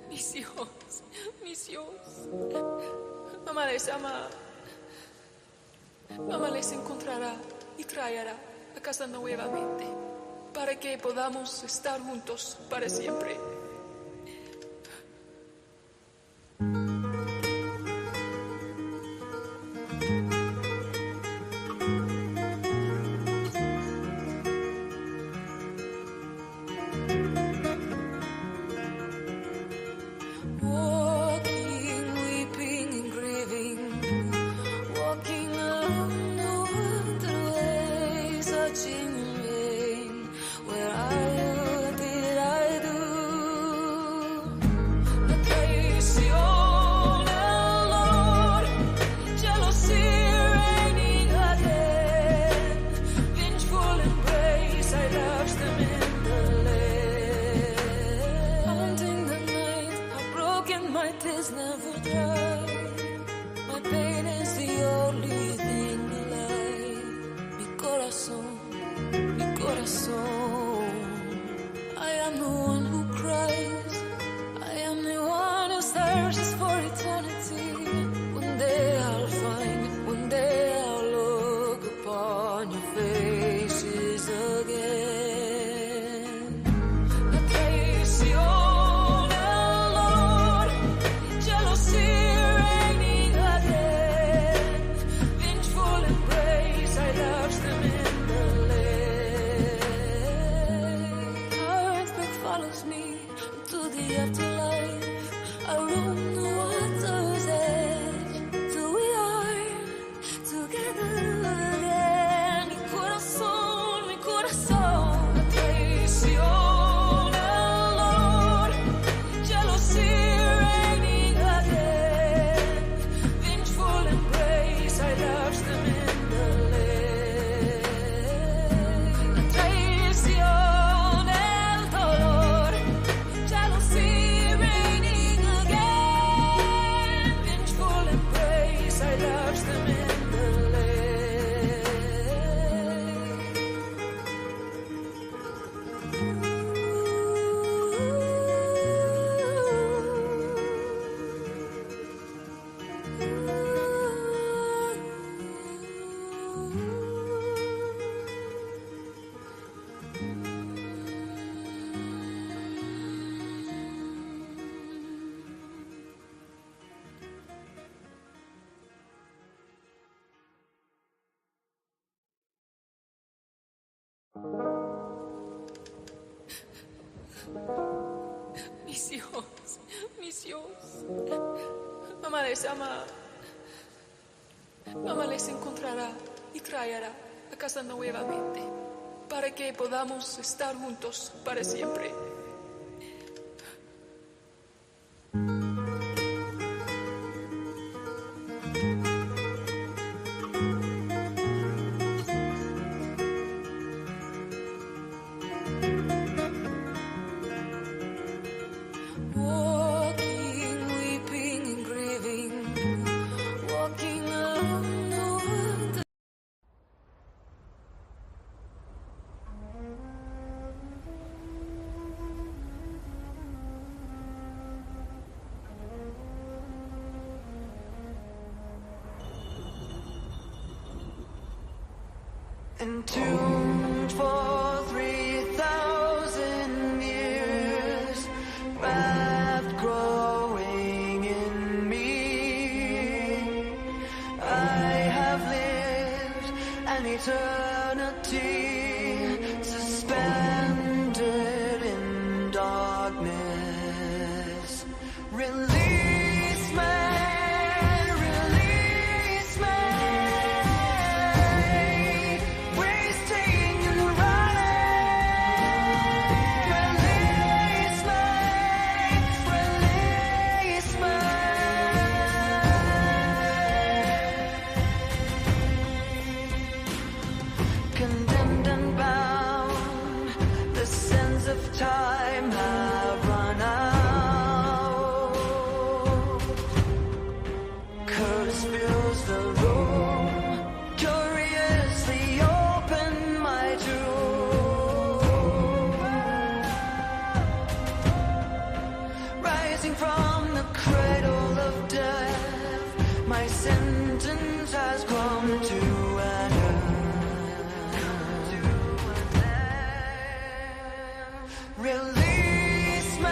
Mis hijos. Mamá les ama. Mamá les encontrará y traerá a casa nuevamente para que podamos estar juntos para siempre. Mis hijos. Mamá les ama. Mamá les encontrará y traerá a casa nuevamente para que podamos estar juntos para siempre. Entombed for 3,000 years, wrapped growing in me. I have lived an eternity, suspended in darkness. Release me. Release me. Wasting in the right. Release me,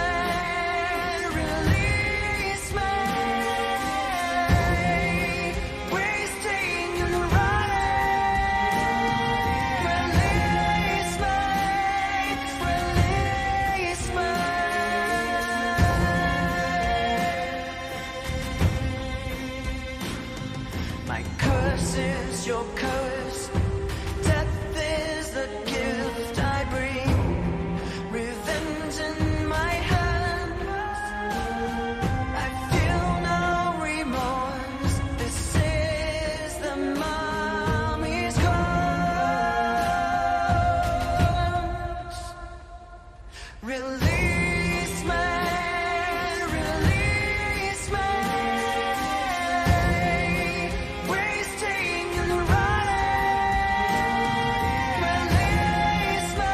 release me. Wasting and running. Release me, release me. My curse is your curse. Death is the gift I bring. Revenge in my hands. I feel no remorse. This is the mommy's curse. Release me, release me. Wasting and running. Release me,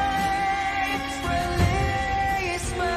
release me.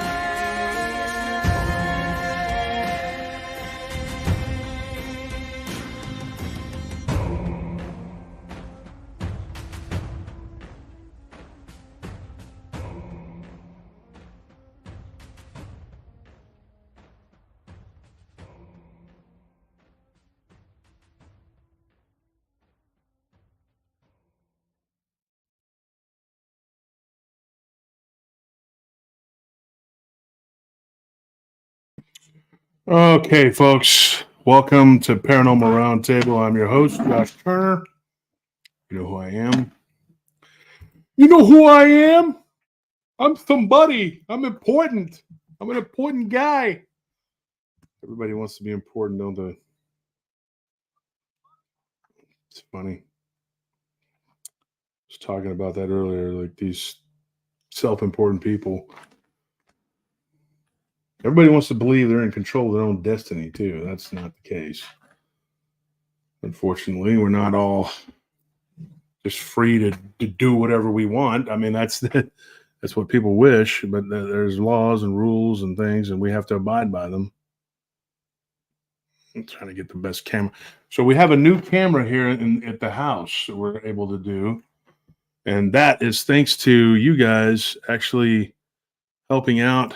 Okay, folks, welcome to Paranormal Roundtable. I'm your host, Josh Turner. You know who I am? You know who I am? I'm somebody. I'm important. I'm an important guy. Everybody wants to be important, don't they? It's funny. I was talking about that earlier, like these self-important people. Everybody wants to believe they're in control of their own destiny, too. That's not the case. Unfortunately, we're not all just free to do whatever we want. I mean, that's what people wish, but there's laws and rules and things, and we have to abide by them. I'm trying to get the best camera. So we have a new camera here at the house that we're able to do, and that is thanks to you guys actually helping out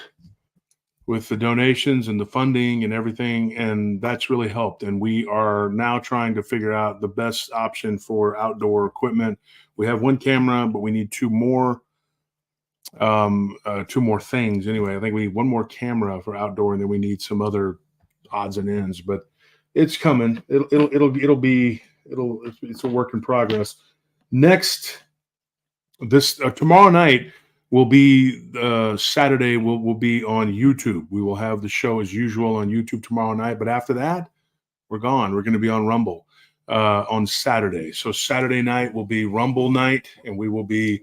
with the donations and the funding and everything, and that's really helped. And we are now trying to figure out the best option for outdoor equipment. We have one camera, but we need two more things. Anyway, I think we need one more camera for outdoor, and then we need some other odds and ends. But it's coming. It's a work in progress. Next, tomorrow night will be Saturday. We'll be on YouTube. We will have the show as usual on YouTube tomorrow night. But after that, we're gone. We're going to be on Rumble on Saturday. So Saturday night will be Rumble night, and we will be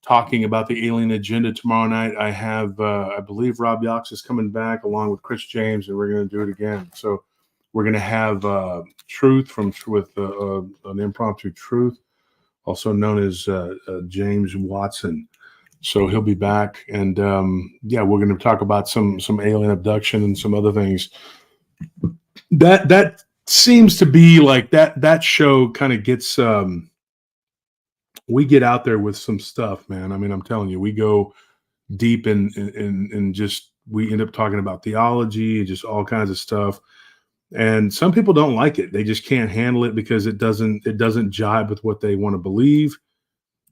talking about the alien agenda tomorrow night. I have, I believe Rob Yox is coming back along with Chris James, and we're going to do it again. So we're going to have Truth with an impromptu Truth, also known as James Watson. So he'll be back, and we're going to talk about some alien abduction and some other things. That seems to be like that show kind of gets. We get out there with some stuff, man. I mean, I'm telling you, we go deep in just we end up talking about theology and just all kinds of stuff. And some people don't like it; they just can't handle it because it doesn't jibe with what they want to believe.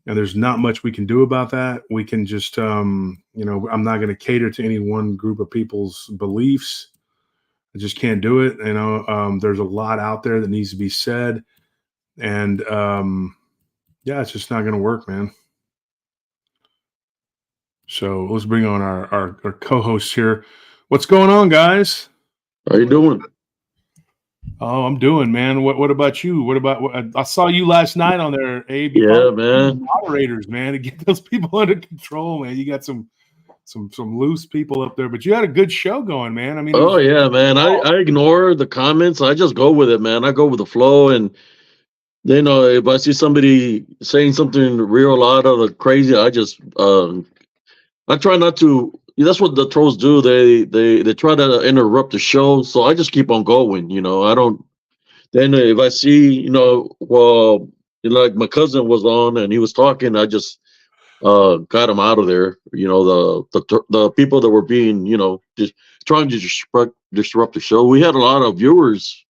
And there's not much we can do about that. We can just, I'm not going to cater to any one group of people's beliefs. I just can't do it. There's a lot out there that needs to be said. And, it's just not going to work, man. So let's bring on our co-host here. What's going on, guys? How you doing? Oh, I'm doing, man. What about you? I saw you last night on there, Abe. Yeah, man. Moderators, man, to get those people under control, man. You got some loose people up there, but you had a good show going, man. I mean, yeah, man. I ignore the comments. I just go with it, man. I go with the flow, and then if I see somebody saying something real out of the crazy, I just I try not to. That's what the trolls do. They try to interrupt the show, so I just keep on going. I don't. Then if I see, like my cousin was on and he was talking, I just got them out of there. You know, the people that were being, you know, just trying to disrupt the show. We had a lot of viewers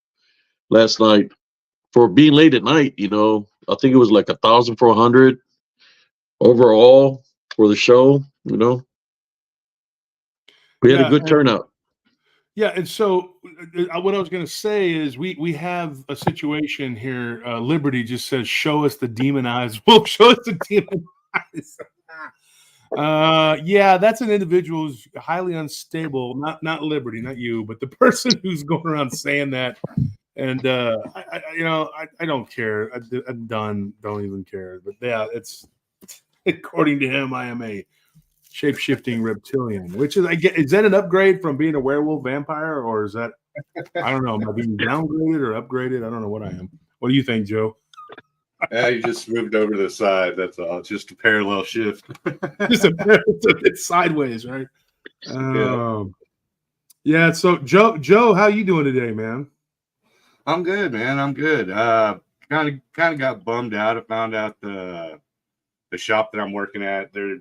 last night for being late at night. You know, I think it was like 1,400 overall for the show. You know, we had a Yeah, good turnout. yeah, and so what I was going to say is we have a situation here. Liberty just says, "Show us the demon eyes." We'll show us the demon eyes. Yeah, that's an individual who's highly unstable. Not Liberty, not you, but the person who's going around saying that. And I don't care. I'm done. Don't even care. But yeah, it's according to him, I am a shape-shifting reptilian, which is, I get, is that an upgrade from being a werewolf vampire, or is that, I don't know, am I being downgraded or upgraded? I don't know what I am. What do you think, Joe? Yeah, you just moved over to the side. That's all. It's just a parallel shift. Just it's sideways, right? Yeah. So Joe, how you doing today, man? I'm good, man. I'm good. Kind of got bummed out. I found out the shop that I'm working at, they're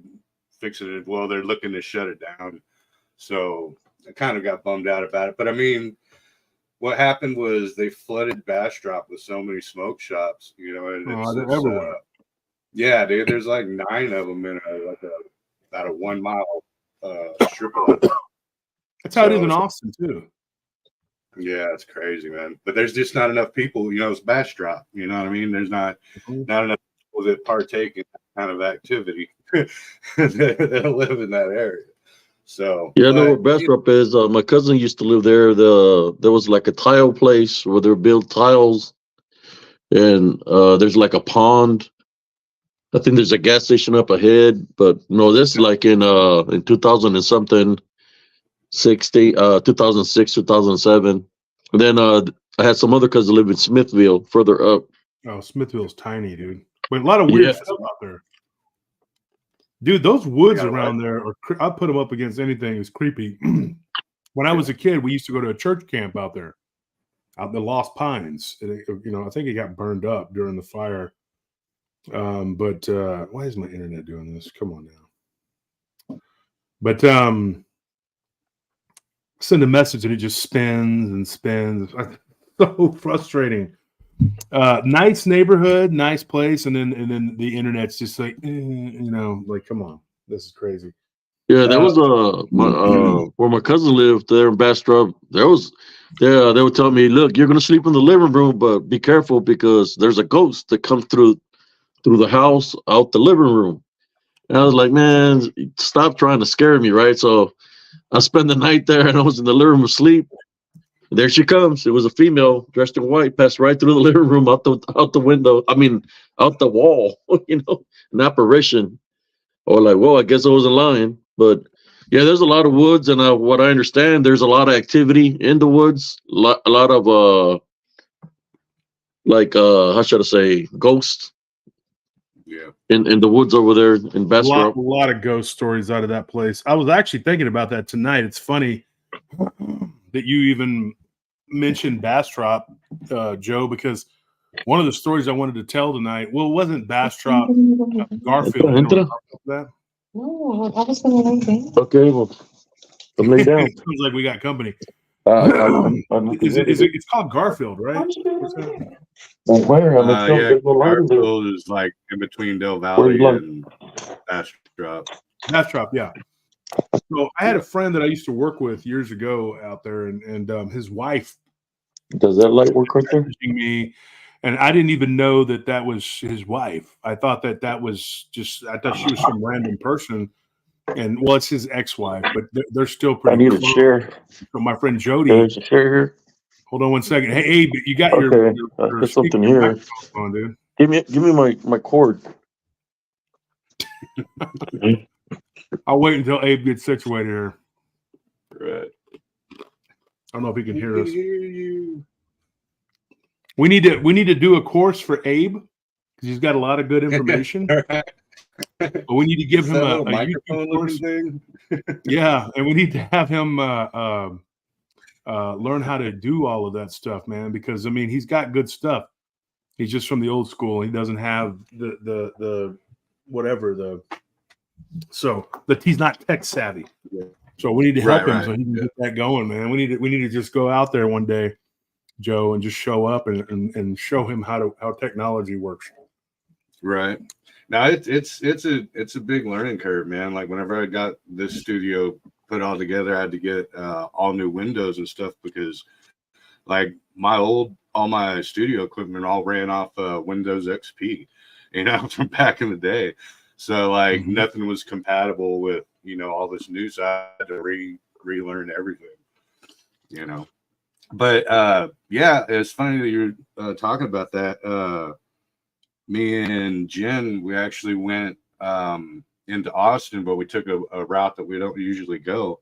fixing it. Well, they're looking to shut it down. So I kind of got bummed out about it. But I mean, what happened was they flooded Bastrop with so many smoke shops, you know, and they're everywhere. Yeah, dude, there's like 9 of them in about a 1 mile strip of it. That's how it is in Austin too. Yeah, it's crazy, man. But there's just not enough people, you know, it's Bastrop, you know what I mean? There's not enough people that partake in that kind of activity that live in that area. So yeah, I know where Bastrop is. My cousin used to live there. There was like a tile place where they built tiles, and there's like a pond. I think there's a gas station up ahead, but no, this is like in 2000 and something, 2006, 2007. And then I had some other cousins live in Smithville, further up. Oh, Smithville's tiny, dude. But a lot of weird stuff out there. Dude, those woods around there are, I put them up against anything. It's creepy. When I was a kid, we used to go to a church camp out there, out in the Lost Pines. You know, I think it got burned up during the fire. But why is my internet doing this? Come on now. But send a message and it just spins and spins. So frustrating. Nice neighborhood, nice place, and then the internet's just like, you know, like, come on, this is crazy. Yeah, there was where my cousin lived there in Bastrop. They would tell me, look, you're gonna sleep in the living room, but be careful because there's a ghost that comes through the house out the living room. And I was like, man, stop trying to scare me, right? So I spent the night there, and I was in the living room asleep. There she comes. It was a female dressed in white, passed right through the living room, out the window. I mean, out the wall. You know, an apparition. Or like, whoa, I guess I wasn't lying. But yeah, there's a lot of woods, and what I understand, there's a lot of activity in the woods. A lot of how should I say, ghosts. Yeah. In the woods over there in Bastrop. A lot of ghost stories out of that place. I was actually thinking about that tonight. It's funny that you even mentioned Bastrop, Joe, because one of the stories I wanted to tell tonight, well, it wasn't Bastrop, Garfield. You know that? No, I was going to lay down. Okay, well, I'm laying down. It sounds like we got company. It's called Garfield, right? Garfield is like in between Del Valley and Bastrop. Bastrop, yeah. So I had a friend that I used to work with years ago out there, and his wife. Does that light work right there? Me, and I didn't even know that was his wife. I thought that was just. I thought she was some random person, and well, it's his ex-wife, but they're still pretty. I need to share. So my friend Jody. There's a share here. Hold on one second. Hey, Abe, you got your your something here on, dude. Give me my cord. I'll wait until Abe gets situated here. Right. I don't know if he can hear us. Hear you. We need to do a course for Abe because he's got a lot of good information. But we need to give him a YouTube course. Thing. Yeah, and we need to have him learn how to do all of that stuff, man. Because I mean, he's got good stuff. He's just from the old school. He doesn't have the whatever the So that he's not tech savvy. So we need to help him so he can Yeah. get that going, man. We need to just go out there one day, Joe, and just show up and show him how technology works. Right. Now it's a big learning curve, man. Like whenever I got this studio put all together, I had to get all new windows and stuff because like all my studio equipment all ran off Windows XP, you know, from back in the day. So like nothing was compatible with, you know, all this new side to relearn everything, you know. But yeah, it's funny that you're talking about that. Me and Jen, we actually went into Austin, but we took a route that we don't usually go.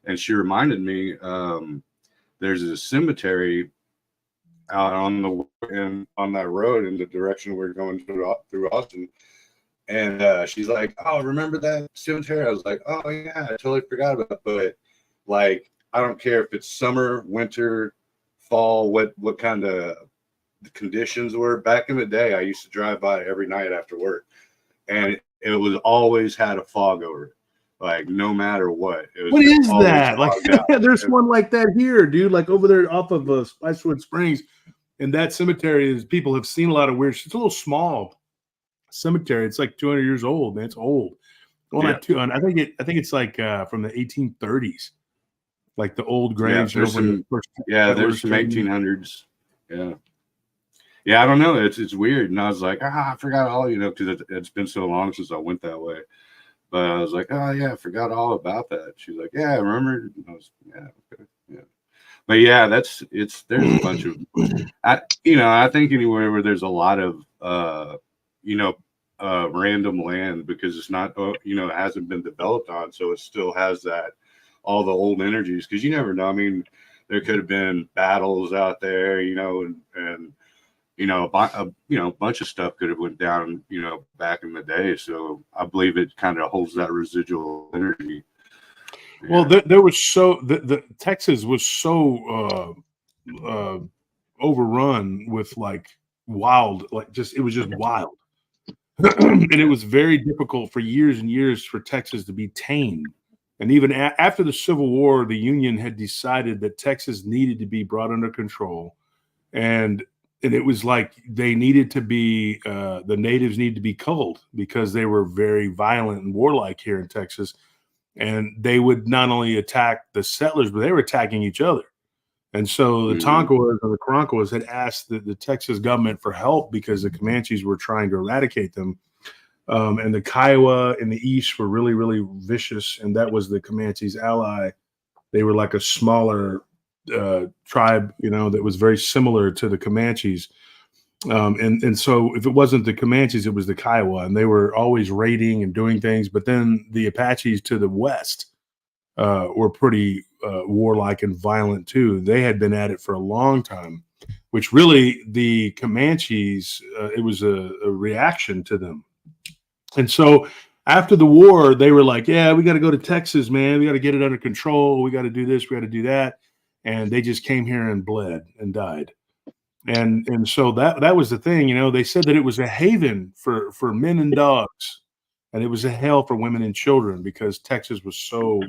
And she reminded me there's a cemetery out on that road in the direction we're going through Austin. And she's like, "Oh, remember that cemetery?" I was like, "Oh yeah, I totally forgot about it." But like, I don't care if it's summer, winter, fall, what kind of the conditions were. Back in the day, I used to drive by every night after work, and it was always had a fog over it. Like no matter what. What is that? Like out. there's one like that here, dude. Like over there off of Spicewood Springs, and that cemetery is people have seen a lot of weird. It's a little small cemetery. It's like 200 years old, man. It's old. Well, not too. I think it's like from the 1830s, like the old graves. There's some 1800s. Yeah. I don't know. It's weird, and I was like, I forgot all, you know, because it's been so long since I went that way. But I was like, oh yeah, I forgot all about that. She's like, yeah, I remember. And I was, okay, yeah. But yeah, there's a bunch of, I think anywhere where there's a lot of, random land because it's not, it hasn't been developed on, so it still has all the old energies. Because you never know. I mean, there could have been battles out there, and a bunch of stuff could have went down, back in the day. So I believe it kind of holds that residual energy. Yeah. Well, there was the Texas was so overrun with like wild, it was just wild. And it was very difficult for years and years for Texas to be tamed. And even after the Civil War, the Union had decided that Texas needed to be brought under control. And it was like they needed to be, the natives needed to be culled because they were very violent and warlike here in Texas. And they would not only attack the settlers, but they were attacking each other. And so the Tonkawas and the Karankawas had asked the Texas government for help because the Comanches were trying to eradicate them. And the Kiowa in the east were really, really vicious. And that was the Comanches' ally. They were like a smaller tribe, that was very similar to the Comanches. And so if it wasn't the Comanches, it was the Kiowa. And they were always raiding and doing things. But then the Apaches to the west were pretty warlike and violent too. They had been at it for a long time, which really the Comanches, it was a reaction to them. And so after the war, they were like, yeah, we got to go to Texas, man. We got to get it under control. We got to do this. We got to do that. And they just came here and bled and died. And so that was the thing, they said that it was a haven for men and dogs. And it was a hell for women and children because Texas was so,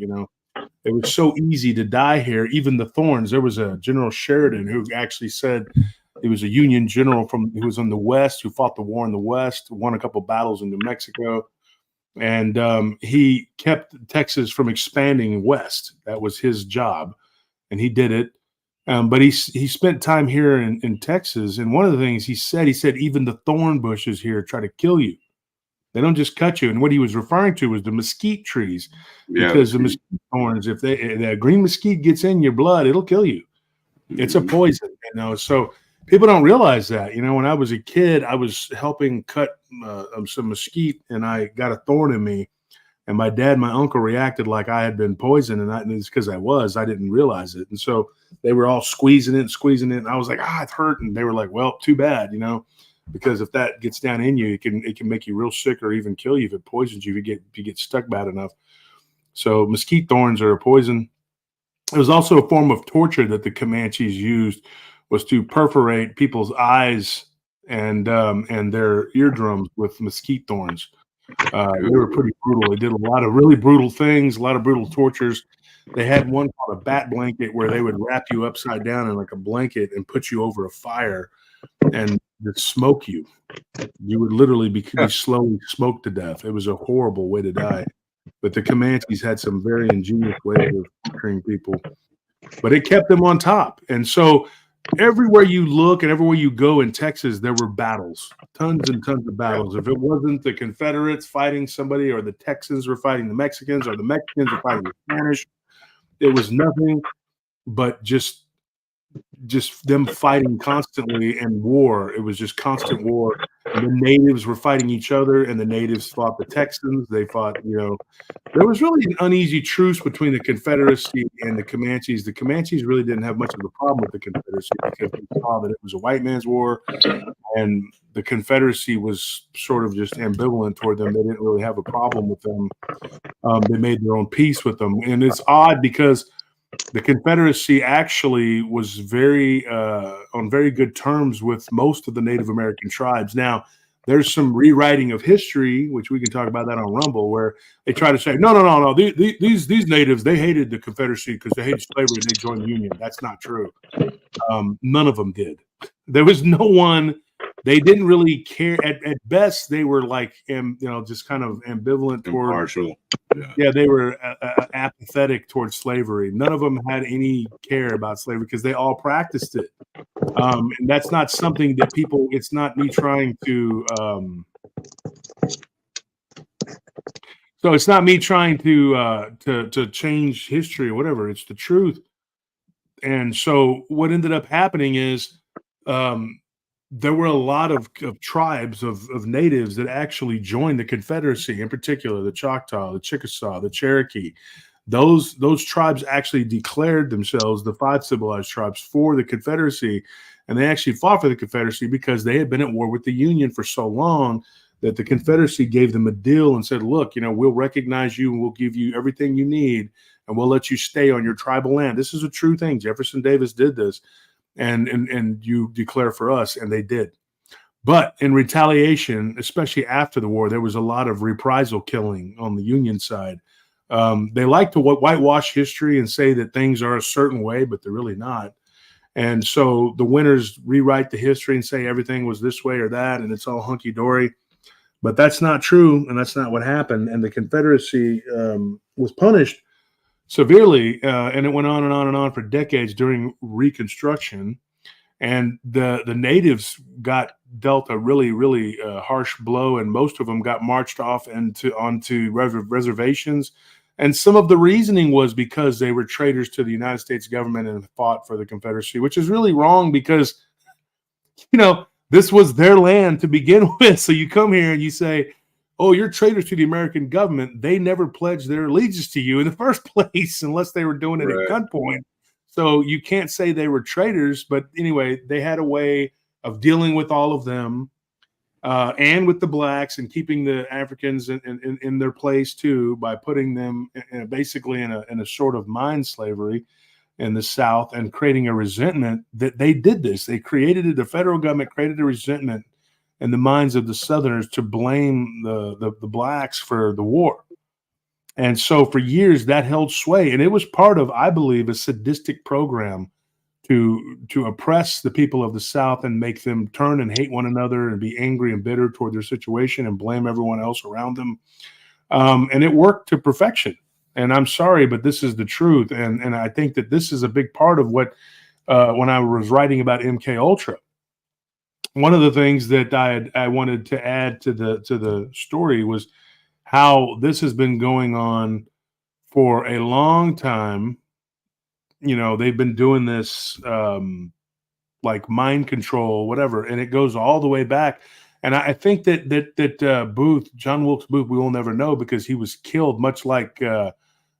it was so easy to die here. Even the Thorns, there was a General Sheridan who actually said he was a Union general who was in the West, who fought the war in the West, won a couple battles in New Mexico. And he kept Texas from expanding west. That was his job. And he did it. But he spent time here in Texas. And one of the things he said, even the thorn bushes here try to kill you. They don't just cut you. And what he was referring to was the mesquite trees, because the mesquite thorns, if that green mesquite gets in your blood, it'll kill you. It's a poison, So people don't realize that. When I was a kid, I was helping cut some mesquite, and I got a thorn in me. And my dad, my uncle reacted like I had been poisoned, and it's because I didn't realize it. And so they were all squeezing it, and I was like, it's hurting. They were like, well, too bad, because if that gets down in you, it can make you real sick or even kill you if it poisons you, if you get stuck bad enough. So mesquite thorns are a poison. It was also a form of torture that the Comanches used, was to perforate people's eyes and their eardrums with mesquite thorns. They were pretty brutal. They did a lot of really brutal things, a lot of brutal tortures. They had one called a bat blanket where they would wrap you upside down in like a blanket and put you over a fire and just smoke you. You would literally be slowly smoked to death. It was a horrible way to die. But the Comanches had some very ingenious ways of torturing people. But it kept them on top. And so everywhere you look and everywhere you go in Texas, there were battles, tons and tons of battles. If it wasn't the Confederates fighting somebody, or the Texans were fighting the Mexicans, or the Mexicans were fighting the Spanish, it was nothing but just them fighting constantly, and war. It was just constant war. And the natives were fighting each other, and the natives fought the Texans. They fought, there was really an uneasy truce between the Confederacy and the Comanches. The Comanches really didn't have much of a problem with the Confederacy because they saw that it was a white man's war, and the Confederacy was sort of just ambivalent toward them. They didn't really have a problem with them. They made their own peace with them. And it's odd because the Confederacy actually was on very good terms with most of the Native American tribes. Now, there's some rewriting of history, which we can talk about that on Rumble, where they try to say, no. These natives, they hated the Confederacy because they hated slavery and they joined the Union. That's not true. None of them did. There was no one. They didn't really care. At best, they were like, just kind of ambivalent toward. Impartial. Yeah, they were apathetic towards slavery. None of them had any care about slavery because they all practiced it. And that's not something that people. It's not me trying to. So it's not me trying to change history or whatever. It's the truth. And so what ended up happening is. There were a lot of tribes of natives that actually joined the Confederacy, in particular the Choctaw, the Chickasaw, the Cherokee. Those tribes actually declared themselves, the 5 civilized tribes, for the Confederacy, and they actually fought for the Confederacy because they had been at war with the Union for so long that the Confederacy gave them a deal and said, look, we'll recognize you and we'll give you everything you need and we'll let you stay on your tribal land. This is a true thing. Jefferson Davis did this. And you declare for us, and they did. But in retaliation, especially after the war, there was a lot of reprisal killing on the Union side. They like to whitewash history and say that things are a certain way, but they're really not. And so the winners rewrite the history and say everything was this way or that, and it's all hunky-dory. But that's not true, and that's not what happened. And the Confederacy was punished severely, and it went on and on and on for decades during Reconstruction. And the natives got dealt a really, really harsh blow, and most of them got marched off onto reservations. And some of the reasoning was because they were traitors to the United States government and fought for the Confederacy, which is really wrong because, this was their land to begin with. So you come here and you say, oh, you're traitors to the American government. They never pledged their allegiance to you in the first place unless they were doing it at gunpoint. So you can't say they were traitors. But anyway, they had a way of dealing with all of them and with the blacks and keeping the Africans in their place, too, by putting them basically in a sort of mind slavery in the South and creating a resentment that they did this. They created it. The federal government created a resentment in the minds of the Southerners to blame the blacks for the war. And so for years that held sway. And it was part of, I believe, a sadistic program to oppress the people of the South and make them turn and hate one another and be angry and bitter toward their situation and blame everyone else around them. And it worked to perfection. And I'm sorry, but this is the truth. And I think that this is a big part of what, when I was writing about MK Ultra, one of the things that I wanted to add to the story was how this has been going on for a long time. They've been doing this like mind control, whatever, and it goes all the way back. And I think that Booth, John Wilkes Booth, we will never know because he was killed, much like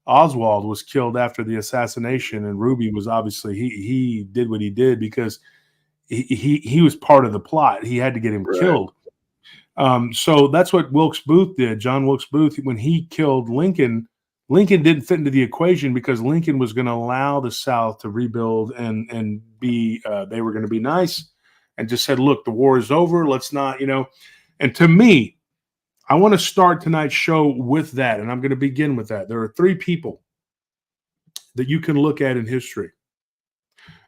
Oswald was killed after the assassination, and Ruby was obviously he did what he did because he was part of the plot. He had to get him killed. So that's what Wilkes Booth did. John Wilkes Booth, when he killed Lincoln didn't fit into the equation because Lincoln was going to allow the South to rebuild and be, they were going to be nice and just said, look, the war is over. Let's not, And to me, I want to start tonight's show with that, and I'm going to begin with that. There are 3 people that you can look at in history.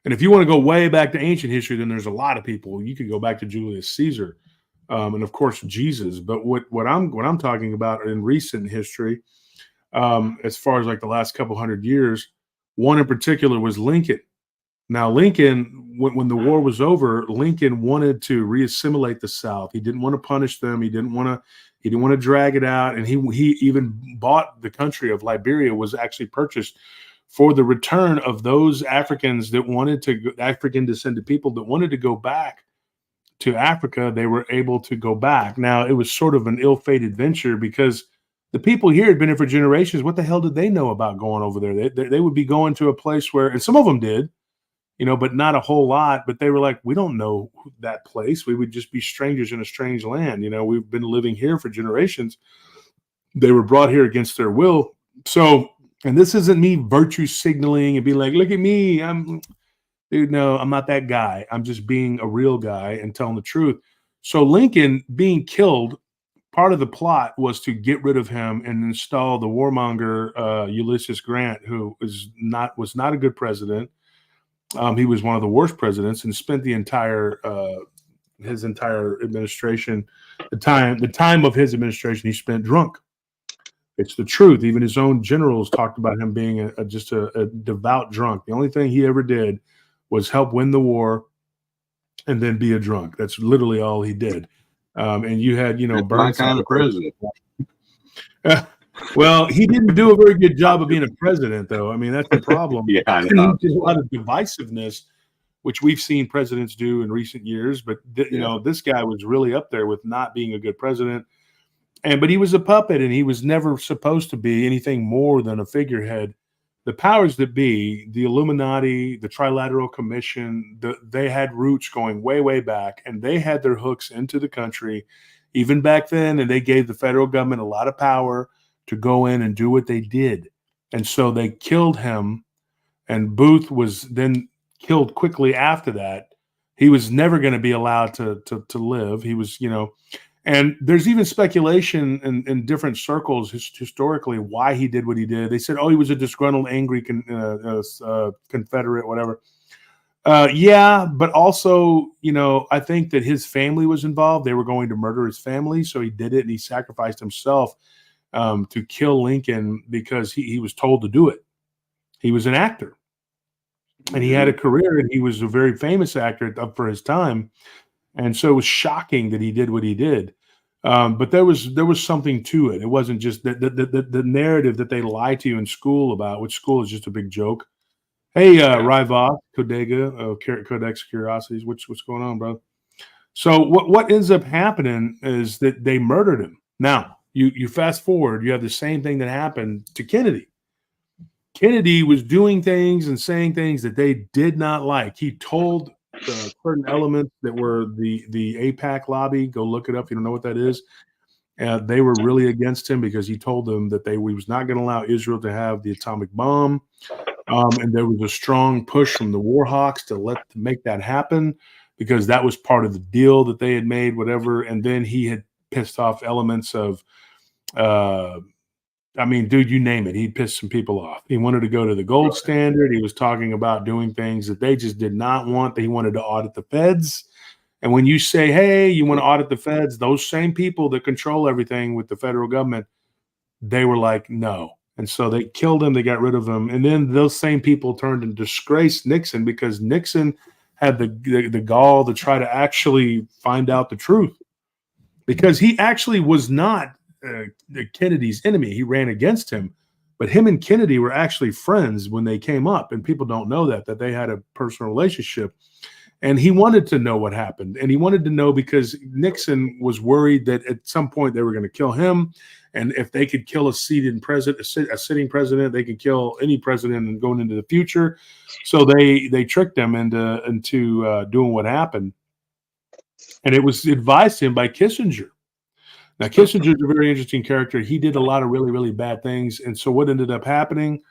And if you want to go way back to ancient history, then there's a lot of people. You could go back to Julius Caesar, and of course Jesus. But what I'm talking about in recent history, as far as like the last couple hundred years, one in particular was Lincoln. Now, Lincoln, when the war was over, Lincoln wanted to reassimilate the South. He didn't want to punish them. He didn't want to drag it out. And he even bought the country of Liberia, was actually purchased for the return of those Africans that wanted to, African descended people that wanted to go back to Africa. They were able to go back. Now, it was sort of an ill-fated venture because the people here had been here for generations. What the hell did they know about going over there? They would be going to a place where, and some of them did, but not a whole lot. But they were like, we don't know that place. We would just be strangers in a strange land. We've been living here for generations. They were brought here against their will. So, and this isn't me virtue signaling and being like, look at me. No, I'm not that guy. I'm just being a real guy and telling the truth. So Lincoln being killed, part of the plot was to get rid of him and install the warmonger Ulysses Grant, who was not a good president. He was one of the worst presidents and spent his entire administration, the time of his administration, he spent drunk. It's the truth. Even his own generals talked about him being just a devout drunk. The only thing he ever did was help win the war and then be a drunk. That's literally all he did. And you had, my kind of president. Well, he didn't do a very good job of being a president, though. I mean, that's the problem. Yeah, I And know. there's a lot of divisiveness, which we've seen presidents do in recent years. But this guy was really up there with not being a good president. But he was a puppet, and he was never supposed to be anything more than a figurehead. The powers that be, the Illuminati, the Trilateral Commission, they had roots going way, way back, and they had their hooks into the country even back then, and they gave the federal government a lot of power to go in and do what they did. And so they killed him, and Booth was then killed quickly after that. He was never going to be allowed to live. He was, and there's even speculation in different circles historically why he did what he did. They said, he was a disgruntled, angry Confederate, whatever. Yeah, but also, I think that his family was involved. They were going to murder his family, so he did it, and he sacrificed himself to kill Lincoln because he was told to do it. He was an actor, and he had a career, and he was a very famous actor up for his time. And so it was shocking that he did what he did. But there was something to it. It wasn't just the narrative that they lie to you in school about, which school is just a big joke. Hey, Riva, Codega, Codex Curiosities, what's going on, bro? So what ends up happening is that they murdered him. Now, you fast forward, you have the same thing that happened to Kennedy. Kennedy was doing things and saying things that they did not like. He told certain elements that were the AIPAC lobby, go look it up if you don't know what that is. They were really against him because he told them that he was not going to allow Israel to have the atomic bomb. And there was a strong push from the war hawks to make that happen because that was part of the deal that they had made, whatever. And then he had pissed off elements of, dude, you name it. He pissed some people off. He wanted to go to the gold standard. He was talking about doing things that they just did not want. He wanted to audit the feds. And when you say, hey, you want to audit the feds, those same people that control everything with the federal government, they were like, no. And so they killed him. They got rid of him. And then those same people turned and disgraced Nixon because Nixon had the gall to try to actually find out the truth because he actually was not Kennedy's enemy. He ran against him, but him and Kennedy were actually friends when they came up, and people don't know that they had a personal relationship. And he wanted to know what happened, and he wanted to know because Nixon was worried that at some point they were going to kill him, and if they could kill a sitting president, they could kill any president and going into the future. So they tricked him into doing what happened, and it was advised to him by Kissinger. Now, Kissinger is a very interesting character. He did a lot of really, really bad things. And so what ended up happening,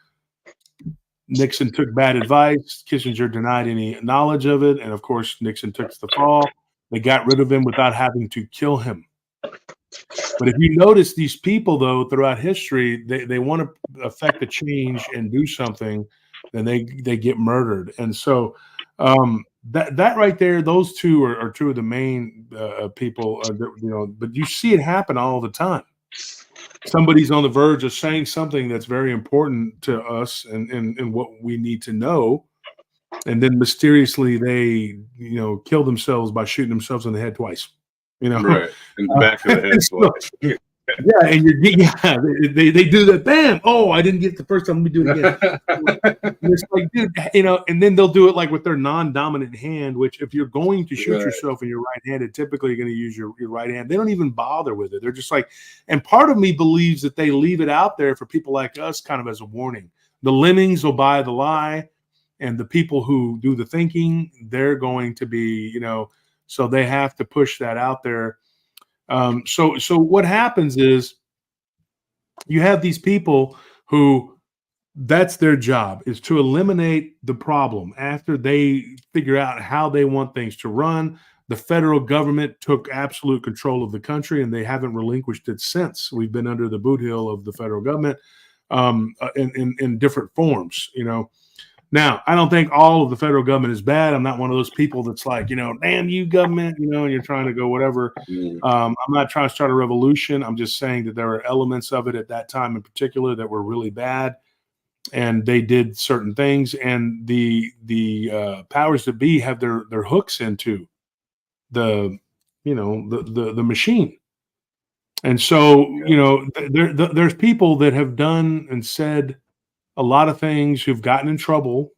Nixon took bad advice. Kissinger denied any knowledge of it. And, of course, Nixon took the fall. They got rid of him without having to kill him. But if you notice these people, though, throughout history, they want to affect a change and do something, then they get murdered. And so that right there, those two are two of the main people, but you see it happen all the time. Somebody's on the verge of saying something that's very important to us and what we need to know. And then mysteriously they, kill themselves by shooting themselves in the head twice. Right in the back of the head twice. Yeah, and they do that. Bam! Oh, I didn't get it the first time. Let me do it again. And it's like, dude, and then they'll do it like with their non-dominant hand. Which, if you're going to shoot yourself and you're right-handed, typically you're going to use your right hand. They don't even bother with it. They're just like, and part of me believes that they leave it out there for people like us, kind of as a warning. The lemmings will buy the lie, and the people who do the thinking, they're going to be, so they have to push that out there. So what happens is you have these people who that's their job, is to eliminate the problem after they figure out how they want things to run. The federal government took absolute control of the country, and they haven't relinquished it since. We've been under the boot heel of the federal government in different forms, Now, I don't think all of the federal government is bad. I'm not one of those people that's like, damn you government, and you're trying to go whatever. I'm not trying to start a revolution. I'm just saying that there are elements of it at that time in particular that were really bad, and they did certain things. And the powers that be have their hooks into the machine. And so, there's people that have done and said a lot of things who've gotten in trouble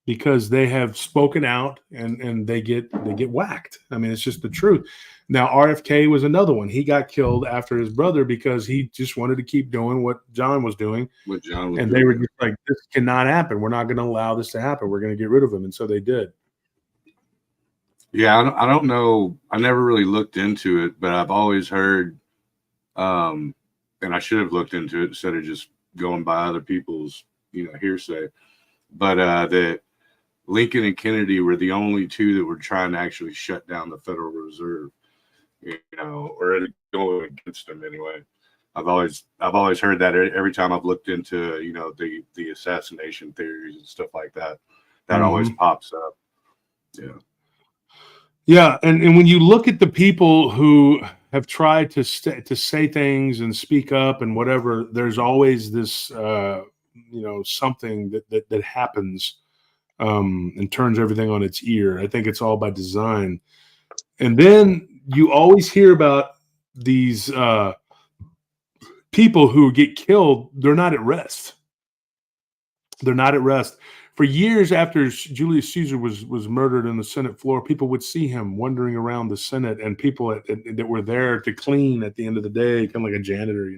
because they have spoken out and they get whacked. I mean, it's just the truth. Now, RFK was another one. He got killed after his brother because he just wanted to keep doing what John was doing. And they were just like, this cannot happen. We're not going to allow this to happen. We're going to get rid of him. And so they did. Yeah, I don't know. I never really looked into it, but I've always heard, and I should have looked into it instead of just going by other people's hearsay, but that Lincoln and Kennedy were the only two that were trying to actually shut down the Federal Reserve, or going against them anyway. I've always heard that every time I've looked into the assassination theories and stuff like that. That always pops up. Yeah, and when you look at the people who have tried to say things and speak up and whatever, there's always this something that happens and turns everything on its ear. I think it's all by design. And then you always hear about these people who get killed. They're not at rest. They're not at rest. For years after Julius Caesar was murdered on the Senate floor, people would see him wandering around the Senate, and people that were there to clean at the end of the day, kind of like a janitor,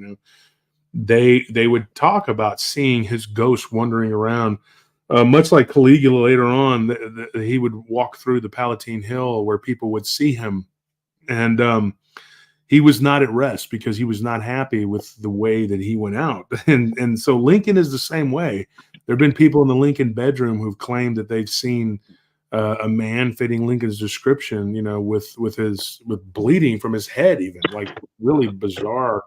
they would talk about seeing his ghost wandering around, much like Caligula later on. He would walk through the Palatine Hill where people would see him, and he was not at rest because he was not happy with the way that he went out. And so Lincoln is the same way. There have been people in the Lincoln bedroom who've claimed that they've seen a man fitting Lincoln's description, with bleeding from his head, even like really bizarre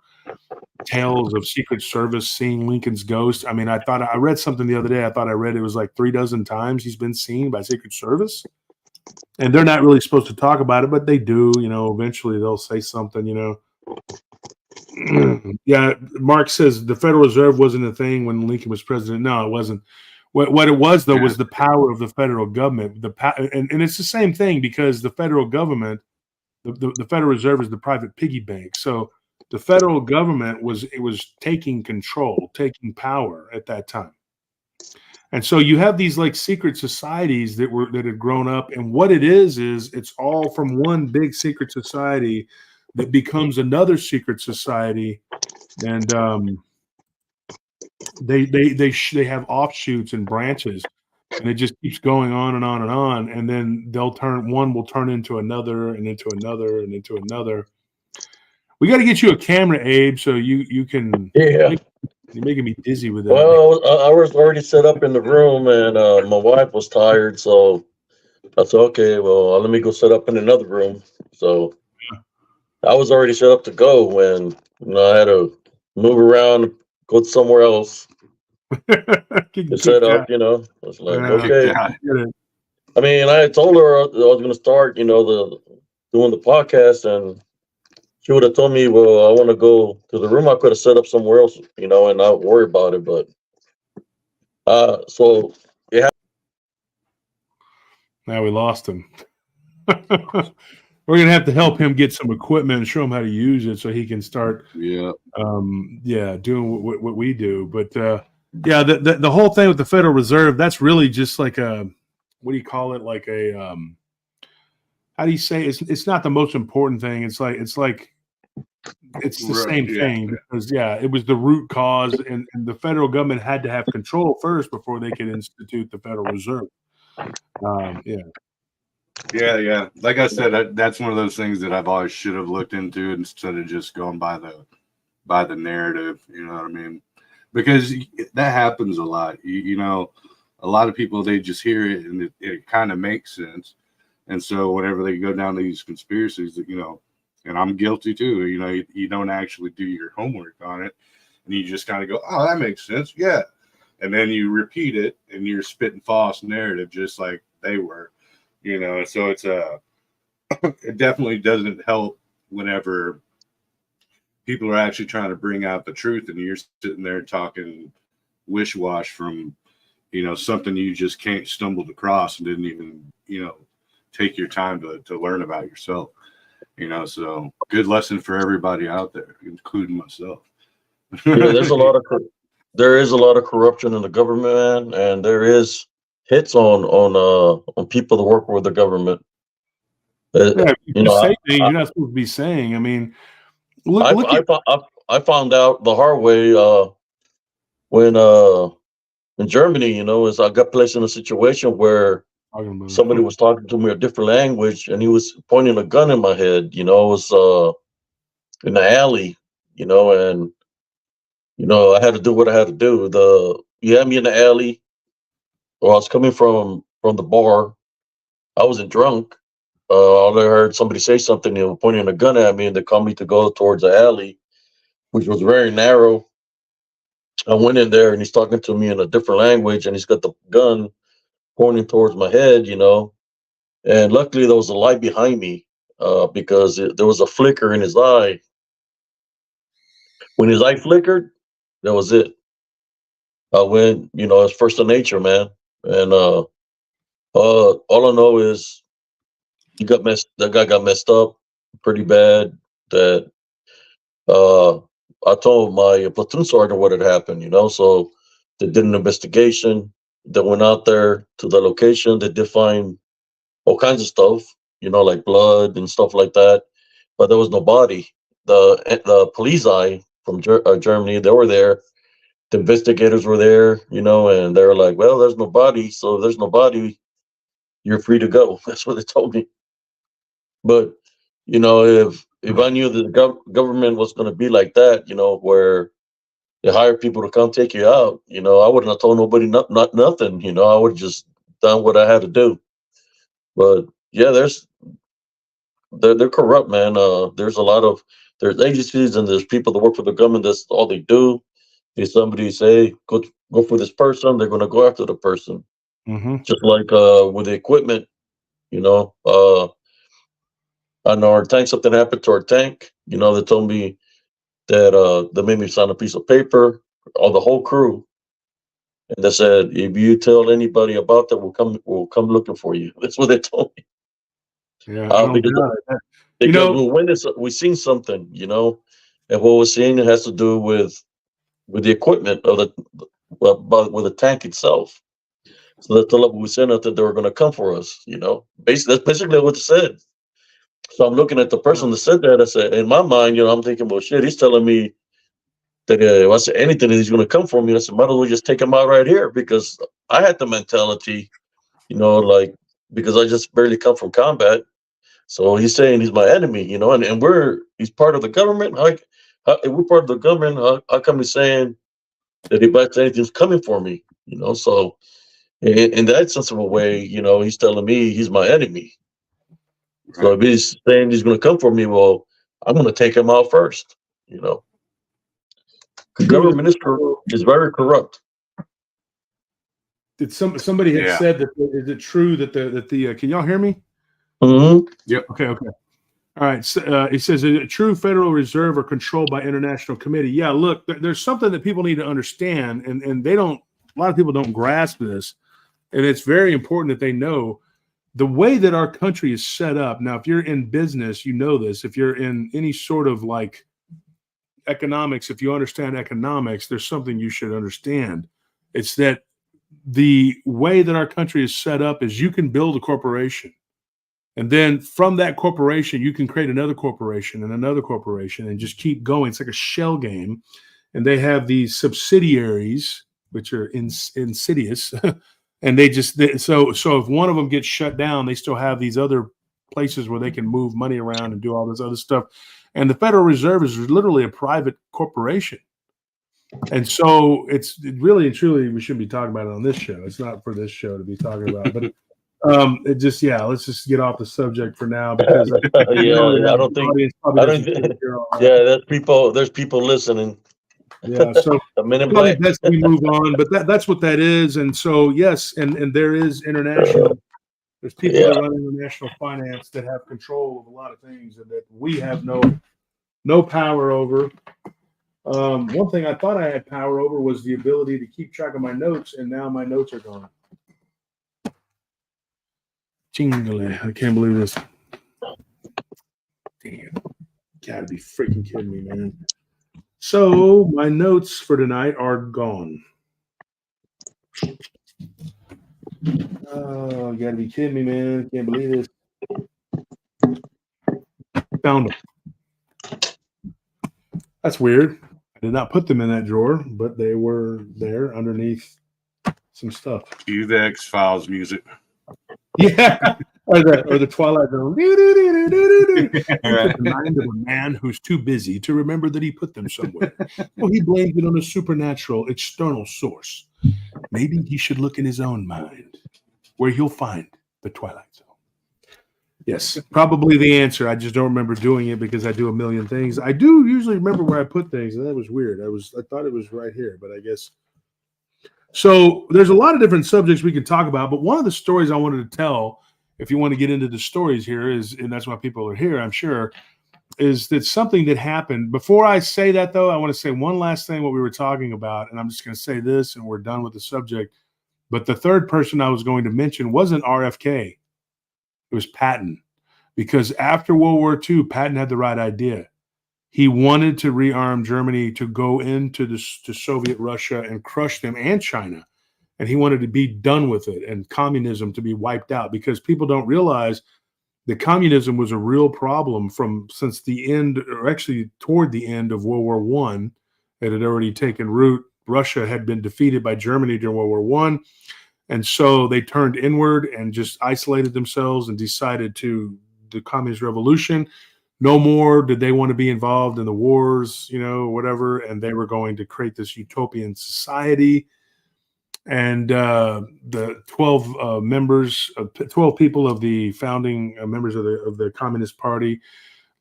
tales of Secret Service seeing Lincoln's ghost. I mean, I read something the other day. I thought I read it was like 36 times he's been seen by Secret Service, and they're not really supposed to talk about it, but they do. Eventually they'll say something. Yeah, Mark says the Federal Reserve wasn't a thing when Lincoln was president. No, it wasn't. What it was, though, was the power of the federal government. And it's the same thing, because the federal government, the Federal Reserve is the private piggy bank. So the federal government was taking control, taking power at that time. And so you have these like secret societies that had grown up, and what it is it's all from one big secret society that becomes another secret society, and they have offshoots and branches, and it just keeps going on and on and on, and then one will turn into another and into another and into another. We got to get you a camera, Abe, so you can. Yeah. You're making me dizzy with that. Well, I was already set up in the room, and my wife was tired, so I said, okay, well, let me go set up in another room. So I was already set up to go when I had to move around, go somewhere else Getting to set kicked out. up. I was like, Yeah. okay. Kicked out. Get it. I mean, I had told her I was going to start, the doing the podcast, and she would have told me, well, I want to go to the room. I could have set up somewhere else, and not worry about it. But so it Now we lost him. We're gonna have to help him get some equipment and show him how to use it so he can start Yeah. doing what we do. But yeah, the whole thing with the Federal Reserve, that's really just like a, what do you call it? Like a how do you say it's not the most important thing. It's the Right, same yeah. thing, because it was the root cause, and the federal government had to have control first before they could institute the Federal Reserve. Yeah. Like I said, that's one of those things that I've always should have looked into instead of just going by the narrative. You know what I mean? Because that happens a lot. A lot of people, they just hear it and it kind of makes sense. And so whenever they go down these conspiracies, and I'm guilty too, you don't actually do your homework on it, and you just kind of go, oh, that makes sense. Yeah. And then you repeat it and you're spitting false narrative just like they were. So it's it definitely doesn't help whenever people are actually trying to bring out the truth and you're sitting there talking wish-wash from something you just can't stumbled across and didn't even take your time to learn about yourself. So good lesson for everybody out there, including myself. there's a lot of there is a lot of corruption in the government, man, and there is hits on people that work with the government. Yeah, you I, say things you're not supposed to be saying. I mean, look I, at I found out the hard way when in Germany, is I got placed in a situation where talking about somebody was talking to me a different language and he was pointing a gun in my head. It was in the alley, and I had to do what I had to do. You had me in the alley, or I was coming from the bar. I wasn't drunk. All I heard somebody say something, pointing a gun at me, and they called me to go towards the alley, which was very narrow. I went in there, and he's talking to me in a different language, and he's got the gun pointing towards my head, And luckily, there was a light behind me because there was a flicker in his eye. When his eye flickered, that was it. I went, it's first to nature, man. And all I know is that guy got messed up pretty bad. That I told my platoon sergeant what had happened, So they did an investigation. They went out there to the location. They did find all kinds of stuff, like blood and stuff like that. But there was no body. The police eye from Germany, they were there. The investigators were there, and they were like, "Well, there's no body, so if there's no body, you're free to go." That's what they told me. But if I knew that the government was going to be like that, where they hire people to come take you out, I wouldn't have told nobody not nothing. I would have just done what I had to do. But yeah, they're corrupt, man. There's agencies and there's people that work for the government. That's all they do. If somebody say go for this person, they're gonna go after the person. Just like with the equipment, on our tank, something happened to our tank. They told me that they made me sign a piece of paper, or the whole crew, and they said if you tell anybody about that, we'll come looking for you. That's what they told me. Yeah, I don't Because doubt it. we seen something, and what we're seeing has to do with the equipment of with the tank itself. So that's the level we said that they were going to come for us. Basically, that's basically what they said. So I'm looking at the person that said that. I said, in my mind, I'm thinking, well, shit, he's telling me that if I say anything, he's going to come for me. I said, might as well just take him out right here, because I had the mentality, like, because I just barely come from combat. So he's saying he's my enemy, and he's part of the government. If we're part of the government, how come he's saying that if anything's coming for me, So in that sense of a way, he's telling me he's my enemy. So if he's saying he's going to come for me, well, I'm going to take him out first. You know, the government is very corrupt. Did somebody had Yeah. said that? Is it true that the can y'all hear me? Mm-hmm. Yep. Okay. All right. So, it says, is it true Federal Reserve are controlled by international committee? Yeah. Look, there's something that people need to understand, and they don't. A lot of people don't grasp this, and it's very important that they know the way that our country is set up. Now, if you're in business, you know this. If you're in any sort of like economics, if you understand economics, there's something you should understand. It's that the way that our country is set up is you can build a corporation. And then from that corporation, you can create another corporation and another corporation and just keep going. It's like a shell game. And they have these subsidiaries, which are insidious. And so if one of them gets shut down, they still have these other places where they can move money around and do all this other stuff. And the Federal Reserve is literally a private corporation. And so it's really and truly, we shouldn't be talking about it on this show. It's not for this show to be talking about, but it just, let's just get off the subject for now because there's people listening. Yeah, so a minute probably best we move on, but that's what that is. And so yes, and there is international. There's people that run international finance that have control of a lot of things and that we have no power over. One thing I thought I had power over was the ability to keep track of my notes, and now my notes are gone. Jingle, I can't believe this. Damn, gotta be freaking kidding me, man. So my notes for tonight are gone. Oh, you gotta be kidding me, man. Can't believe this. Found them. That's weird. I did not put them in that drawer, but they were there underneath some stuff. Cue the X-Files music. Yeah. Or the Twilight Zone. The mind of a man who's too busy to remember that he put them somewhere. Well, he blames it on a supernatural external source. Maybe he should look in his own mind, where he'll find the Twilight Zone. Yes, probably the answer. I just don't remember doing it because I do a million things. I do usually remember where I put things, and that was weird. I thought it was right here, but I guess. So there's a lot of different subjects we could talk about, but one of the stories I wanted to tell, if you want to get into the stories here, is, and that's why people are here, I'm sure, is that something that happened. Before I say that, though, I want to say one last thing, what we were talking about, and I'm just going to say this, and we're done with the subject. But the third person I was going to mention wasn't RFK. It was Patton. Because after World War II, Patton had the right idea. He wanted to rearm Germany to go into to Soviet Russia and crush them and China. And he wanted to be done with it and communism to be wiped out, because people don't realize that communism was a real problem since the end, or actually toward the end of World War I. It had already taken root. Russia had been defeated by Germany during World War I. And so they turned inward and just isolated themselves and decided to the communist revolution. No more did they want to be involved in the wars, whatever. And they were going to create this utopian society. And the 12 people of the founding members of the Communist Party,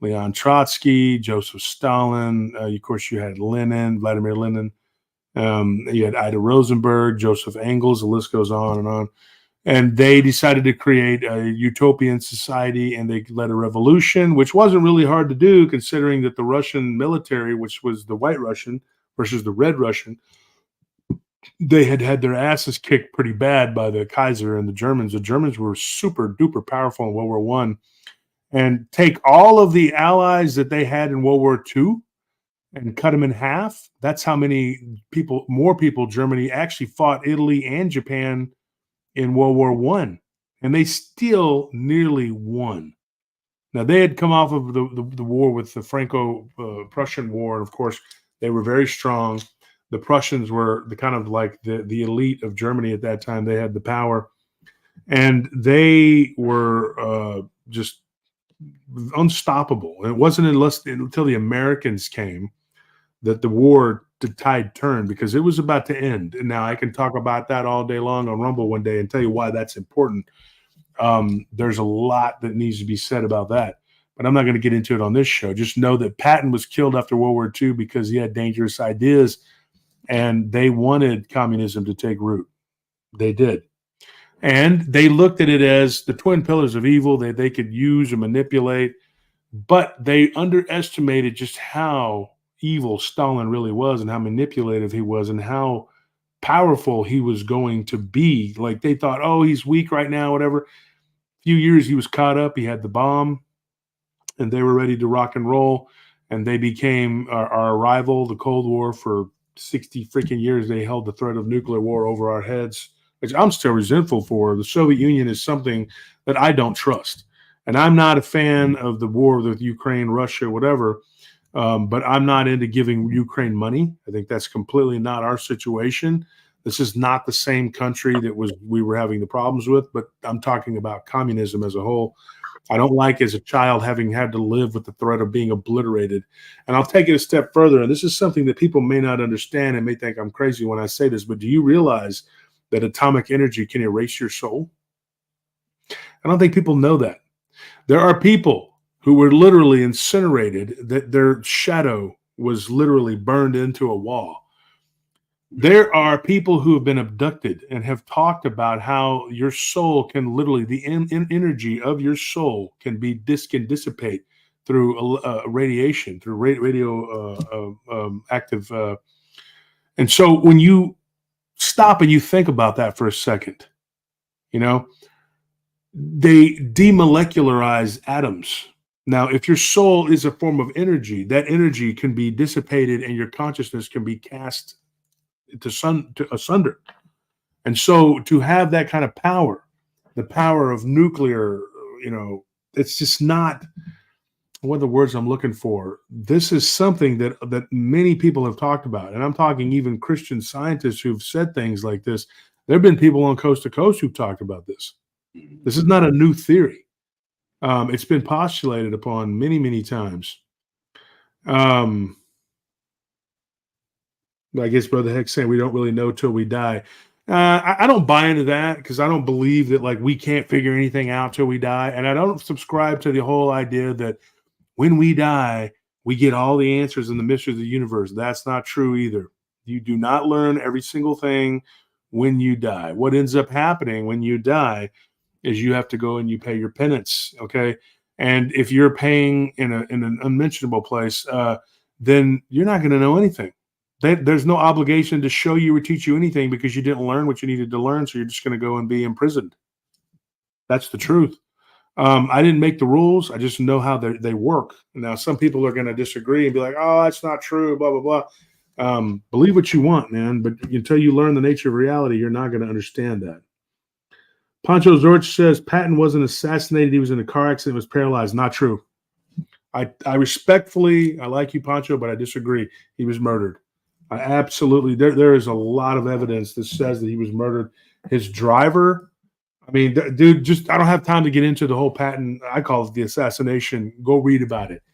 Leon Trotsky, Joseph Stalin, of course you had Vladimir Lenin, you had Ida Rosenberg, Joseph Engels, the list goes on and on. And they decided to create a utopian society, and they led a revolution, which wasn't really hard to do, considering that the Russian military, which was the White Russian versus the Red Russian, they had their asses kicked pretty bad by the Kaiser and the Germans. The Germans were super duper powerful in World War I. And take all of the allies that they had in World War II and cut them in half. That's how more people Germany actually fought Italy and Japan in World War I, and they still nearly won. Now, they had come off of the war with the Franco-Prussian War, and of course, they were very strong. The Prussians were the kind of like the elite of Germany at that time. They had the power, and they were just unstoppable. And it wasn't until the Americans came that the tide turned, because it was about to end. And now I can talk about that all day long on Rumble one day and tell you why that's important. There's a lot that needs to be said about that. but I'm not going to get into it on this show. Just know that Patton was killed after World War II because he had dangerous ideas, and they wanted communism to take root. They did. And they looked at it as the twin pillars of evil that they could use and manipulate, but they underestimated just how evil Stalin really was and how manipulative he was and how powerful he was going to be. Like they thought, oh, he's weak right now, whatever. A few years he was caught up. He had the bomb, and they were ready to rock and roll. And they became our rival, the Cold War. For 60 freaking years, they held the threat of nuclear war over our heads, which I'm still resentful for. The Soviet Union is something that I don't trust. And I'm not a fan of the war with Ukraine, Russia, whatever. But I'm not into giving Ukraine money. I think that's completely not our situation. This is not the same country that we were having the problems with, but I'm talking about communism as a whole. I don't like, as a child, having had to live with the threat of being obliterated. And I'll take it a step further. And this is something that people may not understand and may think I'm crazy when I say this, but do you realize that atomic energy can erase your soul? I don't think people know that. There are people who were literally incinerated, that their shadow was literally burned into a wall. There are people who have been abducted and have talked about how your soul can literally, the energy of your soul can dissipate through radiation, through radio active. And so when you stop and you think about that for a second, you know, they demolecularize atoms. Now, if your soul is a form of energy, that energy can be dissipated and your consciousness can be cast to asunder. And so to have that kind of power, the power of nuclear, you know, it's just not what the words I'm looking for. This is something that many people have talked about. And I'm talking even Christian scientists who've said things like this. There have been people on Coast to Coast who've talked about this. This is not a new theory. It's been postulated upon many, many times. I guess Brother Heck saying we don't really know till we die. I don't buy into that, because I don't believe that like we can't figure anything out till we die. And I don't subscribe to the whole idea that when we die, we get all the answers in the mysteries of the universe. That's not true either. You do not learn every single thing when you die. What ends up happening when you die is you have to go and you pay your penance, okay? And if you're paying in an unmentionable place, then you're not going to know anything. There's no obligation to show you or teach you anything, because you didn't learn what you needed to learn, so you're just going to go and be imprisoned. That's the truth. I didn't make the rules. I just know how they work. Now, some people are going to disagree and be like, oh, that's not true, blah, blah, blah. Believe what you want, man, but until you learn the nature of reality, you're not going to understand that. Pancho Zorch says Patton wasn't assassinated. He was in a car accident, was paralyzed. Not true. I respectfully, I like you, Pancho, but I disagree. He was murdered. I absolutely, there is a lot of evidence that says that he was murdered. His driver, I mean, dude, I don't have time to get into the whole Patton, I call it the assassination. Go read about it.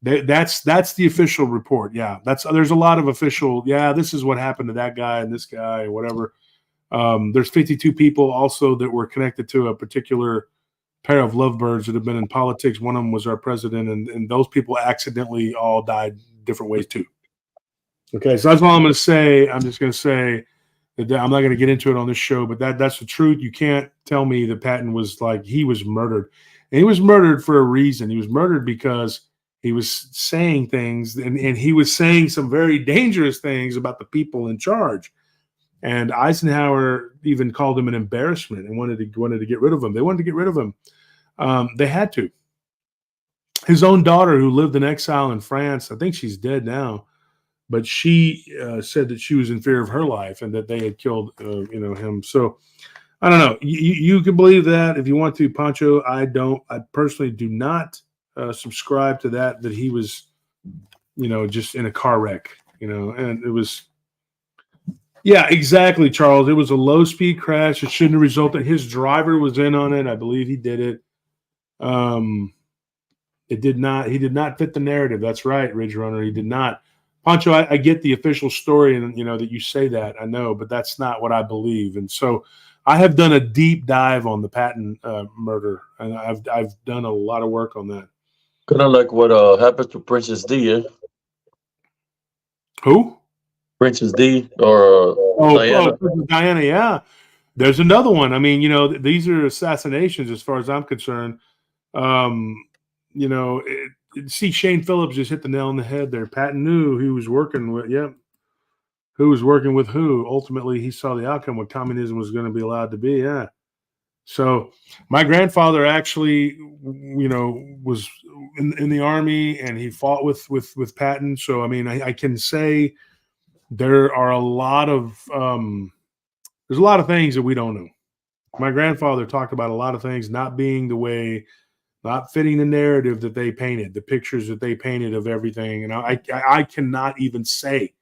That's the official report. Yeah, there's a lot of official, yeah, this is what happened to that guy and this guy and whatever. There's 52 people also that were connected to a particular pair of lovebirds that have been in politics. One of them was our president, and those people accidentally all died different ways too. Okay, so that's all I'm going to say. I'm just going to say that I'm not going to get into it on this show, but that's the truth. You can't tell me that Patton was like, he was murdered. And he was murdered for a reason. He was murdered because he was saying things, and he was saying some very dangerous things about the people in charge. And Eisenhower even called him an embarrassment and wanted to get rid of him. They wanted to get rid of him. They had to. His own daughter, who lived in exile in France, I think she's dead now, but she said that she was in fear of her life and that they had killed, him. So I don't know. You can believe that if you want to, Pancho. I don't. I personally do not subscribe to that he was, just in a car wreck, and it was. Yeah, exactly, Charles. It was a low-speed crash. It shouldn't have resulted. His driver was in on it. I believe he did it. It did not. He did not fit the narrative. That's right, Ridge Runner. He did not. Pancho, I get the official story, and that you say that. I know, but that's not what I believe. And so, I have done a deep dive on the Patton murder, and I've done a lot of work on that. Kind of like what happened to Princess D, yeah? Who? Princess D or Diana. Princess Diana. Yeah, there's another one. I mean, these are assassinations as far as I'm concerned. You know, see, Shane Phillips just hit the nail on the head there. Patton knew he was working with. Yep. Who was working with who? Ultimately, he saw the outcome what communism was going to be allowed to be. Yeah. So my grandfather actually, was in the army, and he fought with Patton. So I mean, I can say there are a lot of there's a lot of things that we don't know. My grandfather talked about a lot of things not being the way, not fitting the narrative that they painted, the pictures that they painted of everything. And I cannot even say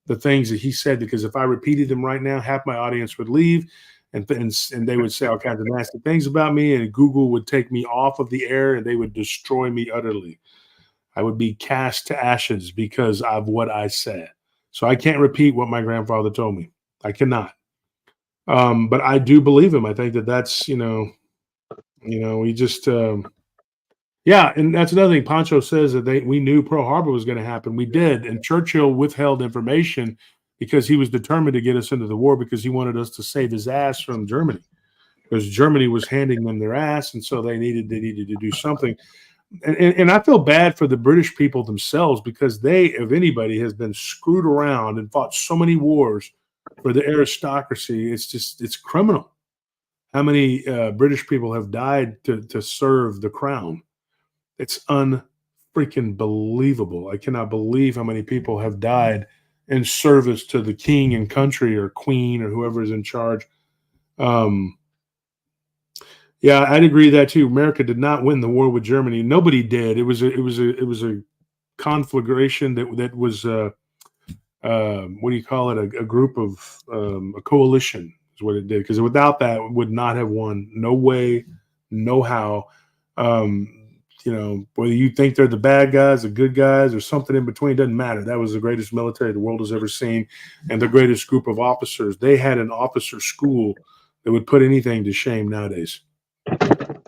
the things that he said, because if I repeated them right now, half my audience would leave, and they would say all kinds of nasty things about me, and Google would take me off of the air, and they would destroy me utterly. I would be cast to ashes because of what I said. So I can't repeat what my grandfather told me. I cannot. But I do believe him. I think that's, we just, yeah. And that's another thing. Pancho says that we knew Pearl Harbor was going to happen. We did. And Churchill withheld information because he was determined to get us into the war, because he wanted us to save his ass from Germany, because Germany was handing them their ass. And so they needed to do something. And I feel bad for the British people themselves, because they, if anybody, has been screwed around and fought so many wars for the aristocracy. It's criminal how many British people have died to serve the crown. It's unfreaking believable. I cannot believe how many people have died in service to the king and country, or queen, or whoever is in charge. Yeah, I'd agree that too. America did not win the war with Germany. Nobody did. It was a conflagration that was what do you call it? A group of a coalition is what it did. Because without that, it would not have won. No way, no how. Whether you think they're the bad guys, the good guys, or something in between, doesn't matter. That was the greatest military the world has ever seen, and the greatest group of officers. They had an officer school that would put anything to shame nowadays.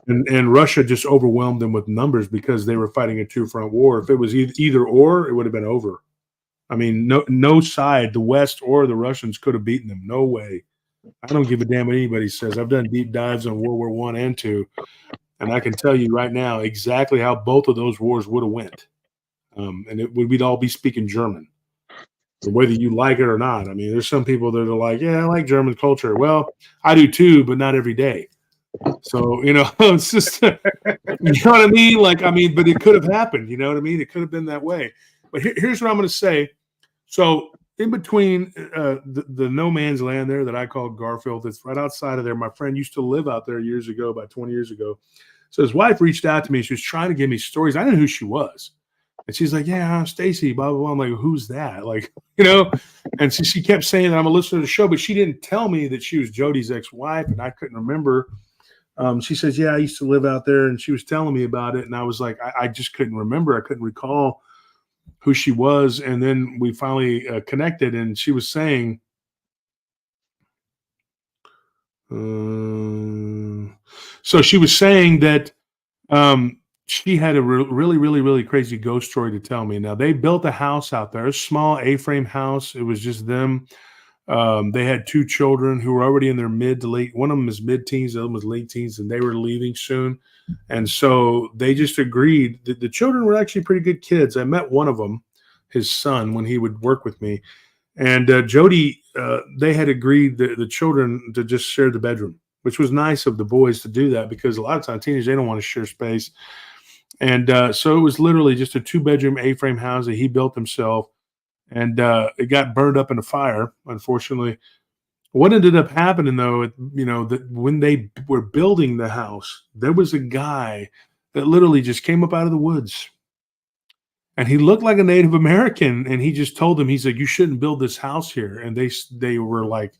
And Russia just overwhelmed them with numbers because they were fighting a two-front war. If it was either or, it would have been over. I mean, no side, the West or the Russians, could have beaten them. No way. I don't give a damn what anybody says. I've done deep dives on World War I and II, and I can tell you right now exactly how both of those wars would have went. And we'd all be speaking German, whether you like it or not. I mean, there's some people that are like, yeah, I like German culture. Well, I do too, but not every day. So, it's just, you know what I mean? But it could have happened, you know what I mean? It could have been that way. But here's what I'm going to say. So in between the no man's land there that I call Garfield, that's right outside of there. My friend used to live out there years ago, about 20 years ago. So his wife reached out to me. She was trying to give me stories. I didn't know who she was. And she's like, yeah, I'm Stacy, blah, blah, blah. I'm like, who's that? And so she kept saying that I'm a listener to the show, but she didn't tell me that she was Jody's ex-wife, and I couldn't remember. She says, yeah, I used to live out there, and she was telling me about it. And I was like, I just couldn't remember. I couldn't recall who she was. And then we finally connected, and she was saying, so she was saying that she had a really, really, really crazy ghost story to tell me. Now, they built a house out there, a small A-frame house. It was just them. They had two children who were already in their mid to late. One of them is mid-teens, the other one was late teens, and they were leaving soon. And so they just agreed that the children were actually pretty good kids. I met one of them, his son, when he would work with me. And Jody, they had agreed that the children to just share the bedroom, which was nice of the boys to do that, because a lot of times teenagers, they don't want to share space. And so it was literally just a 2-bedroom A-frame house that he built himself. And it got burned up in a fire, unfortunately. What ended up happening, though, that when they were building the house, there was a guy that literally just came up out of the woods. And he looked like a Native American. And he just told them, he's like, you shouldn't build this house here. And they were like,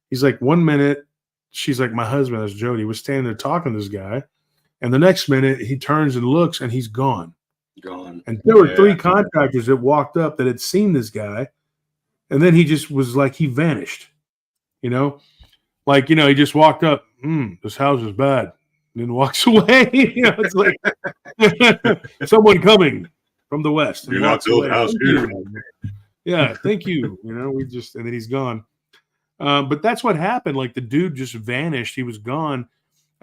he's like, 1 minute, she's like, my husband, that's Jody, was standing there talking to this guy. And the next minute, he turns and looks, and he's gone. And there were 3 contractors that walked up that had seen this guy, and then he just was like, he vanished, he just walked up. This house is bad. and then walks away. It's like someone coming from the west. And You're not walks build away. house Thank here. you. Yeah, thank you. We just, and then he's gone. But that's what happened. Like the dude just vanished. He was gone.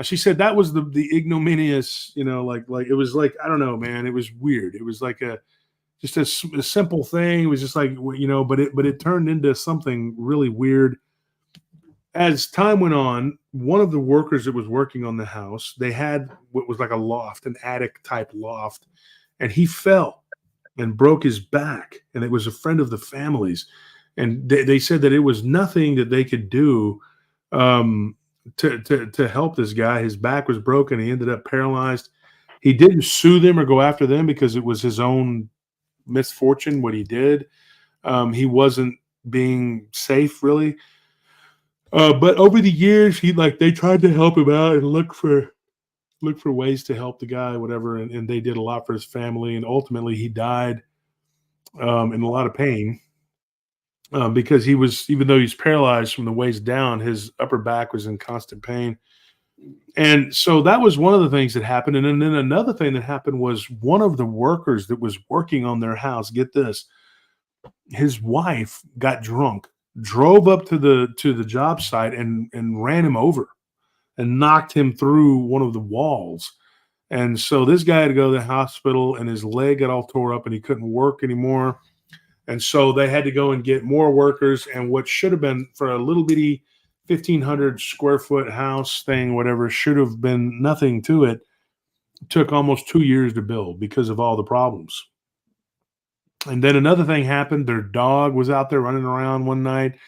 She said that was the ignominious, like it was like, I don't know, man. It was weird. It was like just a simple thing. It was just like, but it turned into something really weird. As time went on, one of the workers that was working on the house, they had what was like a loft, an attic type loft, and he fell and broke his back. And it was a friend of the family's. And they said that it was nothing that they could do to help this guy. His back was broken. He ended up paralyzed. He didn't sue them or go after them because it was his own misfortune, what he did. He wasn't being safe, really. But over the years, they tried to help him out and look for ways to help the guy, whatever. And they did a lot for his family. And ultimately, he died in a lot of pain. Because he was, even though he's paralyzed from the waist down, his upper back was in constant pain. And so that was one of the things that happened. And then another thing that happened was one of the workers that was working on their house, get this, his wife got drunk, drove up to the job site and ran him over and knocked him through one of the walls. And so this guy had to go to the hospital and his leg got all tore up and he couldn't work anymore. And so they had to go and get more workers, and what should have been for a little bitty 1,500 square foot house thing, whatever, should have been nothing to it. It took almost 2 years to build because of all the problems. And then another thing happened. Their dog was out there running around one night.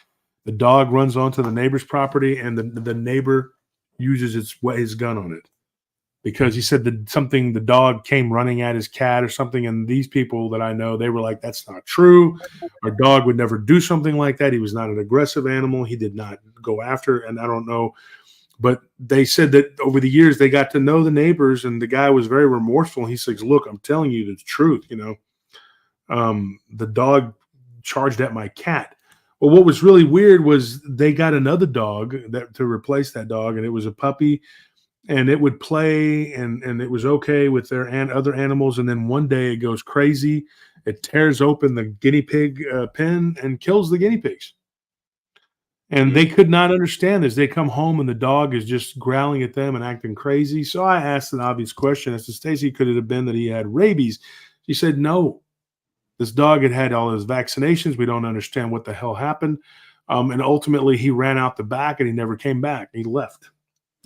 The dog runs onto the neighbor's property, and the neighbor uses his gun on it. Because he said that the dog came running at his cat or something. And these people that I know, they were like, that's not true. Our dog would never do something like that. He was not an aggressive animal. He did not go after. And I don't know. But they said that over the years, they got to know the neighbors and the guy was very remorseful. He says, look, I'm telling you the truth. The dog charged at my cat. Well, what was really weird was they got another dog to replace that dog. And it was a puppy. And it would play, and it was okay with their other animals. And then one day it goes crazy. It tears open the guinea pig pen and kills the guinea pigs. And they could not understand this. They come home and the dog is just growling at them and acting crazy. So I asked an obvious question. I said, Stacy, could it have been that he had rabies? She said, no. This dog had all his vaccinations. We don't understand what the hell happened. And ultimately, he ran out the back and he never came back. He left.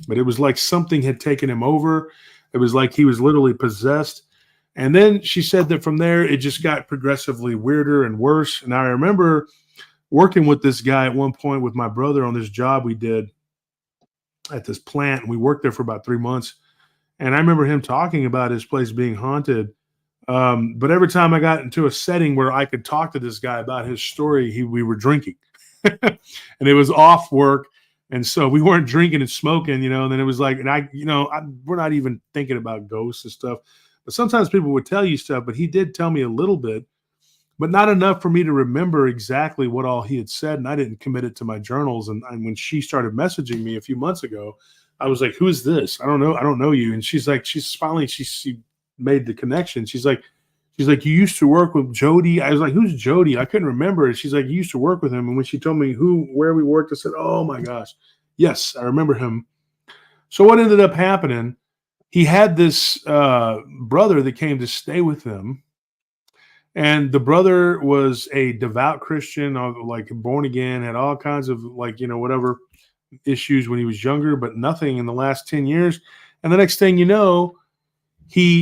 But it was like something had taken him over. It was like he was literally possessed. And then she said that from there, it just got progressively weirder and worse. And I remember working with this guy at one point with my brother on this job we did at this plant. And we worked there for about 3 months. And I remember him talking about his place being haunted. But every time I got into a setting where I could talk to this guy about his story, we were drinking. And it was off work. And so we weren't drinking and smoking, and then it was like, and we're not even thinking about ghosts and stuff, but sometimes people would tell you stuff, but he did tell me a little bit, but not enough for me to remember exactly what all he had said. And I didn't commit it to my journals. And when she started messaging me a few months ago, I was like, who is this? I don't know you. And she's like, she's finally, she made the connection. She's like, you used to work with Jody. I was like, who's Jody? I couldn't remember. She's like, you used to work with him. And when she told me where we worked, I said, oh my gosh. Yes, I remember him. So what ended up happening, he had this brother that came to stay with him. And the brother was a devout Christian, like born again, had all kinds of whatever issues when he was younger, but nothing in the last 10 years. And the next thing you know,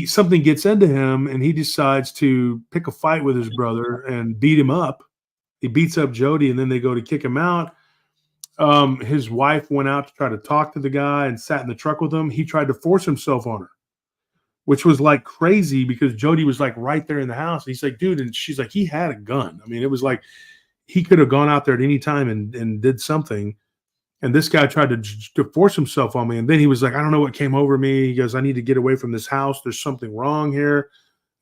something gets into him and he decides to pick a fight with his brother and beat him up. He beats up Jody and then they go to kick him out. His wife went out to try to talk to the guy and sat in the truck with him. He tried to force himself on her, which was like crazy because Jody was like right there in the house. He's like, dude. And she's like, he had a gun. I mean, it was like he could have gone out there at any time and did something. And this guy tried to force himself on me. And then he was like, I don't know what came over me. He goes, I need to get away from this house. There's something wrong here.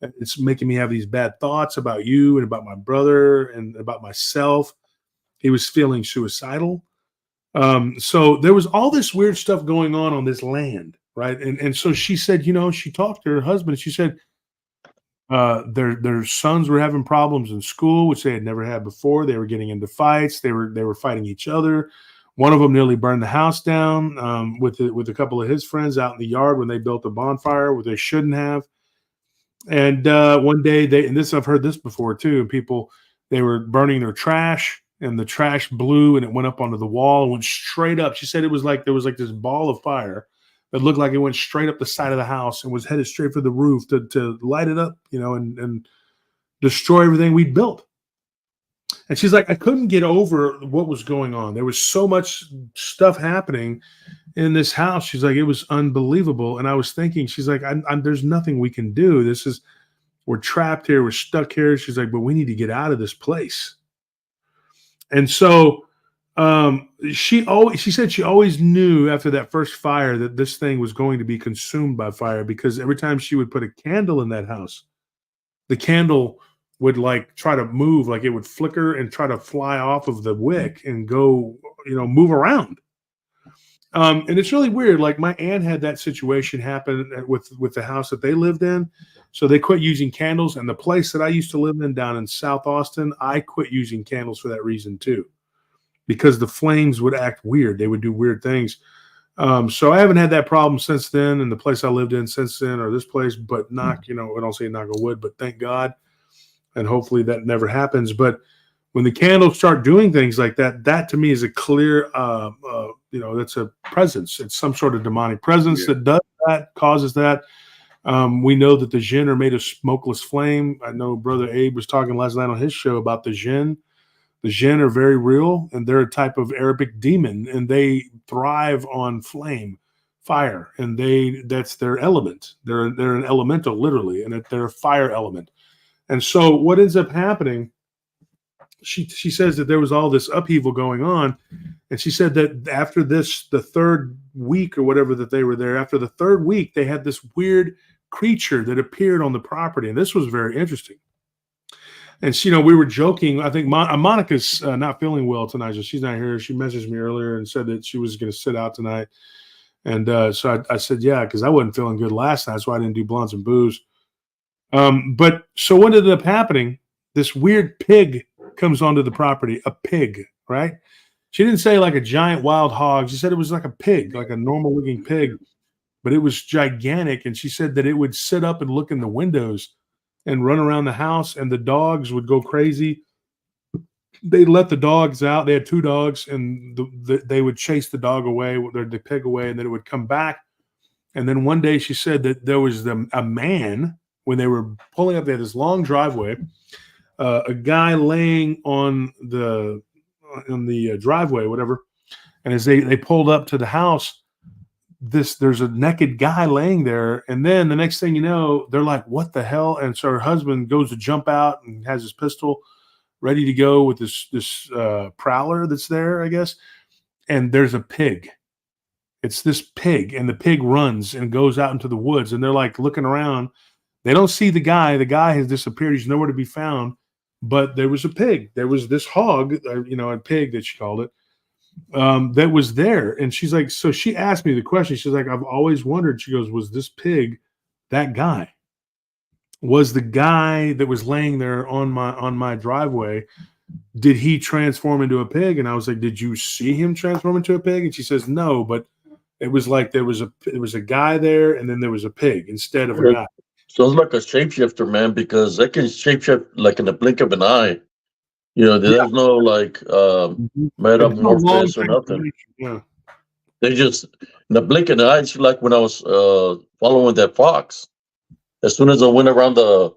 It's making me have these bad thoughts about you and about my brother and about myself. He was feeling suicidal. So there was all this weird stuff going on this land. right? And so she said, she talked to her husband. She said their sons were having problems in school, which they had never had before. They were getting into fights. They were fighting each other. One of them nearly burned the house down with a couple of his friends out in the yard when they built a bonfire where they shouldn't have. And one day I've heard this before too. People, they were burning their trash, and the trash blew and it went up onto the wall and went straight up. She said it was like there was like this ball of fire that looked like it went straight up the side of the house and was headed straight for the roof to light it up, and destroy everything we'd built. And she's like, I couldn't get over what was going on. There was so much stuff happening in this house. She's like, it was unbelievable. And I was thinking, she's like, there's nothing we can do. We're trapped here. We're stuck here. She's like, but we need to get out of this place. And so she said she always knew after that first fire that this thing was going to be consumed by fire, because every time she would put a candle in that house, the candle would like try to move, like it would flicker and try to fly off of the wick and go, move around. And it's really weird. Like my aunt had that situation happen with the house that they lived in. So they quit using candles. And the place that I used to live in down in South Austin, I quit using candles for that reason too, because the flames would act weird. They would do weird things. So I haven't had that problem since then. And the place I lived in since then, or this place, but I don't say knock on wood, but thank God. And hopefully that never happens. But when the candles start doing things like that, that to me is a clear, that's a presence. It's some sort of demonic presence that does that, causes that. We know that the jinn are made of smokeless flame. I know Brother Abe was talking last night on his show about the jinn. The jinn are very real, and they're a type of Arabic demon, and they thrive on fire, and that's their element. They're an elemental, literally, and they're a fire element. And so what ends up happening, she says that there was all this upheaval going on. And she said that after the third week or whatever that they were there, after the third week, they had this weird creature that appeared on the property. And this was very interesting. And, we were joking. I think Monica's not feeling well tonight. So she's not here. She messaged me earlier and said that she was going to sit out tonight. And so I said, yeah, because I wasn't feeling good last night. So I didn't do blunts and booze. But so what ended up happening, this weird pig comes onto the property, a pig, right? She didn't say like a giant wild hog. She said it was like a pig, like a normal looking pig, but it was gigantic. And she said that it would sit up and look in the windows and run around the house, and the dogs would go crazy. They let the dogs out. They had 2 dogs, and they would chase the dog away, the pig away, and then it would come back. And then one day she said that there was a man, when they were pulling up, they had this long driveway, a guy laying on the driveway, whatever. And as they pulled up to the house, there's a naked guy laying there. And then the next thing you know, they're like, what the hell? And so her husband goes to jump out and has his pistol ready to go with this prowler that's there, I guess. And there's a pig. It's this pig, and the pig runs and goes out into the woods, and they're like looking around. They don't see the guy. The guy has disappeared. He's nowhere to be found. But there was a pig. There was this hog, a pig that she called it, that was there. And she's like, so she asked me the question. She's like, I've always wondered. She goes, was this pig that guy? Was the guy that was laying there on my driveway, did he transform into a pig? And I was like, did you see him transform into a pig? And she says, no, but it was like there was a guy there, and then there was a pig instead of a guy. Sounds like a shapeshifter, man, because they can shapeshift like in the blink of an eye. There's no like metamorphosis or nothing. Yeah. They just in the blink of an eye. It's like when I was following that fox. As soon as I went around the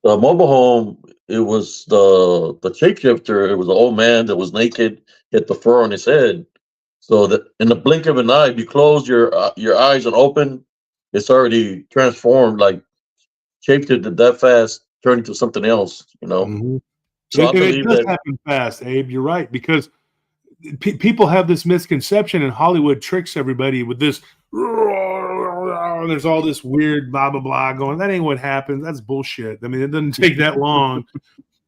mobile home, it was the shapeshifter. It was an old man that was naked, he had the fur on his head. So that in the blink of an eye, if you close your eyes and open, it's already transformed, like shapeshifted that fast, turned into something else. Mm-hmm. So it does happen fast, Abe. You're right, because people have this misconception, and Hollywood tricks everybody with this. There's all this weird blah blah blah going. That ain't what happens. That's bullshit. I mean, it doesn't take that long.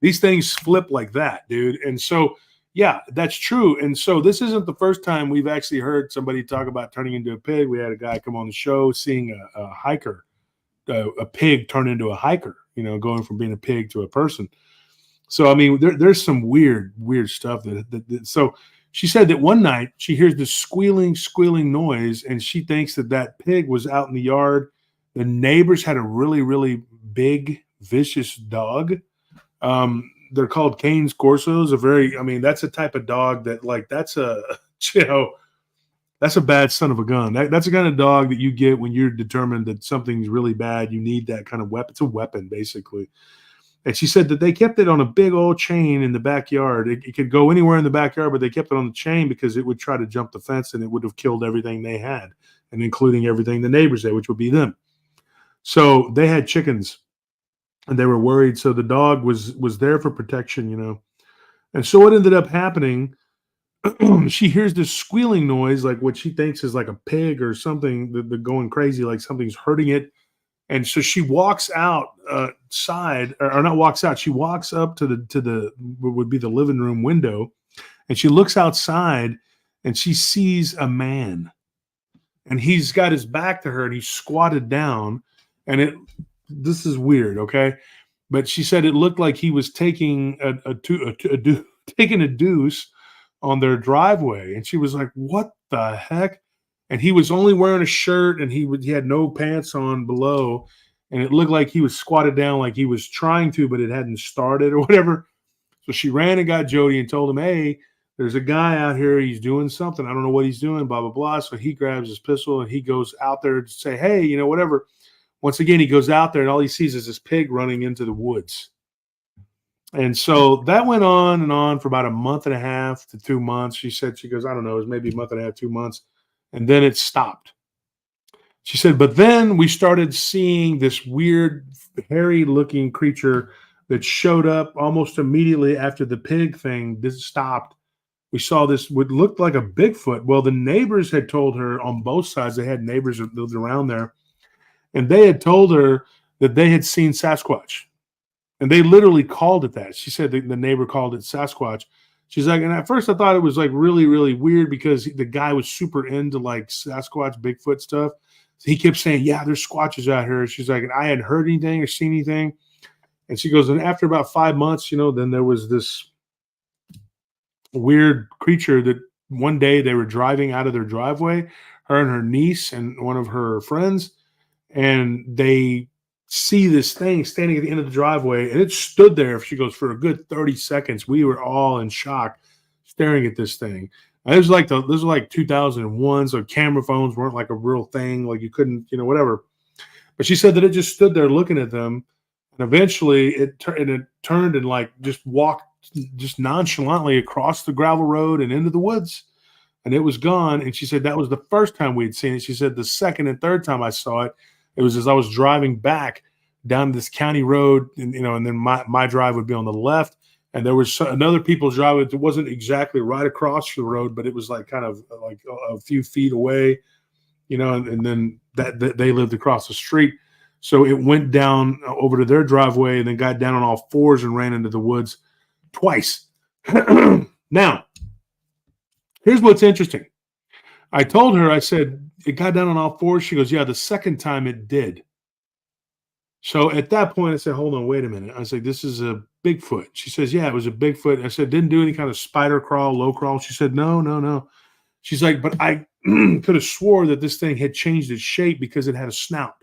These things flip like that, dude. And so, Yeah, that's true. And so this isn't the first time we've actually heard somebody talk about turning into a pig. We had a guy come on the show seeing a hiker, a pig turn into a hiker, you know, going from being a pig to a person. So, I mean, there's some weird stuff. So she said that one night she hears this squealing noise, and she thinks that pig was out in the yard. The neighbors had a really big, vicious dog. They're called Canes Corsos. That's a type of dog that, like, that's a bad son of a gun. That's the kind of dog that you get when you're determined that something's really bad. You need that kind of weapon. It's a weapon, basically. And she said that they kept it on a big old chain in the backyard. It could go anywhere in the backyard, but they kept it on the chain because it would try to jump the fence and it would have killed everything they had, and including everything the neighbors had, which would be them. So they had chickens, and they were worried. So the dog was there for protection, you know. And so what ended up happening, she hears this squealing noise, like what she thinks is like a pig or something, they're going crazy, like something's hurting it. And so she walks outside, or not walks out. She walks up to the what would be the living room window, and she looks outside, and she sees a man, and he's got his back to her, and he's squatted down, and this is weird, okay? But she said it looked like he was taking taking a deuce on their driveway, and she was like, "What the heck?" And he was only wearing a shirt, and he had no pants on below, and it looked like he was squatted down, like he was trying to, but it hadn't started or whatever. So she ran and got Jody and told him, "Hey, there's a guy out here. He's doing something. I don't know what he's doing, blah, blah, blah." So he grabs his pistol and he goes out there to say, "Hey, you know, whatever." Once again, he goes out there and all he sees is this pig running into the woods. And so that went on and on for about a month and a half to 2 months. She goes, I don't know, it was maybe a month and a half, 2 months. And then it stopped. She said, but then we started seeing this weird, hairy-looking creature that showed up almost immediately after the pig thing. This stopped. We saw this what looked like a Bigfoot. Well, the neighbors had told her on both sides. They had neighbors that lived around there, and they had told her that they had seen Sasquatch, and they literally called it that. She said the neighbor called it Sasquatch. She's like, and at first I thought it was like really, really weird because the guy was super into like Sasquatch, Bigfoot stuff. So he kept saying, yeah, there's squatches out here. She's like, and I hadn't heard anything or seen anything. And she goes, and after about 5 months, then there was this weird creature that one day they were driving out of their driveway, her and her niece and one of her friends, and they see this thing standing at the end of the driveway, and it stood there, she goes, for a good 30 seconds. We were all in shock staring at this thing. And this was like 2001, so camera phones weren't like a real thing, like you couldn't, whatever. But she said that it just stood there looking at them, and eventually it turned and like just walked just nonchalantly across the gravel road and into the woods, and it was gone. And she said that was the first time we had seen it. She said the second and third time I saw it, it was as I was driving back down this county road, and and then my drive would be on the left, and there was another people's drive. It wasn't exactly right across the road, but it was like kind of like a few feet away, and then that they lived across the street. So it went down over to their driveway and then got down on all fours and ran into the woods twice. Now, here's what's interesting. I told her, I said, it got down on all fours. She goes, yeah, the second time it did. So at that point, I said, hold on, wait a minute. I said, this is a Bigfoot. She says, yeah, it was a Bigfoot. I said, didn't do any kind of spider crawl, low crawl. She said, no. She's like, but I could have swore that this thing had changed its shape because it had a snout.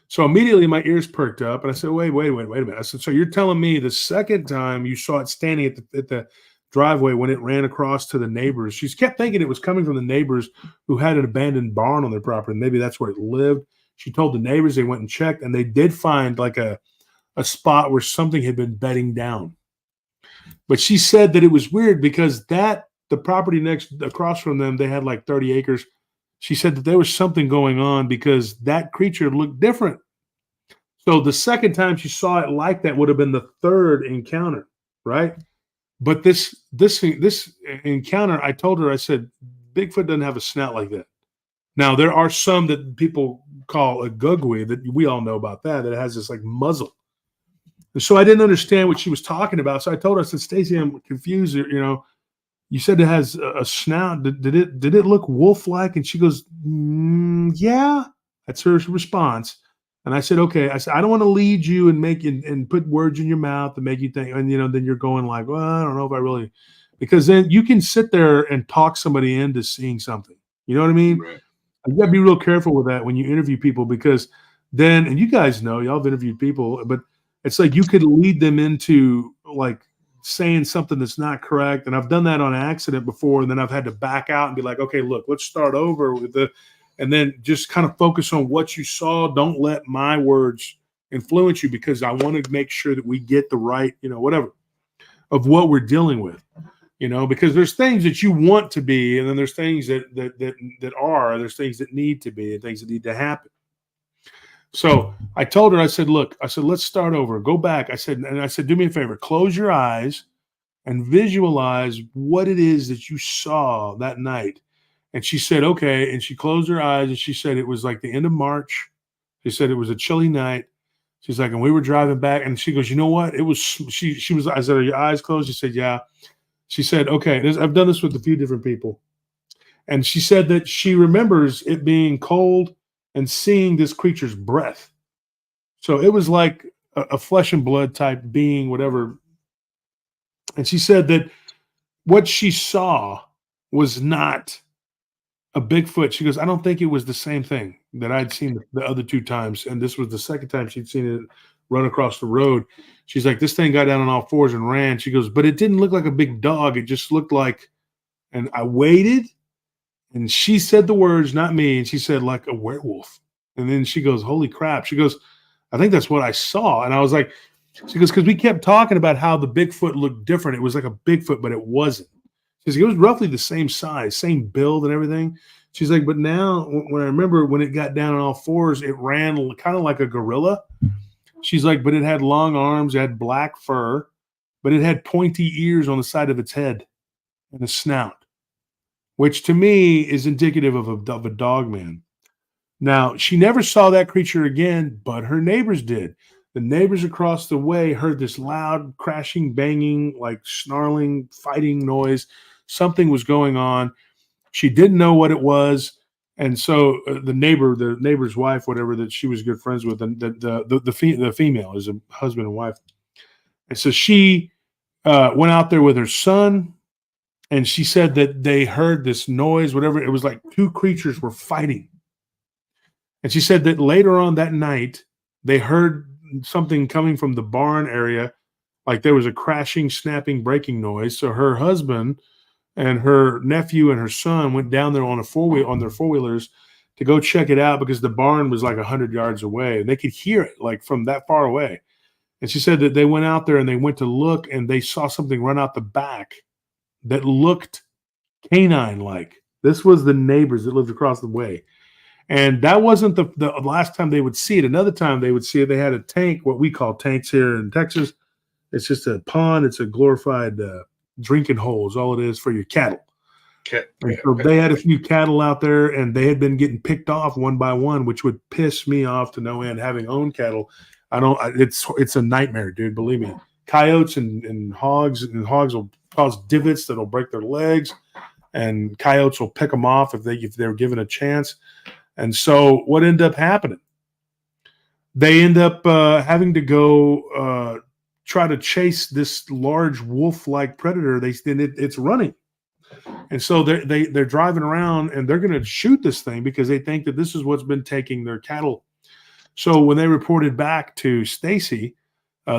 So immediately my ears perked up, and I said, wait a minute. I said, so you're telling me the second time you saw it standing at the driveway when it ran across to the neighbors? She kept thinking it was coming from the neighbors who had an abandoned barn on their property. Maybe that's where it lived. She told the neighbors, they went and checked, and they did find like a spot where something had been bedding down. But she said that it was weird because the property across from them, they had like 30 acres. She said that there was something going on because that creature looked different. So the second time she saw it like that would have been the third encounter, right? But this encounter, I told her, I said, Bigfoot doesn't have a snout like that. Now, there are some that people call a gugwe that we all know about that has this like muzzle. And so I didn't understand what she was talking about. So I told her, I said, Stacy, I'm confused. You said it has a snout. Did it look wolf-like? And she goes, yeah. That's her response. And I said, okay. I said, I don't want to lead you and make and put words in your mouth and make you think, and then you're going like, well, I don't know if I really, because then you can sit there and talk somebody into seeing something. You know what I mean? Right. You got to be real careful with that when you interview people, because then, and you guys know, y'all have interviewed people, but it's like you could lead them into like saying something that's not correct. And I've done that on accident before. And then I've had to back out and be like, okay, look, let's start over with and then just kind of focus on what you saw. Don't let my words influence you, because I want to make sure that we get the right, whatever of what we're dealing with, because there's things that you want to be, and then there's things that are, there's things that need to be, and things that need to happen. So I told her, I said, look, let's start over. Go back. I said, do me a favor, close your eyes and visualize what it is that you saw that night. And she said, okay. And she closed her eyes and she said, it was like the end of March. She said, it was a chilly night. She's like, and we were driving back. And she goes, you know what? It was, she was, I said, are your eyes closed? She said, yeah. She said, okay, I've done this with a few different people. And she said that she remembers it being cold and seeing this creature's breath. So it was like a flesh and blood type being, whatever. And she said that what she saw was not a Bigfoot. She goes, I don't think it was the same thing that I'd seen the other two times. And this was the second time she'd seen it run across the road. She's like, this thing got down on all fours and ran. She goes, but it didn't look like a big dog. It just looked like, and I waited. And she said the words, not me. And she said, like a werewolf. And then she goes, holy crap. She goes, I think that's what I saw. And I was like, she goes, because we kept talking about how the Bigfoot looked different. It was like a Bigfoot, but it wasn't. She goes, it was roughly the same size, same build and everything. She's like, but now when I remember when it got down on all fours, it ran kind of like a gorilla. She's like, but it had long arms, it had black fur, but it had pointy ears on the side of its head and a snout, which to me is indicative of a dogman. Now, she never saw that creature again, but her neighbors did. The neighbors across the way heard this loud crashing, banging, like snarling, fighting noise. Something was going on. She didn't know what it was. And so the neighbor's wife, whatever, that she was good friends with, and the female is a husband and wife. And so she went out there with her son, and she said that they heard this noise, whatever. It was like two creatures were fighting. And she said that later on that night, they heard something coming from the barn area, like there was a crashing, snapping, breaking noise. So her husband and her nephew and her son went down there on their four-wheelers to go check it out, because the barn was like 100 yards away. And they could hear it like from that far away. And she said that they went out there and they went to look, and they saw something run out the back that looked canine-like. This was the neighbors that lived across the way. And that wasn't the last time they would see it. Another time they would see it, they had a tank, what we call tanks here in Texas. It's just a pond. It's a glorified drinking hole is all it is for your cattle. Okay. And so they had a few cattle out there, and they had been getting picked off one by one, which would piss me off to no end. Having owned cattle, it's a nightmare, dude. Believe me. Coyotes and hogs will cause divots that'll break their legs, and coyotes will pick them off if they're given a chance. And so what ended up happening? They end up having to go try to chase this large wolf-like predator. It's running. And so they're driving around, and they're going to shoot this thing because they think that this is what's been taking their cattle. So when they reported back to Stacy,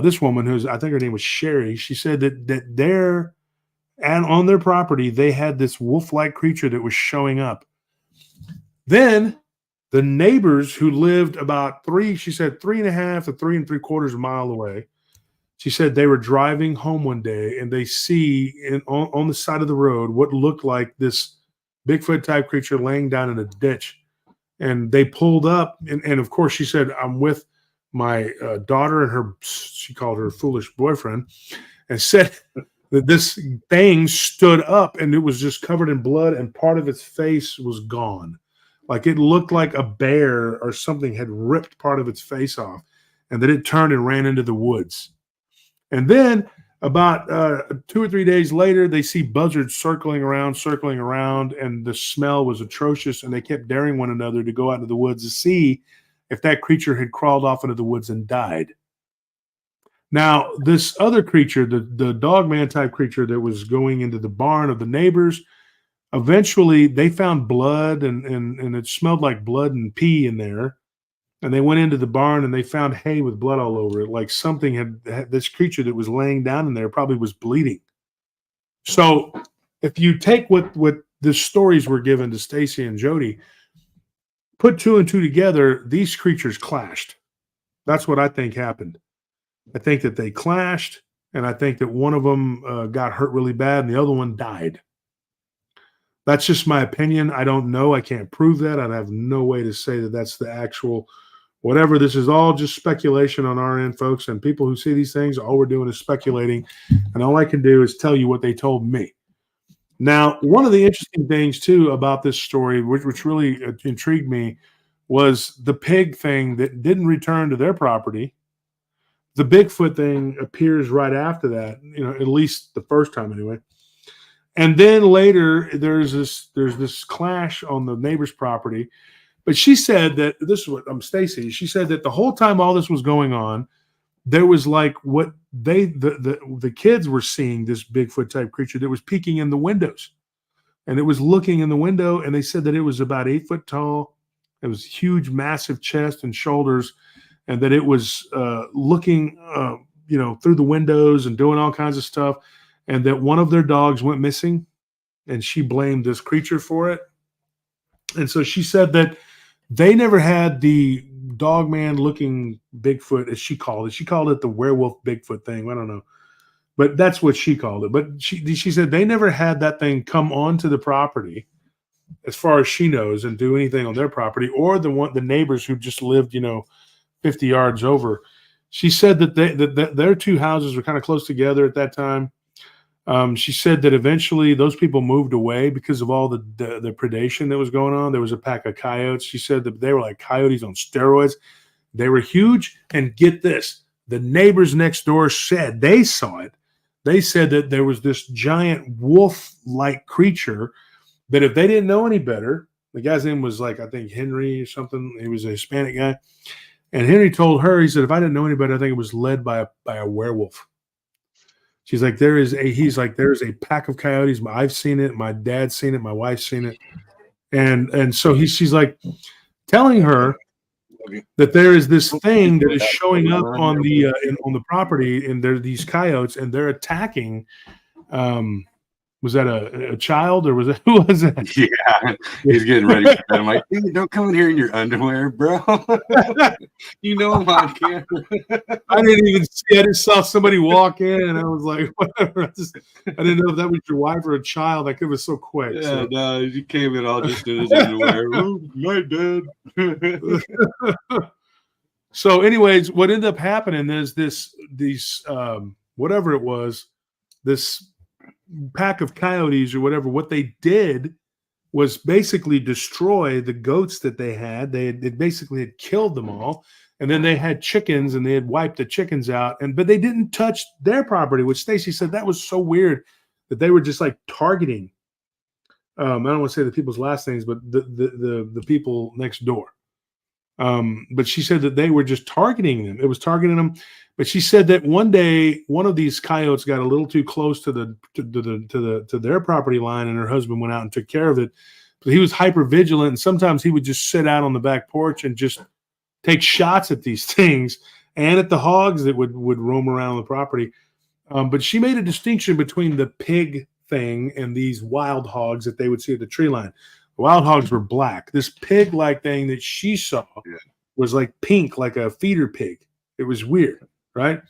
this woman, I think her name was Sherry, she said that there and on their property, they had this wolf-like creature that was showing up. Then the neighbors who lived about 3.5 to 3 3/4 mile away, she said they were driving home one day, and they see on the side of the road what looked like this Bigfoot type creature laying down in a ditch. And they pulled up, and of course she said, I'm with my daughter and she called her foolish boyfriend, and said that this thing stood up, and it was just covered in blood, and part of its face was gone. Like it looked like a bear or something had ripped part of its face off, and then it turned and ran into the woods. And then about 2 or 3 days later, they see buzzards circling around, and the smell was atrocious. And they kept daring one another to go out into the woods to see if that creature had crawled off into the woods and died. Now, this other creature, the Dogman type creature that was going into the barn of the neighbors, eventually they found blood and it smelled like blood and pee in there. And they went into the barn and they found hay with blood all over it. Like something had this creature that was laying down in there probably was bleeding. So if you take what the stories were given to Stacy and Jody, put 2 and 2 together, these creatures clashed. That's what I think happened. I think that they clashed, and I think that one of them got hurt really bad and the other one died. That's just my opinion. I don't know. I can't prove that. I have no way to say that that's the actual whatever. This is all just speculation on our end, folks. And people who see these things, all we're doing is speculating. And all I can do is tell you what they told me. Now, one of the interesting things, too, about this story, which really intrigued me, was the pig thing that didn't return to their property. The Bigfoot thing appears right after that, at least the first time anyway. And then later, there's this clash on the neighbor's property. But she said that this is what Stacy. She said that the whole time all this was going on, there was like what the kids were seeing, this Bigfoot type creature that was peeking in the windows, and it was looking in the window. And they said that it was about 8 foot tall. It was huge, massive chest and shoulders, and that it was looking, through the windows and doing all kinds of stuff. And that one of their dogs went missing, and she blamed this creature for it. And so she said that they never had the Dogman looking Bigfoot, as she called it. She called it the werewolf Bigfoot thing. I don't know, but that's what she called it. But she said they never had that thing come onto the property, as far as she knows, and do anything on their property, or the neighbors who just lived, 50 yards over. She said that their 2 houses were kind of close together at that time. She said that eventually those people moved away because of all the predation that was going on. There was a pack of coyotes. She said that they were like coyotes on steroids. They were huge. And get this, the neighbors next door said they saw it. They said that there was this giant wolf-like creature that if they didn't know any better, the guy's name was like, I think Henry or something. He was a Hispanic guy. And Henry told her, he said, if I didn't know any better, I think it was led by a werewolf. She's like, there's a pack of coyotes. I've seen it. My dad's seen it. My wife's seen it. And so she's like telling her that there is this thing that is showing up on the property, and there are these coyotes, and they're attacking. Was that a child, or was it, who was that? Yeah, he's getting ready for that. I'm like, dude, don't come in here in your underwear, bro. I'm on camera. I didn't even see. I just saw somebody walk in, and I was like, whatever. I didn't know if that was your wife or a child. Like, it was so quick. Yeah, so. no, he came in all just in his underwear. Oh, my dad. So, anyways, what ended up happening is these whatever it was, this pack of coyotes or whatever, what they did was basically destroy the goats that they had. They basically had killed them all, and then they had chickens, and they had wiped the chickens out, but they didn't touch their property, which Stacy said that was so weird that they were just like targeting. I don't want to say the people's last names, but the people next door. But she said that they were just targeting them. It was targeting them. But she said that one day one of these coyotes got a little too close to their property line, and her husband went out and took care of it. But he was hyper vigilant, and sometimes he would just sit out on the back porch and just take shots at these things and at the hogs that would roam around the property. But she made a distinction between the pig thing and these wild hogs that they would see at the tree line. The wild hogs were black. This pig-like thing that she saw was like pink, like a feeder pig. It was weird, right?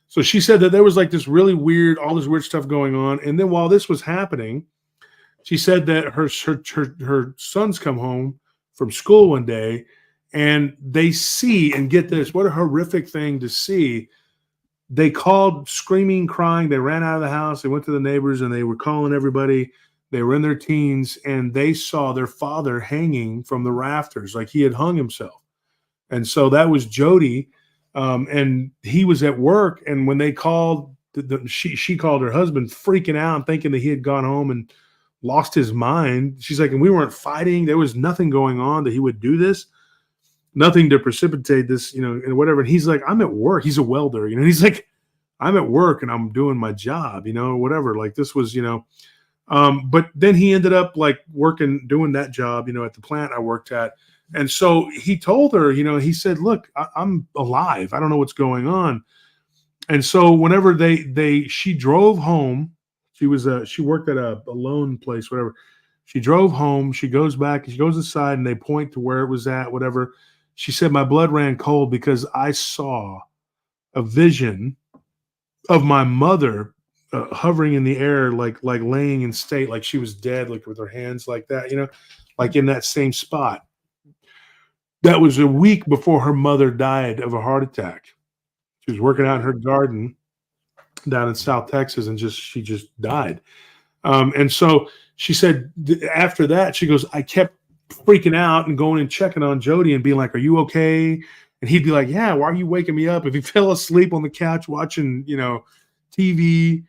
So she said that there was like this really weird, all this weird stuff going on. And then while this was happening, she said that her sons come home from school one day, and they see, and get this, what a horrific thing to see. They called screaming, crying. They ran out of the house. They went to the neighbors, and they were calling everybody. They were in their teens, and they saw their father hanging from the rafters, like he had hung himself. And so that was Jody And he was at work, and when they called, she called her husband, freaking out, thinking that he had gone home and lost his mind. She's like, and we weren't fighting. There was nothing going on that he would do this. Nothing to precipitate this, and whatever. And he's like, I'm at work. He's a welder, and he's like, I'm at work and I'm doing my job, whatever. Like this was, but then he ended up like working, doing that job, at the plant I worked at. And so he told her, he said, look, I'm alive. I don't know what's going on. And so whenever she drove home, she worked at a loan place, whatever. She drove home, she goes back, she goes inside and they point to where it was at, whatever. She said, my blood ran cold because I saw a vision of my mother hovering in the air, like laying in state, like she was dead, like with her hands like that, like in that same spot. That was a week before her mother died of a heart attack. She was working out in her garden down in South Texas, and she just died. And so she said after that, she goes, I kept freaking out and going and checking on Jody and being like, are you okay? And he'd be like, yeah, why are you waking me up? If he fell asleep on the couch watching, TV,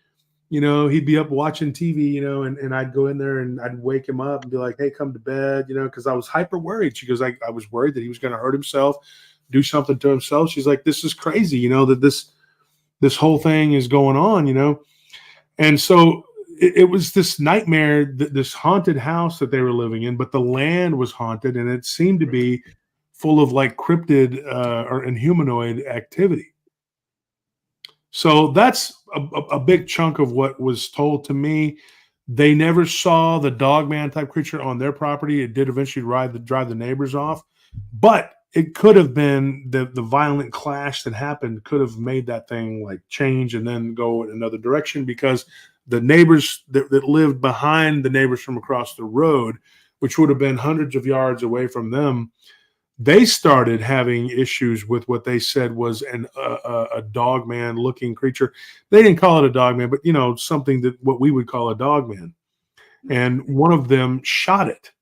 he'd be up watching TV, and I'd go in there and I'd wake him up and be like, hey, come to bed, because I was hyper worried. She goes, I was worried that he was going to hurt himself, do something to himself. She's like, this is crazy, that this whole thing is going on, And so it was this nightmare, this haunted house that they were living in, but the land was haunted and it seemed to be full of like cryptid and humanoid activity. So that's a big chunk of what was told to me. They never saw the Dogman type creature on their property. It did eventually drive the neighbors off, but it could have been the violent clash that happened could have made that thing like change and then go in another direction, because the neighbors that lived behind the neighbors from across the road, which would have been hundreds of yards away from them, they started having issues with what they said was a dogman looking creature. They didn't call it a dogman, but something that what we would call a dogman. And one of them shot it.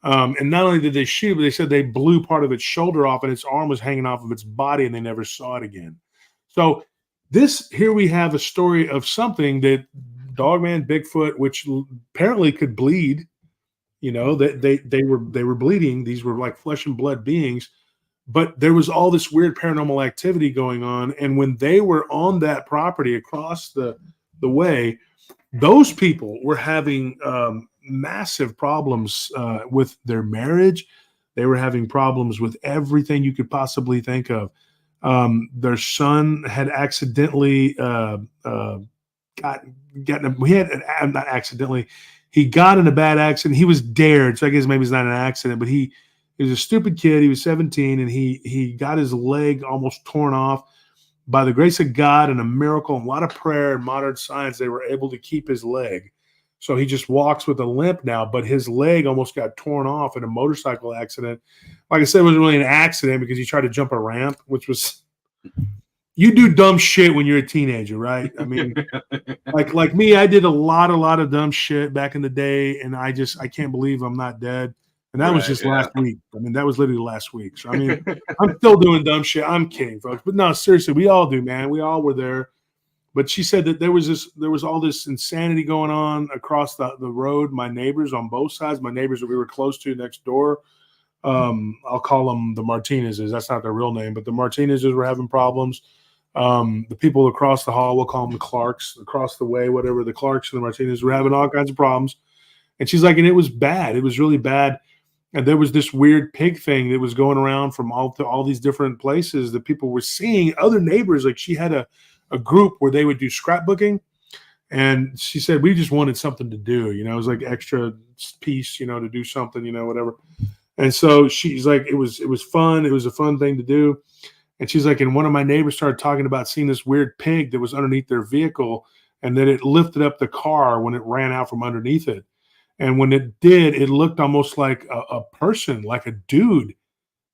And not only did they shoot it, but they said they blew part of its shoulder off and its arm was hanging off of its body and they never saw it again. So here we have a story of something that Dogman, Bigfoot, which apparently could bleed. That they were bleeding. These were like flesh and blood beings, but there was all this weird paranormal activity going on. And when they were on that property across the way, those people were having massive problems with their marriage. They were having problems with everything you could possibly think of. Their son had accidentally he got in a bad accident. He was dared, so I guess maybe it's not an accident, but he was a stupid kid. He was 17, and he got his leg almost torn off. By the grace of God and a miracle and a lot of prayer and modern science, they were able to keep his leg. So he just walks with a limp now, but his leg almost got torn off in a motorcycle accident. Like I said, it wasn't really an accident because he tried to jump a ramp, which was... You do dumb shit when you're a teenager, right? I mean, like me, I did a lot of dumb shit back in the day, and I can't believe I'm not dead. And that was just last week. I mean, that was literally last week. So I mean, I'm still doing dumb shit. I'm kidding, folks. But no, seriously, we all do, man. We all were there. But she said that there was all this insanity going on across the road. My neighbors on both sides, my neighbors that we were close to next door. I'll call them the Martinezes. That's not their real name, but the Martinezes were having problems. The people across the hall, we'll call them the Clarks, across the way, whatever, the Clarks and the Martinezes were having all kinds of problems. And she's like, and it was bad. It was really bad. And there was this weird pig thing that was going around from all these different places that people were seeing. Other neighbors, like she had a group where they would do scrapbooking. And she said, we just wanted something to do, it was like extra piece, to do something, whatever. And so she's like, it was fun. It was a fun thing to do. And she's like, and one of my neighbors started talking about seeing this weird pig that was underneath their vehicle, and that it lifted up the car when it ran out from underneath it. And when it did, it looked almost like a person, like a dude.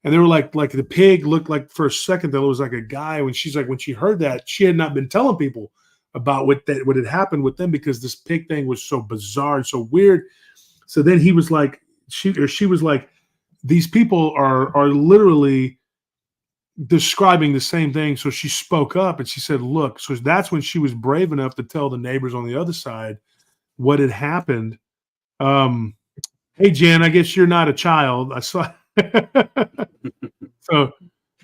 And they were like the pig looked like for a second that it was like a guy. When she's like, when she heard that, she had not been telling people about what had happened with them because this pig thing was so bizarre and so weird. So then he was like, she was like, these people are literally describing the same thing. So she spoke up and she said, look, so that's when she was brave enough to tell the neighbors on the other side what had happened. Hey, Jen, I guess you're not a child. I saw. So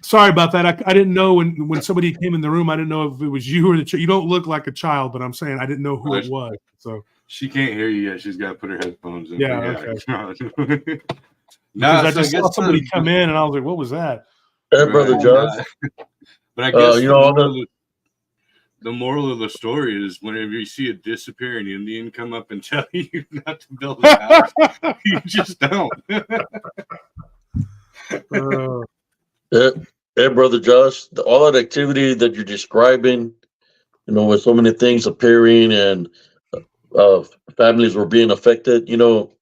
sorry about that. I didn't know when somebody came in the room, I didn't know if it was you or the child. You don't look like a child, but I'm saying I didn't know who it was. So she can't hear you yet. She's got to put her headphones in. Yeah, Okay. I just saw somebody come in and I was like, what was that? Hey, brother Josh. But I guess you know, the moral of the story is whenever you see a disappearing Indian come up and tell you not to build a house, you just don't. Hey, brother Josh, all that activity that you're describing, you know, with so many things appearing and families were being affected, you know,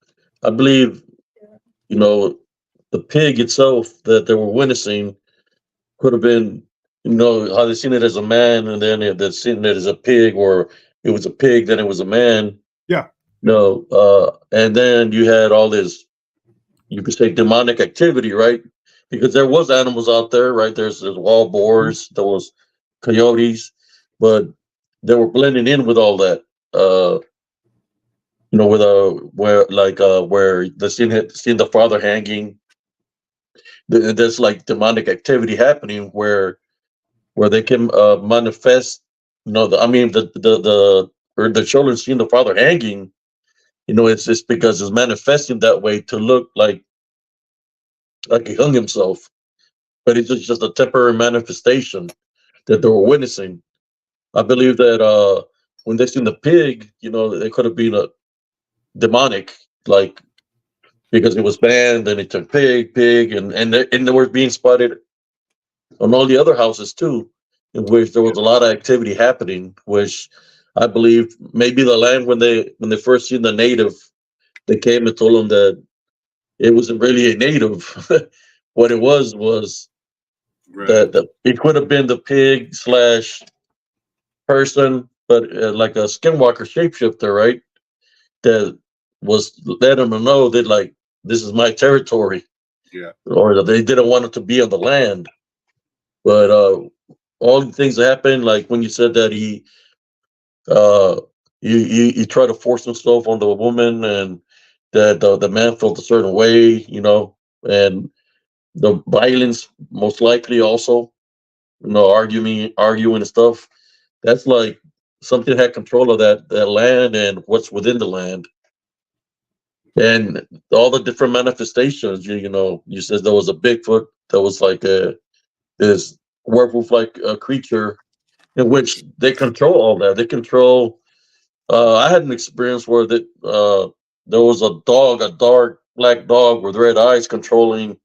I believe, you know, the pig itself that they were witnessing could have been, you know, how they seen it as a man and then they've seen it as a pig, or it was a pig, then it was a man. Yeah. No, and then you had all this, you could say, demonic activity, right? Because there was animals out there, right? There's wild boars, there was coyotes, but they were blending in with all that. You know, with where the seen the father hanging. There's like demonic activity happening where they can manifest. You know, the children seeing the father hanging. You know, it's just because it's manifesting that way to look like he hung himself, but it's just a temporary manifestation that they were witnessing. I believe that when they seen the pig, you know, it could have been a demonic, like because it was banned and it took pig, and they were being spotted on all the other houses too, in which there was a lot of activity happening. Which I believe maybe the land when they first seen the native, they came and told them that it wasn't really a native. What it was Right. that it could have been the pig / person, but like a skinwalker shapeshifter, right? That was letting them know that like this is my territory. Yeah. Or that they didn't want it to be on the land. But all the things that happened, like when you said that he tried to force himself on the woman, and that the man felt a certain way, you know, and the violence most likely also, you know, arguing and stuff. That's like something had control of that land and what's within the land. And all the different manifestations, you know, you said there was a Bigfoot that was like this werewolf like creature in which they control all that. They control. I had an experience where there was a dog, a dark black dog with red eyes, controlling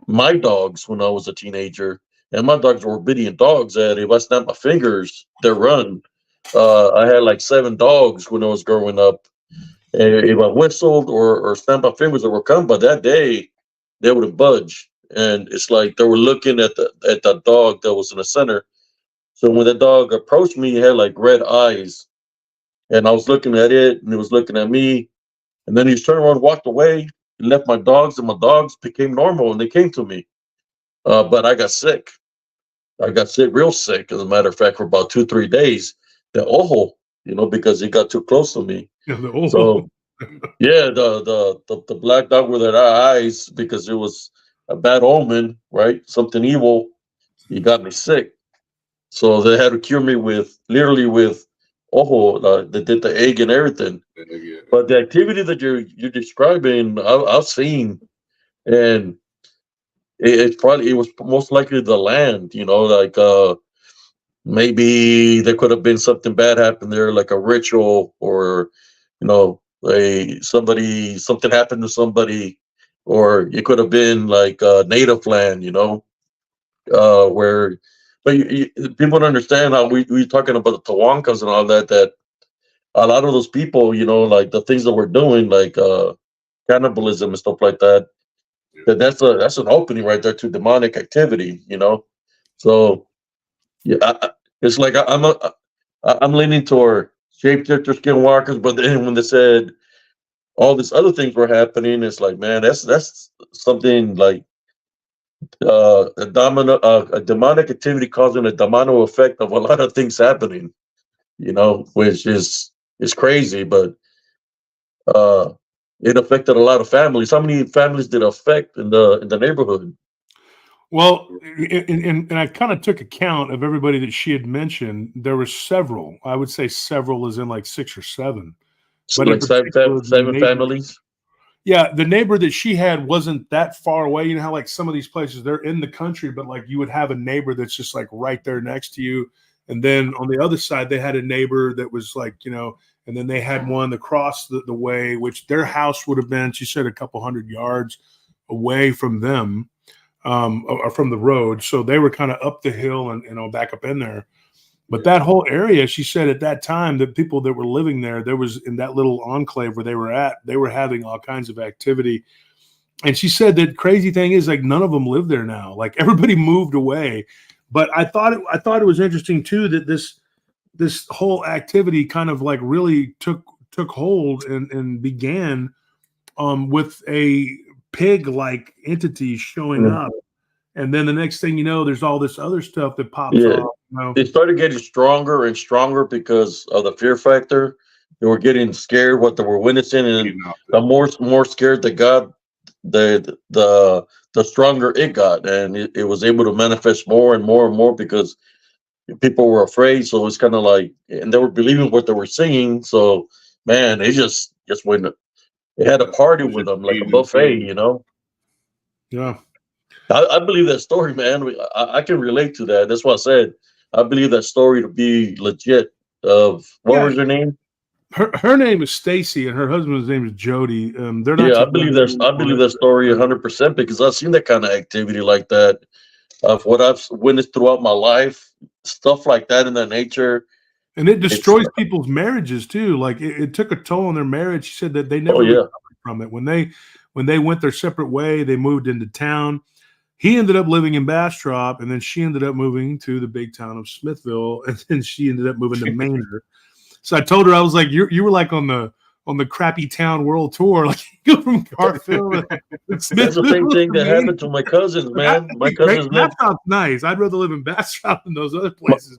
my dogs when I was a teenager. And my dogs were obedient dogs. That if I snap my fingers, they run. I had like 7 dogs when I was growing up. And if I whistled or snapped my fingers, they would come. But that day, they wouldn't budge. And it's like they were looking at the dog that was in the center. So when the dog approached me, it had like red eyes. And I was looking at it, and it was looking at me. And then he turned around and walked away. He left my dogs, and my dogs became normal, and they came to me. But I got sick. I got sick, real sick, as a matter of fact, for about 2-3 days. The ojo, you know, because he got too close to me. Yeah, the ojo. So yeah, the black dog with red eyes, because it was a bad omen, right? Something evil. He got me sick. So they had to cure me literally with ojo. They did the egg and everything. Yeah. But the activity that you're describing, I've seen, and it was most likely the land. You know, like maybe there could have been something bad happen there, like a ritual, or you know, something happened to somebody, or it could have been like a native land. You know, where. But people don't understand how we talking about the Tawankas and all that. That a lot of those people, you know, like the things that we're doing, like cannibalism and stuff like that. That's an opening right there to demonic activity, you know. So yeah, it's like I'm leaning toward shapeshifter skinwalkers, but then when they said all these other things were happening, it's like, man, that's something like a demonic activity causing a domino effect of a lot of things happening, which is crazy, but uh, it affected a lot of families. How many families did it affect in the neighborhood? Well, and I kind of took account of everybody that she had mentioned. There were several. I would say several is in like 6 or 7. So But in like particular, the seven neighbor, families. yeah, the neighbor that she had wasn't that far away. You know how like some of these places they're in the country, but like you would have a neighbor that's just like right there next to you. And then on the other side, they had a neighbor that was like, and then they had one across the way, which their house would have been, she said, a couple hundred yards away from them, or from the road. So they were kind of up the hill and back up in there. But that whole area, she said at that time, the people that were living there was in that little enclave where they were at, they were having all kinds of activity. And she said that crazy thing is like none of them live there now. Like everybody moved away. But I thought it was interesting too that this whole activity kind of like really took hold and began with a pig-like entity showing Mm. up. And then the next thing you know, there's all this other stuff that pops Yeah, off. it started getting stronger and stronger because of the fear factor. They were getting scared what they were witnessing, and the more scared they got, the stronger it got, and it was able to manifest more and more and more because people were afraid. So it's kind of like, and they were believing what they were singing. So man, it just went. It had a party with them like a buffet. Yeah. I believe that story, man. I can relate to that. That's what I said. I believe that story to be legit. Of what was her name? Her name is Stacy, and her husband's name is Jody. They're not Yeah, together I believe that story 100% because I've seen that kind of activity like that. Of what I've witnessed throughout my life, stuff like that in that nature. And it destroys people's marriages too. Like it took a toll on their marriage. She said that they never recovered from it. When they went their separate way, they moved into town. He ended up living in Bastrop, and then she ended up moving to the big town of Smithville, and then she ended up moving to Maynard. So I told her, I was like, you were like on the crappy town world tour, like you go from Garfield. That's the same thing that happened to my cousins, man. My cousins Bastrop's nice. I'd rather live in Bastrop than those other places.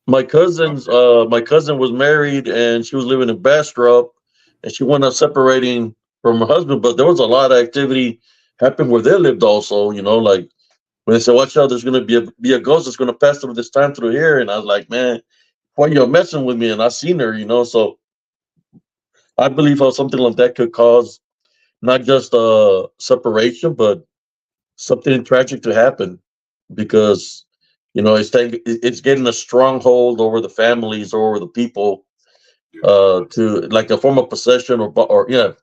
My cousin was married and she was living in Bastrop, and she wound up separating from her husband. But there was a lot of activity happening where they lived also. Like when they said, "Watch out, there's going to be a ghost that's going to pass through this time through here," and I was like, "Man, why you messing with me?" And I seen her, So I believe how something like that could cause not just a separation, but something tragic to happen because it's getting a stronghold over the families or over the people to like a form of possession or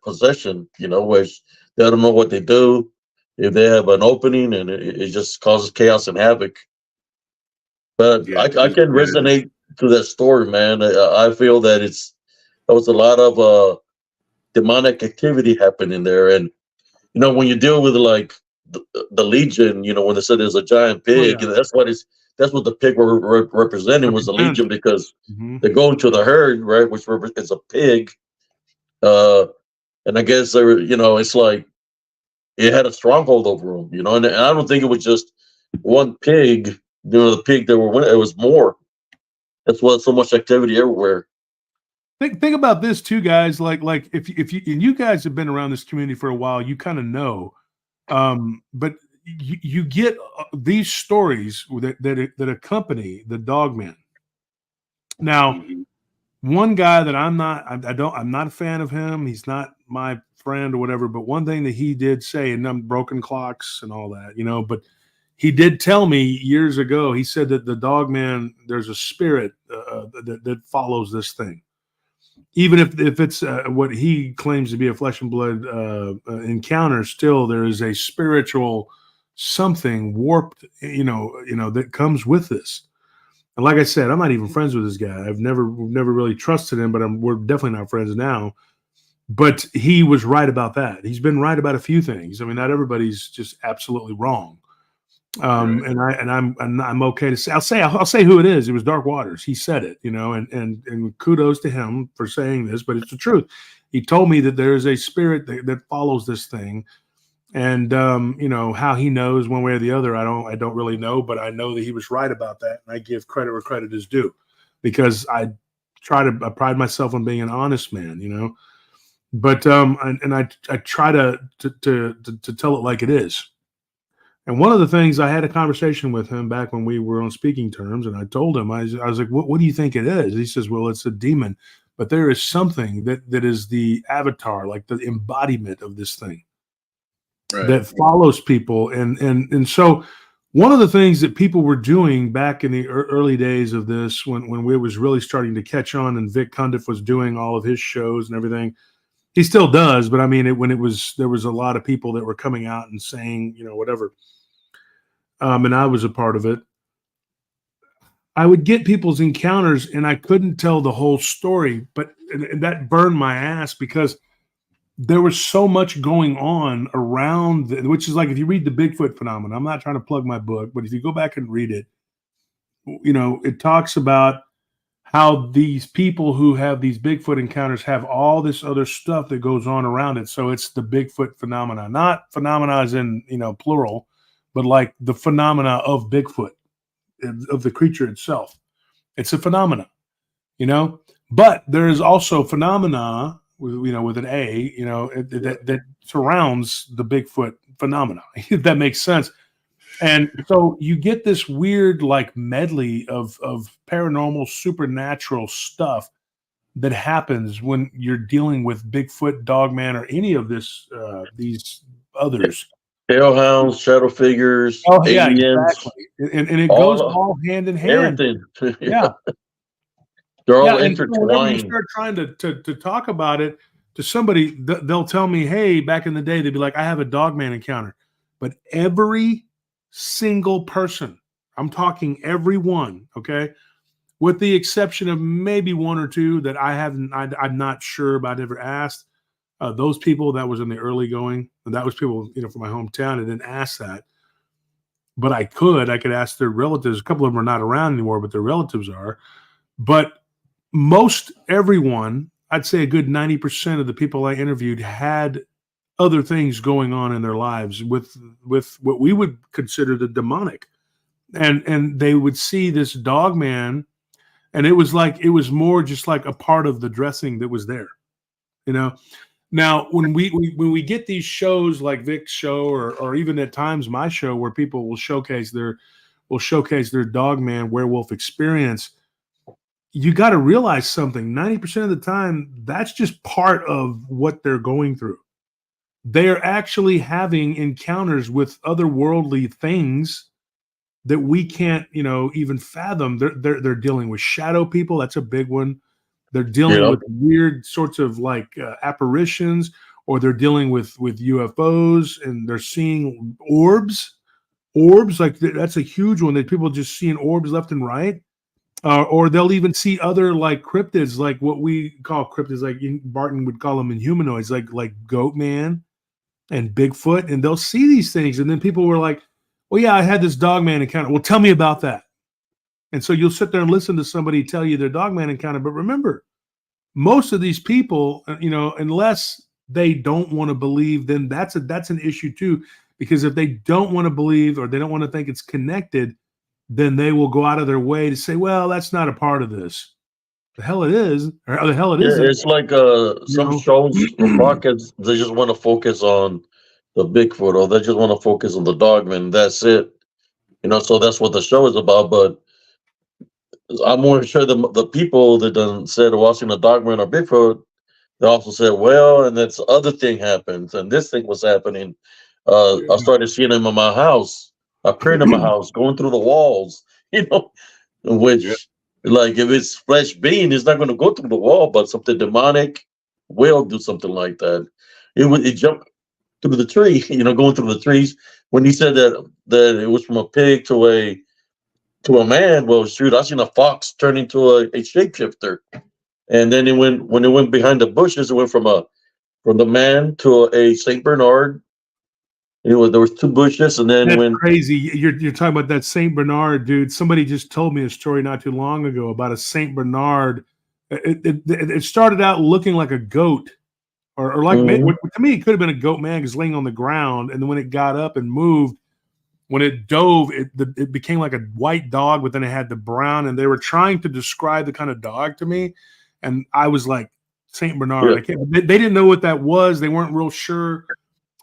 possession, which they don't know what they do if they have an opening, and it just causes chaos and havoc. But I can resonate to that story, man. I feel that there was a lot of demonic activity happening there, and when you deal with like the Legion, when they said there's a giant pig, that's what the pig were representing was the Legion because they go into the herd, right, which is a pig, and I guess they were, it's like it had a stronghold over them, and I don't think it was just one pig, the pig that were winning, it was more. That's why so much activity everywhere. Think about this too, guys. Like if you guys have been around this community for a while, you kind of know. But you get these stories that accompany the Dogman. Now, one guy that I'm not a fan of him. He's not my friend or whatever. But one thing that he did say, and I'm broken clocks and all that, but he did tell me years ago. He said that the Dogman, there's a spirit that follows this thing. Even if it's what he claims to be a flesh and blood encounter, still there is a spiritual something warped, that comes with this. And like I said, I'm not even friends with this guy. I've never really trusted him, but we're definitely not friends now. But he was right about that. He's been right about a few things. I mean, not everybody's just absolutely wrong. And I'm okay to say, I'll say who it is. It was Dark Waters. He said it, and kudos to him for saying this, but it's the truth. He told me that there is a spirit that follows this thing, And you know, how he knows one way or the other, I don't really know, but I know that he was right about that, and I give credit where credit is due, because I pride myself on being an honest man, you know. But I try to tell it like it is. And one of the things, I had a conversation with him back when we were on speaking terms, and I told him, I was like, what do you think it is? He says, well, it's a demon, but there is something that is the avatar, like the embodiment of this thing, Right. that follows people. And so one of the things that people were doing back in the early days of this, when we was really starting to catch on, and Vic Cundiff was doing all of his shows and everything, he still does, but I mean, there was a lot of people that were coming out and saying, you know, whatever. And I was a part of it. I would get people's encounters, and I couldn't tell the whole story, but and that burned my ass, because there was so much going on around, which is like, if you read the Bigfoot phenomenon, I'm not trying to plug my book, but if you go back and read it, you know, it talks about how these people who have these Bigfoot encounters have all this other stuff that goes on around it. So it's the Bigfoot phenomena, not phenomena as in, you know, plural, but like the phenomena of Bigfoot, of the creature itself. It's a phenomena, you know, but there is also phenomena, you know, with an A, you know, that surrounds the Bigfoot phenomena, if that makes sense. And so you get this weird like medley of paranormal, supernatural stuff that happens when you're dealing with Bigfoot, Dogman, or any of this these others. Hellhounds, shadow figures, Oh yeah, aliens, exactly. And it goes all hand in hand. everything. Yeah. They're all And so whenever you intertwined. start trying to talk about it to somebody, they'll tell me, hey, back in the day, they'd be like, I have a Dogman encounter. But every single person, I'm talking everyone, okay, with the exception of maybe one or two that I'm not sure about, ever asked. Those people, that was in the early going, and that was people, you know, from my hometown. I didn't ask that, but I could ask their relatives. A couple of them are not around anymore, but their relatives are. But most everyone, I'd say a good 90% of the people I interviewed had other things going on in their lives with what we would consider the demonic, and they would see this Dogman, and it was more just like a part of the dressing that was there, you know. Now when we get these shows like Vic's show, or even at times my show, where people will showcase their Dogman werewolf experience, you got to realize something. 90% of the time, that's just part of what they're going through. They're actually having encounters with otherworldly things that we can't, you know, even fathom. They're dealing with shadow people. That's a big one. They're dealing with weird sorts of like apparitions, or they're dealing with UFOs, and they're seeing orbs. Like that's a huge one, that people just seeing orbs left and right. Or they'll even see other like cryptids, like what we call cryptids, like Barton would call them inhumanoids, like Goatman and Bigfoot, and they'll see these things, and then people were like, well, yeah, I had this Dogman encounter. Well, tell me about that. And so you'll sit there and listen to somebody tell you their Dogman encounter, but remember, most of these people, you know, unless they don't want to believe, then that's an issue too, because if they don't want to believe, or they don't want to think it's connected, then they will go out of their way to say, well, that's not a part of this. The hell it is, or the hell it isn't. It's like some shows or podcasts, they just want to focus on the Bigfoot, or they just want to focus on the Dogman. That's it. You know, so that's what the show is about. But I'm more sure the people that done said watching the Dogman or Bigfoot, they also said, well, and this other thing happens, and this thing was happening. I started seeing him in my house, appearing in my house, going through the walls, you know, which, like, if it's flesh being, it's not going to go through the wall, but something demonic will do something like that. It jumped through the tree, you know, going through the trees. When he said that it was from a pig to a man, well, shoot, I seen a fox turn into a shapeshifter. And then when it went behind the bushes, it went from the man to a Saint Bernard. There was two bushes, and then that's crazy. You're talking about that Saint Bernard, dude. Somebody just told me a story not too long ago about a Saint Bernard. It started out looking like a goat, or like Mhm. to me, it could have been a goat man because laying on the ground, and then when it got up and moved, when it dove, it became like a white dog, but then it had the brown, and they were trying to describe the kind of dog to me, and I was like Saint Bernard. Yeah. I can't. They didn't know what that was. They weren't real sure.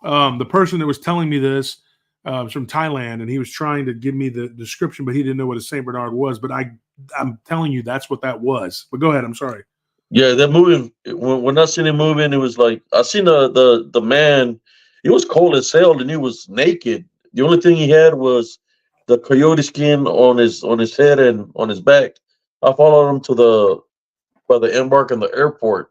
The person that was telling me this was from Thailand, and he was trying to give me the description, but he didn't know what a Saint Bernard was. But I'm telling you, that's what that was. But go ahead. I'm sorry. Yeah, that moving when I seen him moving, it was like I seen the man. He was cold as hell, and he was naked. The only thing he had was the coyote skin on his head and on his back. I followed him to the by the embark in the airport.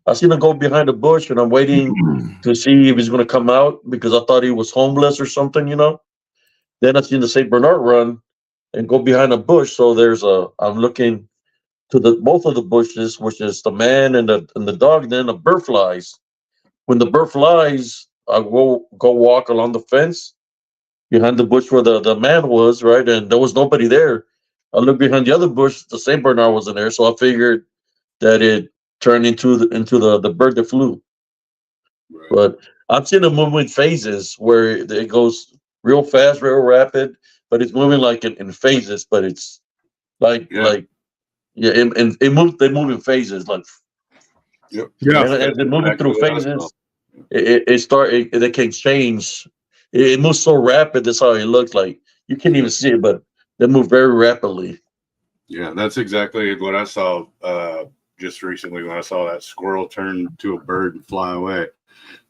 I seen him go behind a bush, and I'm waiting to see if he's going to come out because I thought he was homeless or something, you know. Then I seen the Saint Bernard run and go behind a bush. So I'm looking to the both of the bushes, which is the man and the dog. Then a bird flies. When the bird flies, I go walk along the fence behind the bush where the man was, right, and there was nobody there. I looked behind the other bush, the Saint Bernard wasn't there, so I figured that it turned into the bird that flew. Right. But I've seen it move in phases where it goes real fast, real rapid, but it's moving like in phases. But it's like Yeah. like yeah, and it moves. They move in phases, like Yep. Yeah. and as they're moving Exactly through what I saw. phases, they can change. It moves so rapid. That's how it looks like. You can't even see it, but they move very rapidly. Yeah, that's exactly what I saw just recently when I saw that squirrel turn to a bird and fly away.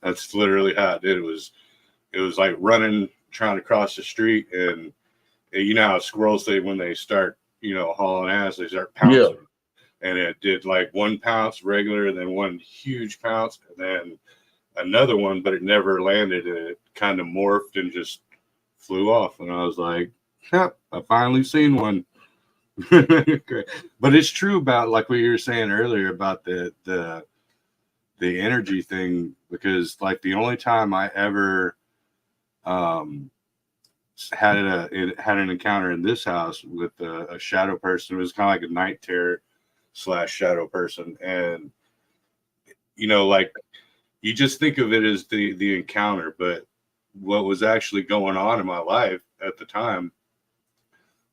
That's literally how it did. It was like running, trying to cross the street, and you know how squirrels say when they start, hauling ass, they start Yeah, pouncing. And it did like one pounce regular, and then one huge pounce, and then another one, but it never landed, and it kind of morphed and just flew off. And I was like, "Yep, I finally seen one." Great. But it's true about like what you were saying earlier about the energy thing, because like the only time I ever um had had an encounter in this house with a shadow person, it was kind of like a night terror / shadow person. And like you just think of it as the encounter, but what was actually going on in my life at the time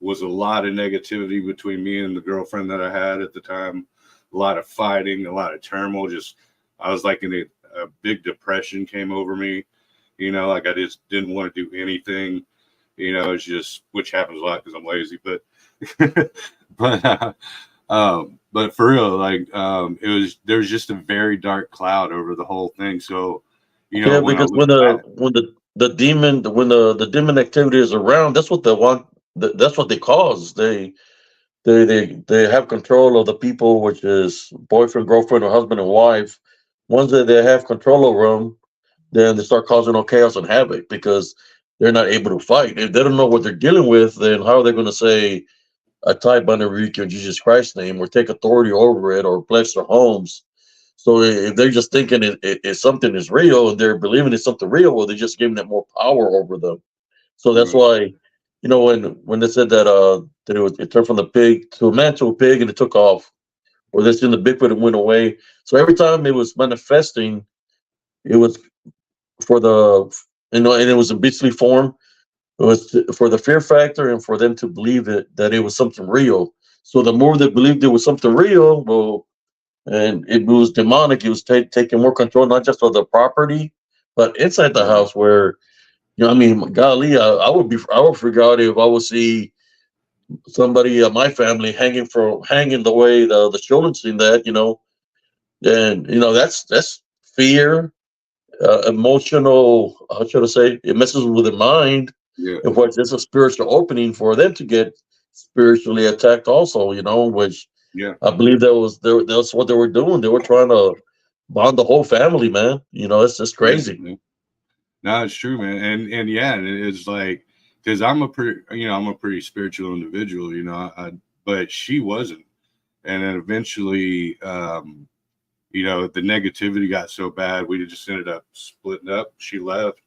was a lot of negativity between me and the girlfriend that I had at the time, a lot of fighting, a lot of turmoil. Just, I was like in a big depression came over me, like I just didn't want to do anything, it's just, which happens a lot because I'm lazy, but, but for real, like, there was just a very dark cloud over the whole thing. So, yeah. when I Because look back, when the demon when the demon activity is around, that's what they want. That's what they cause. They have control of the people, which is boyfriend, girlfriend, or husband and wife. Once they have control over them, then they start causing all chaos and havoc because they're not able to fight. If they don't know what they're dealing with, then how are they going to say, "I type under rebuke in Jesus Christ's name," or take authority over it, or bless their homes? So if they're just thinking something is real and they're believing it's something real, well, they're just giving it more power over them. So that's right, why, when they said that it turned from the pig to a man to a pig and it took off, or this in the Bigfoot it went away. So every time it was manifesting, it was for and it was in beastly form. It was for the fear factor and for them to believe that it was something real. So the more they believed it was something real, well, and it was demonic. It was taking more control, not just of the property, but inside the right, house where, I mean, golly, I would freak out if I would see somebody in my family hanging the way the children seen that, and that's fear, emotional. How should I say? It messes with the mind, yeah, and what there's a spiritual opening for them to get spiritually attacked, also. Which yeah, I believe that's what they were doing. They were trying to bond the whole family, man. It's just yeah. crazy. Yeah. No, it's true, man. And yeah, and it's like, because I'm a pretty spiritual individual, but she wasn't. And then eventually, the negativity got so bad, we just ended up splitting up. She left,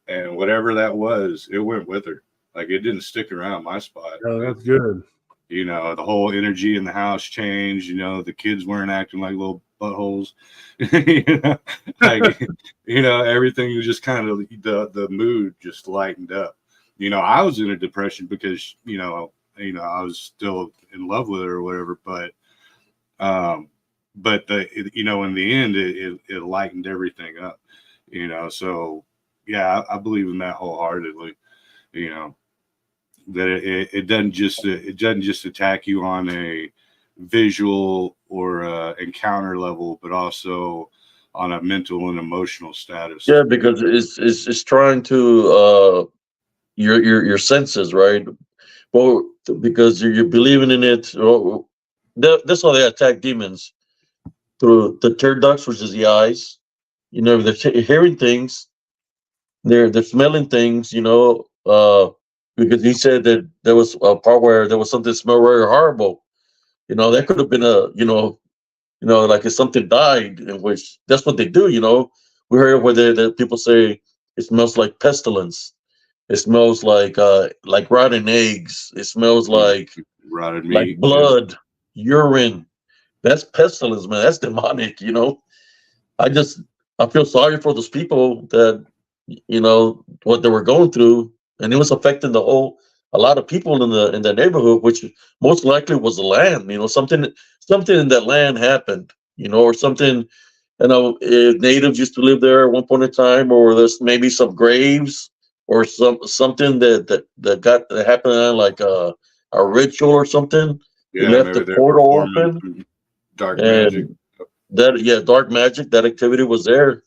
and whatever that was, it went with her. Like, it didn't stick around my spot. Oh, that's good. You know, the whole energy in the house changed. You know, the kids weren't acting like little buttholes. You know, like, you know, everything was just kind of the mood just lightened up. You know, I was in a depression because I was still in love with her or whatever, but in the end, it lightened everything up. You know, so yeah, I believe in that wholeheartedly. You know, that it doesn't just attack you on a visual or encounter level, but also on a mental and emotional status. Yeah, because it's trying to your senses, right? Well, because you're believing in it. That's how they attack demons, through the tear ducts, which is the eyes. You know, they're hearing things, they're smelling things. You know, because he said that there was a part where there was something smelled very horrible. You know, that could have been like if something died, in which that's what they do. You know, we heard where the people say it smells like pestilence. It smells like rotten eggs. It smells Rotted like meat. blood, urine. That's pestilence, man. That's demonic. You know, I just I feel sorry for those people that what they were going through, and it was affecting a lot of people in the neighborhood, which most likely was the land. You know, something in that land happened. You know, or something. You know, if natives used to live there at one point in time, or there's maybe some graves or something that happened on like a ritual or something. It Yeah, left the maybe they're portal performing open, some dark magic. and dark magic, that activity was there.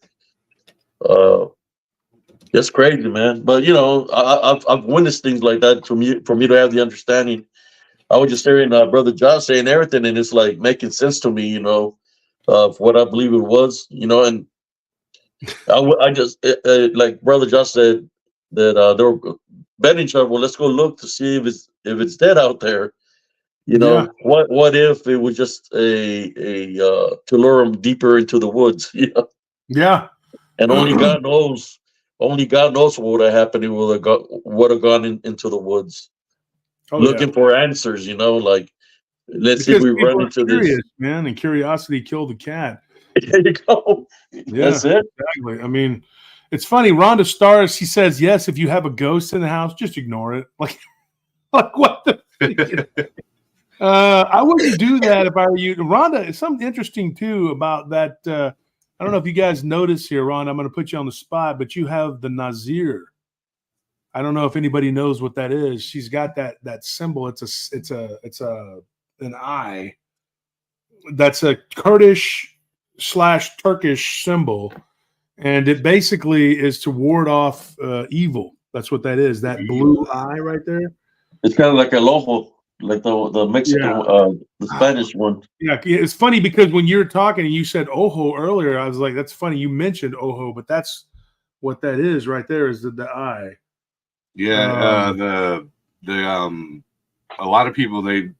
Uh, that's crazy, man. But I've witnessed things like that. For me to have the understanding, I was just hearing Brother Josh saying everything, and it's like making sense to me. Of what I believe it was. And I just like Brother Josh said that they were betting each other. Well, let's go look to see if it's dead out there. Yeah. What if it was just to lure them deeper into the woods? Yeah. And only God knows what would have happened. It would have gone into the woods Oh yeah. looking for answers. Like, let's see if Because we people run are into this. curious, man, and curiosity killed the cat. There you go. Yeah, That's it. exactly. I mean, it's funny. Rhonda Stars, he says, yes, if you have a ghost in the house, just ignore it. Like what the I wouldn't do that if I were you. Rhonda, it's something interesting too about that. I don't know if you guys notice here, Rhonda, I'm going to put you on the spot, but you have the Nazir. I don't know if anybody knows what that is. She's got that symbol. It's an eye. That's a Kurdish / Turkish symbol, and it basically is to ward off evil. That's what that is. That blue eye right there. It's kind of like a logo, like the Mexican, the Spanish one. Yeah, it's funny because when you're talking and you said Ojo earlier, I was like, that's funny. You mentioned Ojo, but that's what that is right there. Is the eye. Yeah, a lot of people the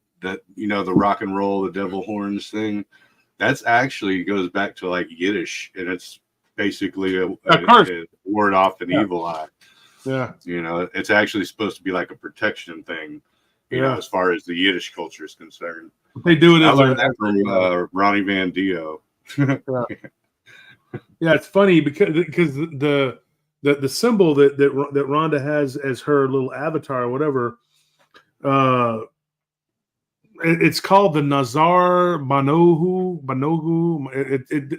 rock and roll, the devil horns thing, that's actually goes back to like Yiddish, and it's basically a ward off an evil eye. Yeah, it's actually supposed to be like a protection thing. You know, as far as the Yiddish culture is concerned, they do it. I learned that from Ronnie Van Dio. Yeah, it's funny because the symbol that Rhonda has as her little avatar or whatever, it's called the Nazar Banogu.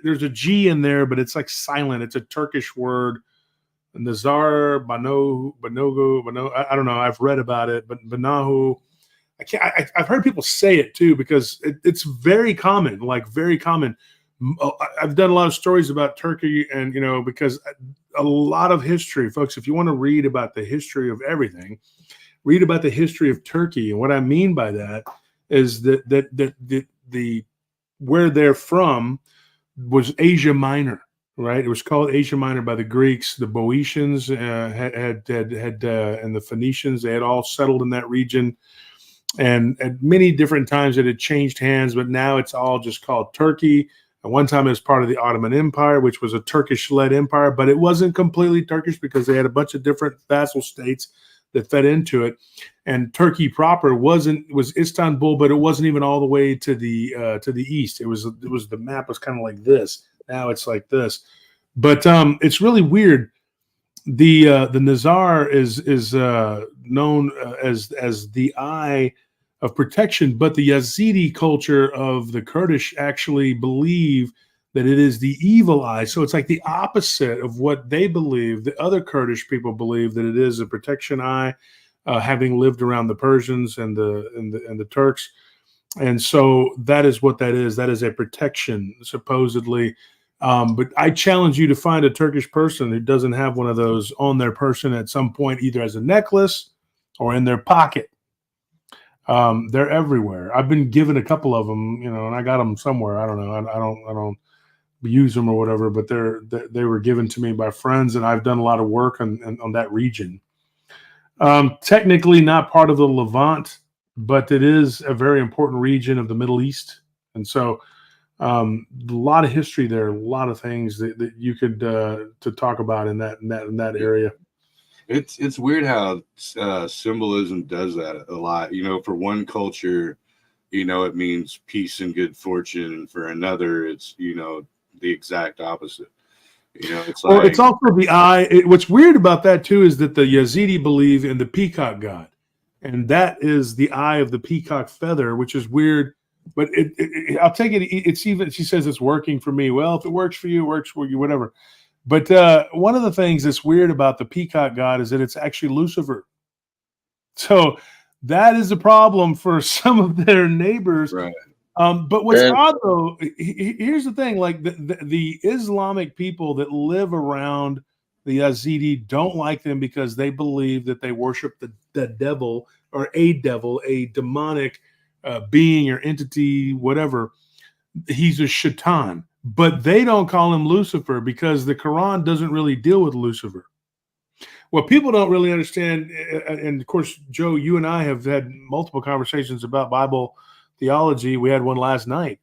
There's a G in there, but it's like silent. It's a Turkish word. Nazar Banogu. I don't know. I've read about it, but Banahu. I've heard people say it too because it's very common. Like very common. I've done a lot of stories about Turkey, and because a lot of history, folks. If you want to read about the history of everything, read about the history of Turkey. And what I mean by that is that the where they're from was Asia Minor, right? It was called Asia Minor by the Greeks. The Boeotians and the Phoenicians, they had all settled in that region, and at many different times it had changed hands, but now it's all just called Turkey. At one time, it was part of the Ottoman Empire, which was a Turkish-led empire, but it wasn't completely Turkish because they had a bunch of different vassal states that fed into it. and Turkey proper was Istanbul, but it wasn't even all the way to the east. It was the map was kind of like this. Now it's like this, but it's really weird. The Nizar is known as the eye of protection, but the Yazidi culture of the Kurdish actually believe that it is the evil eye. So it's like the opposite of what they believe. The other Kurdish people believe that it is a protection eye, having lived around the Persians and the Turks, and so that is what that is. That is a protection, supposedly. But I challenge you to find a Turkish person who doesn't have one of those on their person at some point, either as a necklace or in their pocket. They're everywhere. I've been given a couple of them, and I got them somewhere. I don't know. I don't use them or whatever, but they were given to me by friends, and I've done a lot of work on that region. Technically not part of the Levant, but it is a very important region of the Middle East, and so a lot of history there, a lot of things that you could to talk about in that area. It's weird how symbolism does that a lot. For one culture, it means peace and good fortune, and for another, it's the exact opposite. It's like, well, it's also the eye. What's weird about that too is that the Yazidi believe in the peacock god, and that is the eye of the peacock feather, which is weird. But I'll take it. It's even, she says it's working for me. Well, if it works for you, it works for you, whatever. But one of the things that's weird about the peacock god is that it's actually Lucifer. So that is a problem for some of their neighbors. right. But what's odd though, here's the thing: like the Islamic people that live around the Yazidi don't like them because they believe that they worship the devil, or a demonic being or entity, whatever. He's a shaitan, but they don't call him Lucifer because the Quran doesn't really deal with Lucifer. What people don't really understand, and of course, Joe, you and I have had multiple conversations about Bible theology. We had one last night.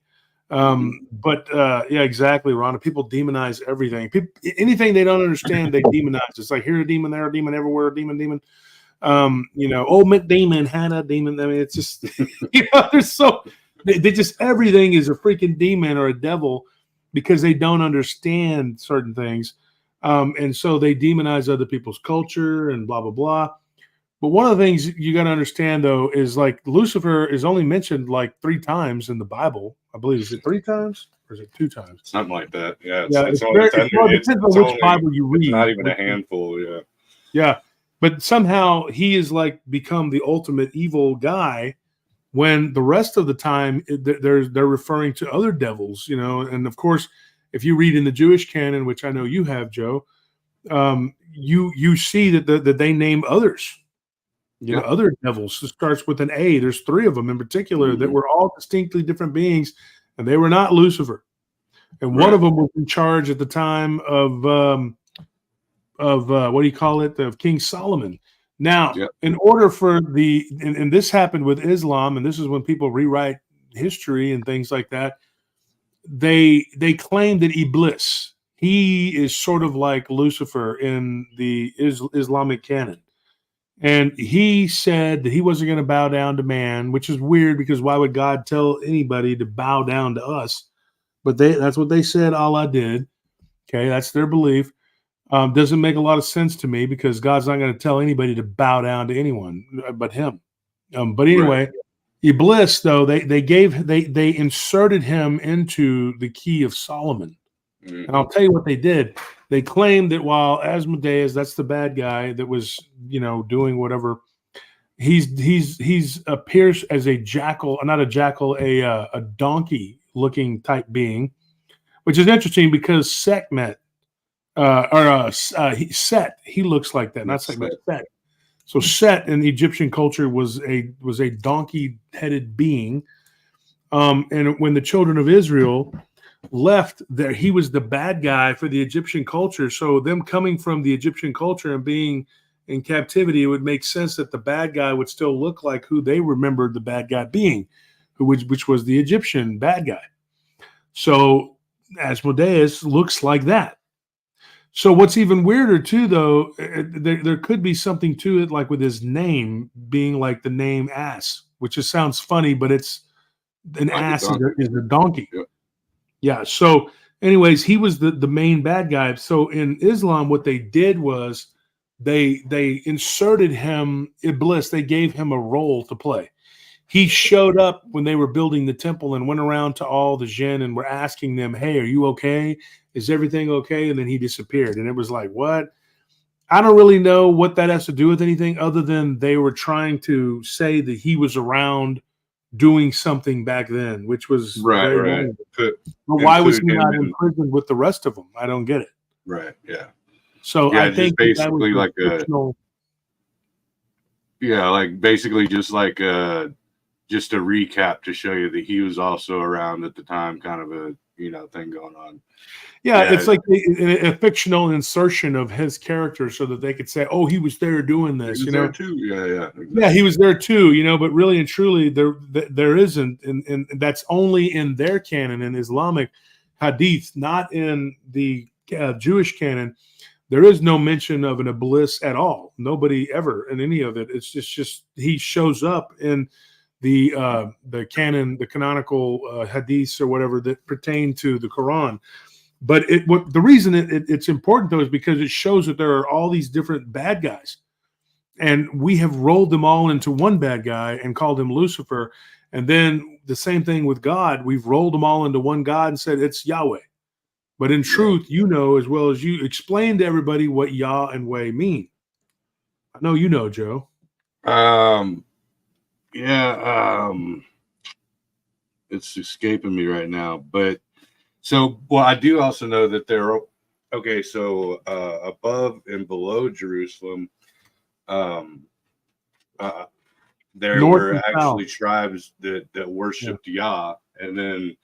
But yeah, exactly, Rhonda. People demonize everything. Anything they don't understand, they demonize. It's like here a demon, there a demon, everywhere a demon. Old McDemon had a demon. I mean, it's just there's so they just everything is a freaking demon or a devil because they don't understand certain things, and so they demonize other people's culture and blah blah blah. But one of the things you got to understand though is like Lucifer is only mentioned like 3 times in the Bible. I believe, is it 3 times or is it 2 times? Something like that. Yeah. It depends on which Bible you read. Not even a handful. Yeah. Yeah. But somehow he is like become the ultimate evil guy when the rest of the time they're referring to other devils, and of course, if you read in the Jewish canon, which I know you have, Joe, you see that they name others, other devils. It starts with an A. There's 3 of them in particular that were all distinctly different beings, and they were not Lucifer. And one of them was in charge at the time of what do you call it? Of King Solomon. Now, in order for and this happened with Islam, and this is when people rewrite history and things like that. They claim that Iblis, he is sort of like Lucifer in the Islamic canon. And he said that he wasn't going to bow down to man, which is weird because why would God tell anybody to bow down to us? But that's what they said Allah did. Okay, that's their belief. Doesn't make a lot of sense to me because God's not going to tell anybody to bow down to anyone but him. But anyway, Iblis, though, they inserted him into the key of Solomon. And I'll tell you what they did. They claimed that while Asmodeus, that's the bad guy that was, doing whatever, he's appears as a jackal, not a jackal, a donkey-looking type being, which is interesting because Sekhmet, Set, he looks like that, not Sekhmet, Set. So Set in the Egyptian culture was a donkey-headed being, and when the children of Israel left there, he was the bad guy for the Egyptian culture. So them coming from the Egyptian culture and being in captivity, it would make sense that the bad guy would still look like who they remembered the bad guy being, which was the Egyptian bad guy. So Asmodeus looks like that. So what's even weirder too, though, there could be something to it, like with his name being like the name ass, which just sounds funny, but it's an Like a ass donkey. is a donkey. Yeah. Yeah. So, anyways, he was the main bad guy. So in Islam, what they did was they inserted him Iblis. They gave him a role to play. He showed up when they were building the temple and went around to all the jinn and were asking them, "Hey, are you okay? Is everything okay?" And then he disappeared. And it was like, what? I don't really know what that has to do with anything other than they were trying to say that he was around doing something back then, which was Right, very right. wrong. Put But why was include he him not in. in prison with the rest of them? I don't get it. Right. Yeah. So Yeah. I Just think that was basically a like a. fictional. Yeah. Like basically just like just a recap to show you that he was also around at the time, kind of a thing going on. Yeah, Yeah. it's like a fictional insertion of his character so that they could say, "Oh, he was there doing He this," was you there know. too. Yeah. Yeah. Exactly. Yeah, he was there too, you know, but really and truly there isn't, and that's only in their canon in Islamic hadith, not in the Jewish canon. There is no mention of an iblis at all. Nobody ever in any of it. It's just he shows up in the canon, the canonical hadiths or whatever that pertain to the Quran. But the reason it's important though is because it shows that there are all these different bad guys. And we have rolled them all into one bad guy and called him Lucifer. And then the same thing with God. We've rolled them all into one God and said it's Yahweh. But in truth, you know as well as you explain to everybody what Yah and Way mean. I know you know, Joe. Yeah. It's escaping me right now. But so, well, I do also know that there are, okay, so above and below Jerusalem, there North were and actually south. tribes that worshipped Yah, and then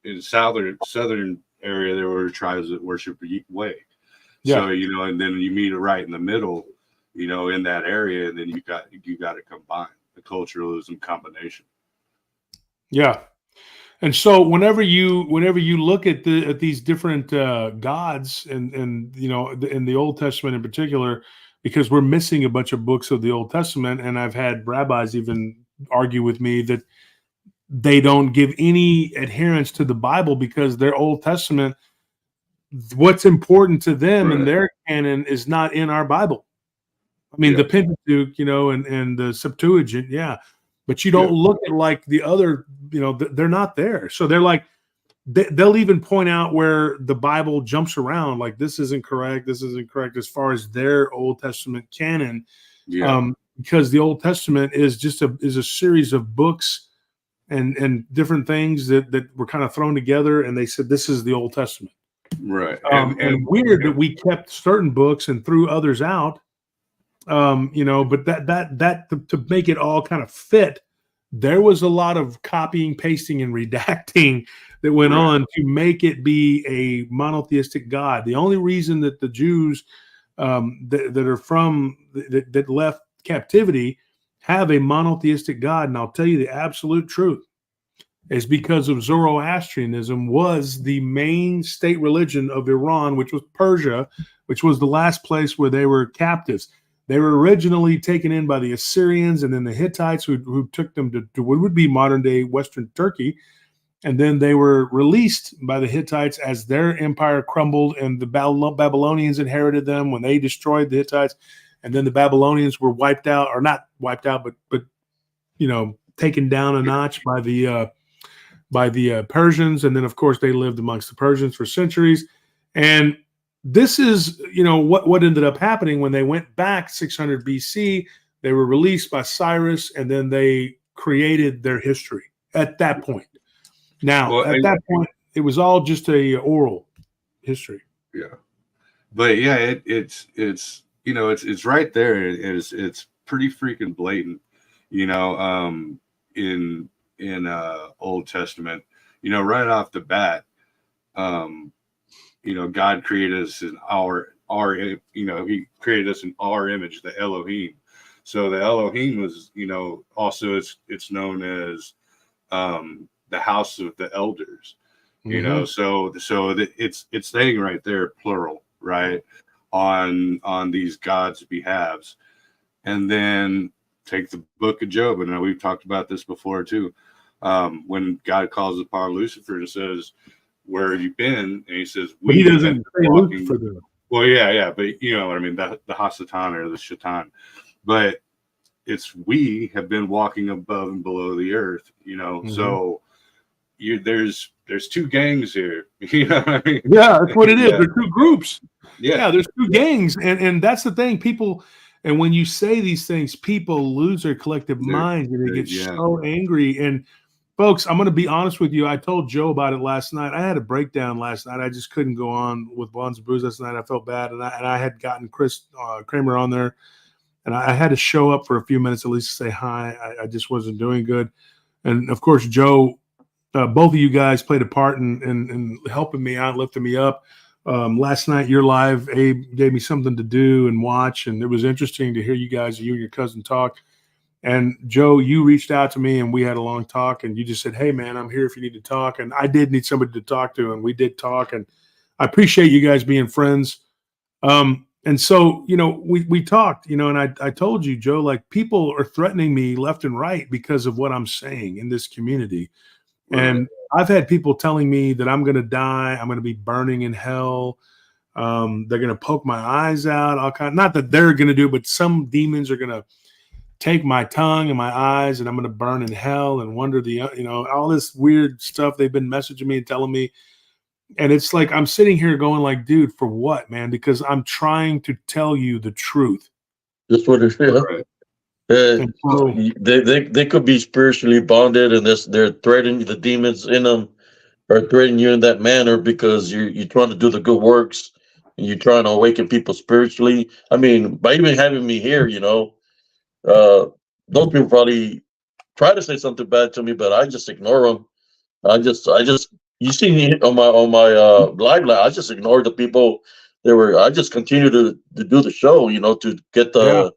in southern area there were tribes that worshipped Way. Yeah. So and then you meet it right in the middle, in that area, and then you got to combine the culturalism combination. Yeah. And so whenever you look at these different gods and in the Old Testament in particular, because we're missing a bunch of books of the Old Testament, and I've had rabbis even argue with me that they don't give any adherence to the Bible because their Old Testament, what's important to them in Right. their canon is not in our Bible. I mean, Yeah. the Pentateuch, and the Septuagint, yeah. But you don't look at like the other, they're not there. So they're like, they'll even point out where the Bible jumps around, like this isn't correct as far as their Old Testament canon, because the Old Testament is just a series of books and different things that were kind of thrown together, and they said this is the Old Testament. Right. And weird that we kept certain books and threw others out. But that to make it all kind of fit, there was a lot of copying, pasting, and redacting that went on to make it be a monotheistic God. The only reason that the Jews that are from that left captivity have a monotheistic God, and I'll tell you the absolute truth, is because of Zoroastrianism was the main state religion of Iran, which was Persia, which was the last place where they were captives. They were originally taken in by the Assyrians and then the Hittites who took them to what would be modern-day Western Turkey. And then they were released by the Hittites as their empire crumbled, and the Babylonians inherited them when they destroyed the Hittites. And then the Babylonians were wiped out, or not wiped out, but taken down a notch by the Persians. And then, of course, they lived amongst the Persians for centuries. And this is, what ended up happening when they went back 600 BC. They were released by Cyrus, and then they created their history at that point. Now, at that point, it was all just a oral history. Yeah, but yeah, it's right there. It's pretty freaking blatant. In Old Testament, right off the bat, God created us in our he created us in our image, the Elohim. So the Elohim was, also it's known as the house of the elders. So it's saying right there, plural, right, on these gods' behalves. And then take the book of Job, and we've talked about this before too. When God calls upon Lucifer and says, "Where have you been?" and he says, But he have doesn't been say walking. Lucifer. Well, yeah, but you know what I mean, the Hasatan or the Shaitan. But it's we have been walking above and below the earth, you know. Mhm. So there's two gangs here, you know what I mean? Yeah, that's what it is. Yeah. They're two groups. Yeah. Yeah, there's two gangs, and that's the thing. People, and when you say these things, people lose their collective minds and they get so angry. And folks, I'm going to be honest with you. I told Joe about it last night. I had a breakdown last night. I just couldn't go on with Bonds and Brews last night. I felt bad, and I had gotten Chris Kramer on there, and I had to show up for a few minutes at least to say hi. I just wasn't doing good, and of course, Joe, both of you guys played a part in helping me out, lifting me up. Last night, your live, Abe gave me something to do and watch, and it was interesting to hear you guys, you and your cousin, talk. And Joe, you reached out to me, and we had a long talk, and you just said, "Hey, man, I'm here if you need to talk." And I did need somebody to talk to, and we did talk, and I appreciate you guys being friends. And so, you know, we talked, you know, and I told you, Joe, like, people are threatening me left and right because of what I'm saying in this community. Right. And I've had people telling me that I'm going to die. I'm going to be burning in hell. They're going to poke my eyes out. Not that they're going to do, but some demons are going to take my tongue and my eyes, and I'm going to burn in hell and wonder all this weird stuff they've been messaging me and telling me. And it's like, I'm sitting here going like, dude, for what, man? Because I'm trying to tell you the truth. That's what it is. Right. And so, They could be spiritually bonded, and they're threatening the demons in them, or threatening you in that manner because you're trying to do the good works and you're trying to awaken people spiritually. I mean, by even having me here, you know, those people probably try to say something bad to me, but I just ignore them. I just you see me on my live. I just ignored the people. I just continue to do the show, you know, to get the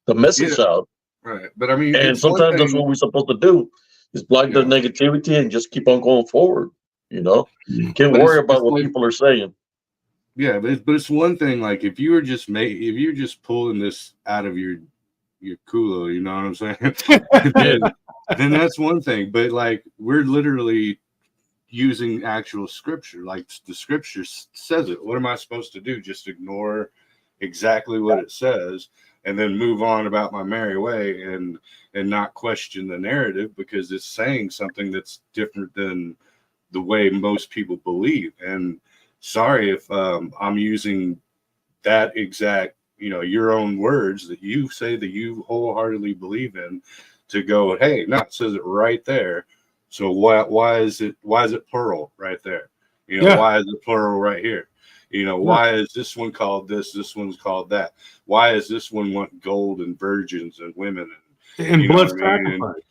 message out. Right. But I mean, And it's one sometimes that's thing- what we're supposed to do, is block the negativity and just keep on going forward. You know, can't But worry it's about what like- people are saying. Yeah, but it's one thing. Like if you're just pulling this out of your culo, you know what I'm saying? then that's one thing. But like we're literally using actual scripture. Like the scripture says it. What am I supposed to do? Just ignore exactly what it says and then move on about my merry way and not question the narrative because it's saying something that's different than the way most people believe. And sorry if I'm using that exact, you know, your own words that you say that you wholeheartedly believe in to go, hey, no, it says it right there. So why is it plural right there? You know, why is it plural right here? You know, why is this one called this one's called that? Why is this one want gold and virgins and women and blood sacrifice?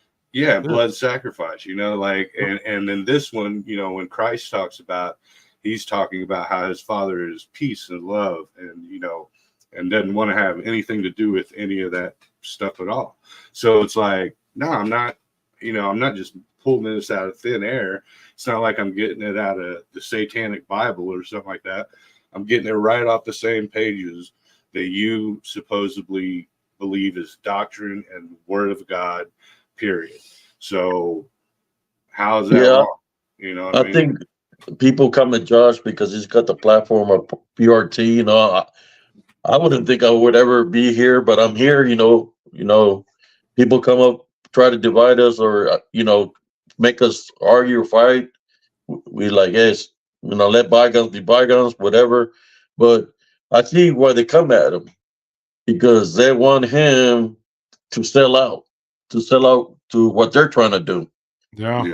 Blood sacrifice, you know, like and then this one, you know, when Christ talks about, he's talking about how his Father is peace and love and, you know, and doesn't want to have anything to do with any of that stuff at all. So it's like, no, I'm not just pulling this out of thin air. It's not like I'm getting it out of the Satanic Bible or something like that. I'm getting it right off the same pages that you supposedly believe is doctrine and word of God, period. So how is that wrong? You know what I mean? Think people come at Josh because he's got the platform of PRT. You know, I wouldn't think I would ever be here, but I'm here. You know, people come up, try to divide us, or you know, make us argue or fight. We like, yes, you know, let bygones be bygones, whatever. But I see why they come at him, because they want him to sell out to what they're trying to do. Yeah.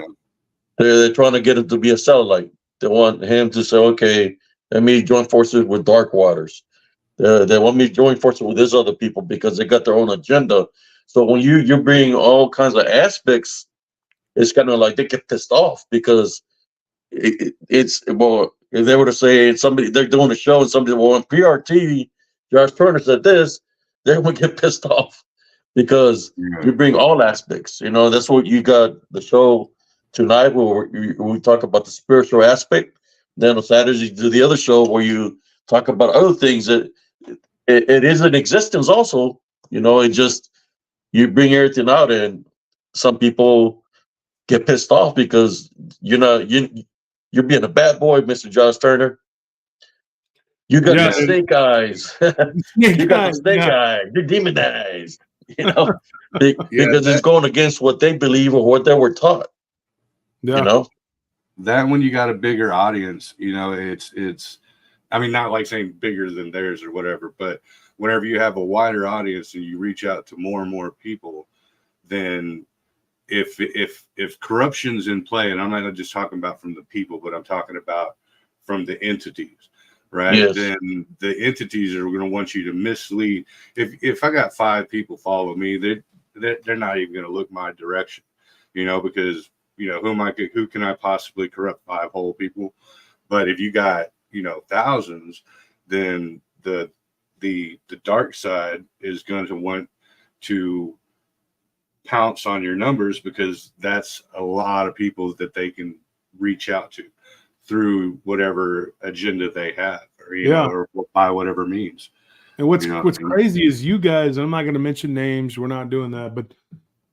They're trying to get him to be a satellite. They want him to say, okay, let me join forces with Dark Waters. They want me to join forces with these other people because they got their own agenda. So when you bring all kinds of aspects, it's kind of like they get pissed off because it's well, if they were to say somebody they're doing a show and somebody on PRT, Josh Turner said this, they would get pissed off because you bring all aspects. You know, that's what you got the show tonight where we talk about the spiritual aspect. Then on Saturdays you do the other show where you talk about other things that it is in existence also. You know, it just you bring everything out, and some people get pissed off because you're being a bad boy, Mr. Josh Turner. You got Yeah, the snake eyes. You got the snake eye. You're demonized. You know, because it's going against what they believe or what they were taught. Yeah. You know, that when you got a bigger audience, you know, it's. I mean, not like saying bigger than theirs or whatever, but whenever you have a wider audience and you reach out to more and more people, then if corruption's in play, and I'm not just talking about from the people, but I'm talking about from the entities, right? Yes. Then the entities are going to want you to mislead. If I got 5 people follow me, they're not even going to look my direction, you know, because you know who can I possibly corrupt 5 whole people? But if you got, you know, thousands, then the dark side is going to want to pounce on your numbers, because that's a lot of people that they can reach out to through whatever agenda they have, or you know, or by whatever means. And what's You know what's what I mean? crazy is you guys, I'm not going to mention names, we're not doing that, but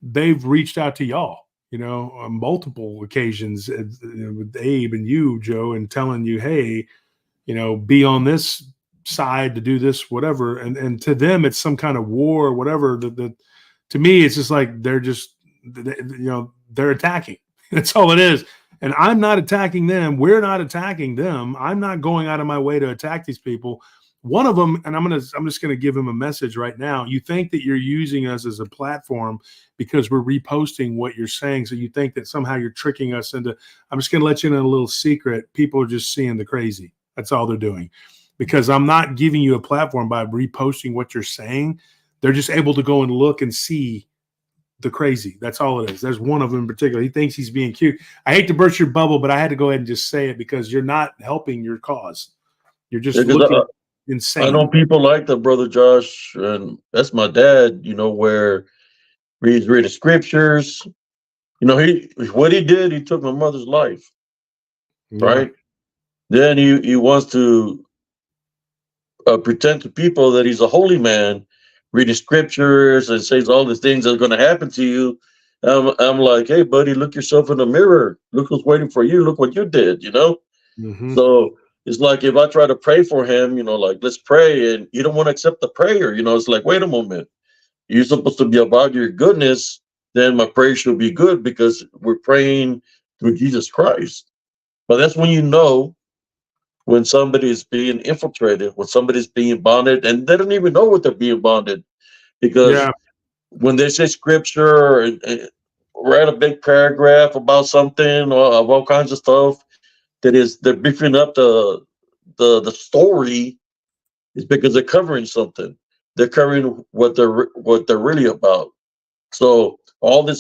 they've reached out to y'all, you know, on multiple occasions with Abe and you, Joe, and telling you, hey, you know, be on this side to do this, whatever. And to them, it's some kind of war or whatever. To me, it's just like they're just, you know, they're attacking. That's all it is. And I'm not attacking them. We're not attacking them. I'm not going out of my way to attack these people. One of them, and I'm just gonna give him a message right now. You think that you're using us as a platform because we're reposting what you're saying. So you think that somehow you're tricking us into. I'm just gonna let you in a little secret. People are just seeing the crazy. That's all they're doing, because I'm not giving you a platform by reposting what you're saying. They're just able to go and look and see the crazy. That's all it is. There's one of them in particular. He thinks he's being cute. I hate to burst your bubble, but I had to go ahead and just say it because you're not helping your cause. You're just looking insane. I know people like that, Brother Josh, and that's my dad, you know, where he's reading scriptures. You know, what he did, he took my mother's life, right? Then he wants to pretend to people that he's a holy man, reading scriptures and says all the things that are going to happen to you. I'm like, hey, buddy, look yourself in the mirror. Look who's waiting for you. Look what you did, you know? Mm-hmm. So it's like if I try to pray for him, you know, like, let's pray, and you don't want to accept the prayer, you know, it's like, wait a moment. You're supposed to be about your goodness, then my prayer should be good because we're praying through Jesus Christ. But that's when you know when somebody is being infiltrated, when somebody's being bonded, and they don't even know what they're being bonded, because when they say scripture and write a big paragraph about something or of all kinds of stuff, they're beefing up the story, is because they're covering something. They're covering what they're really about. So all these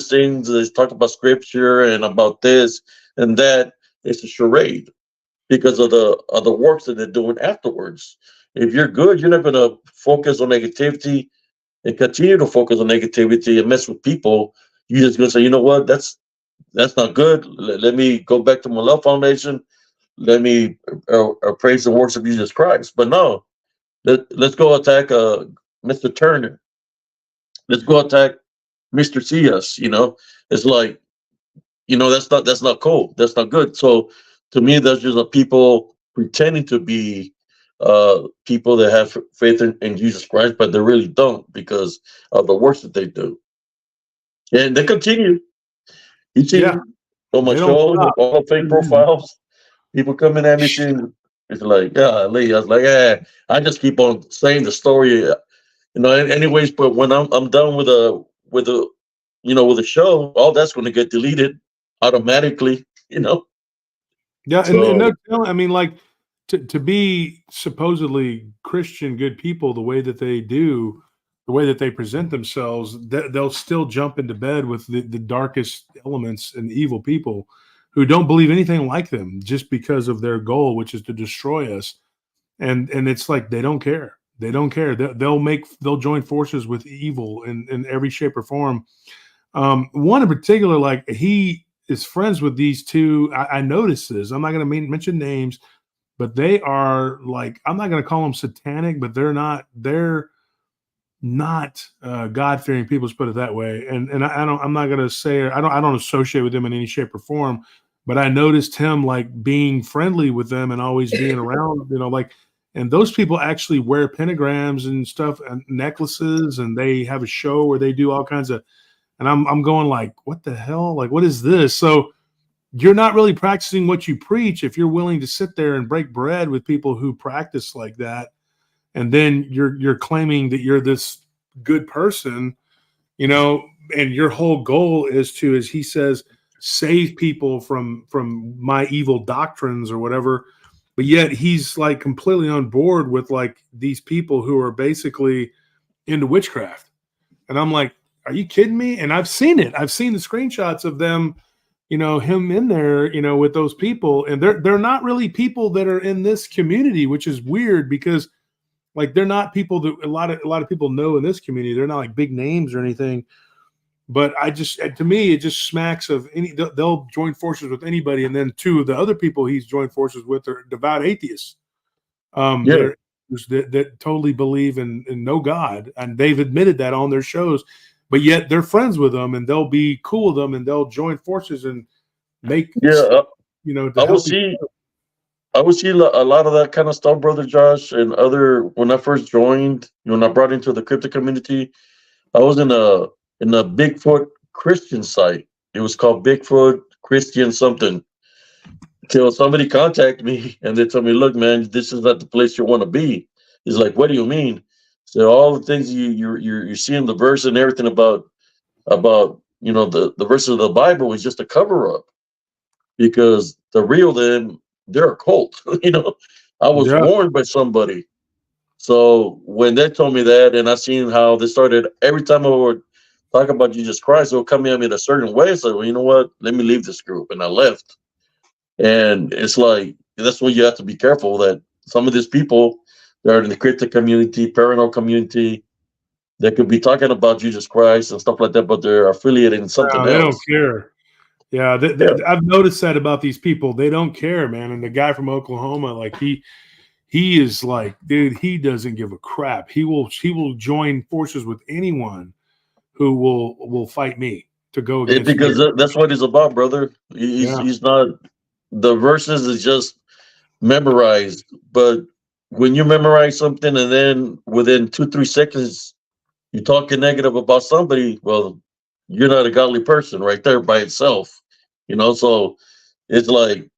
things they talk about scripture and about this and that, it's a charade because of the works that they're doing afterwards. If you're good, you're not going to focus on negativity and continue to focus on negativity and mess with people. You're just going to say, you know what, that's not good. Let me go back to my love foundation. Let me praise the works of Jesus Christ. But no, let's go attack Mr. Turner. Let's go attack Mr. CS. You know, it's like, you know, that's not cool. That's not good. So to me, that's just a people pretending to be people that have faith in Jesus Christ, but they really don't because of the works that they do. And they continue. You see on my show, all fake profiles, people coming at me saying, it's like, yeah, Lee. I was like, yeah, I just keep on saying the story, you know. Anyways, but when I'm done with the show, all that's going to get deleted automatically, you know. Yeah, So, and no, I mean, like to be supposedly Christian good people, the way that they do, the way that they present themselves, they'll still jump into bed with the darkest elements and evil people who don't believe anything like them just because of their goal, which is to destroy us. And it's like they don't care. They don't care. They'll join forces with evil in every shape or form. One in particular, like he is friends with these two. I noticed this. I'm not going to mention names, but they are like, I'm not going to call them satanic, but they're not. They're not God-fearing people, let's put it that way. And I'm not gonna say I don't associate with them in any shape or form, but I noticed him like being friendly with them and always being around, like, and those people actually wear pentagrams and stuff and necklaces, and they have a show where they do all kinds of, and I'm going like, what the hell? Like, what is this? So you're not really practicing what you preach if you're willing to sit there and break bread with people who practice like that. And then you're claiming that you're this good person, and your whole goal is to, as he says, save people from my evil doctrines or whatever. But yet he's like completely on board with like these people who are basically into witchcraft. And I'm like, are you kidding me? And I've seen it. I've seen the screenshots of them, him in there, with those people. And they're not really people that are in this community, which is weird because like they're not people that a lot of people know in this community. They're not like big names or anything. But to me, it just smacks of they'll join forces with anybody. And then two of the other people he's joined forces with are devout atheists. That totally believe in no God. And they've admitted that on their shows, but yet they're friends with them and they'll be cool with them and they'll join forces and make, I would see a lot of that kind of stuff, Brother Josh, and when I first joined, when I brought into the crypto community, I was in a Bigfoot Christian site. It was called Bigfoot Christian something. Till somebody contacted me and they told me, look, man, this is not the place you want to be. He's like, what do you mean? So all the things you're seeing the verse and everything about the verses of the Bible is just a cover up, because the real them, they're a cult. I was warned by somebody. So when they told me that, and I seen how they started, every time I would talk about Jesus Christ, they would come at me in a certain way. So, well, you know what? Let me leave this group. And I left. And it's like, that's when you have to be careful that some of these people that are in the cryptid community, paranormal community, they could be talking about Jesus Christ and stuff like that, but they're affiliated in something else. They don't care. Yeah, I've noticed that about these people. They don't care, man. And the guy from Oklahoma, like he is like, dude, he doesn't give a crap. He will join forces with anyone who will fight me to go against because that's what he's about, brother. He's not, the verses is just memorized, but when you memorize something and then within 2-3 seconds you're talking negative about somebody, well, you're not a godly person right there by itself, so it's like,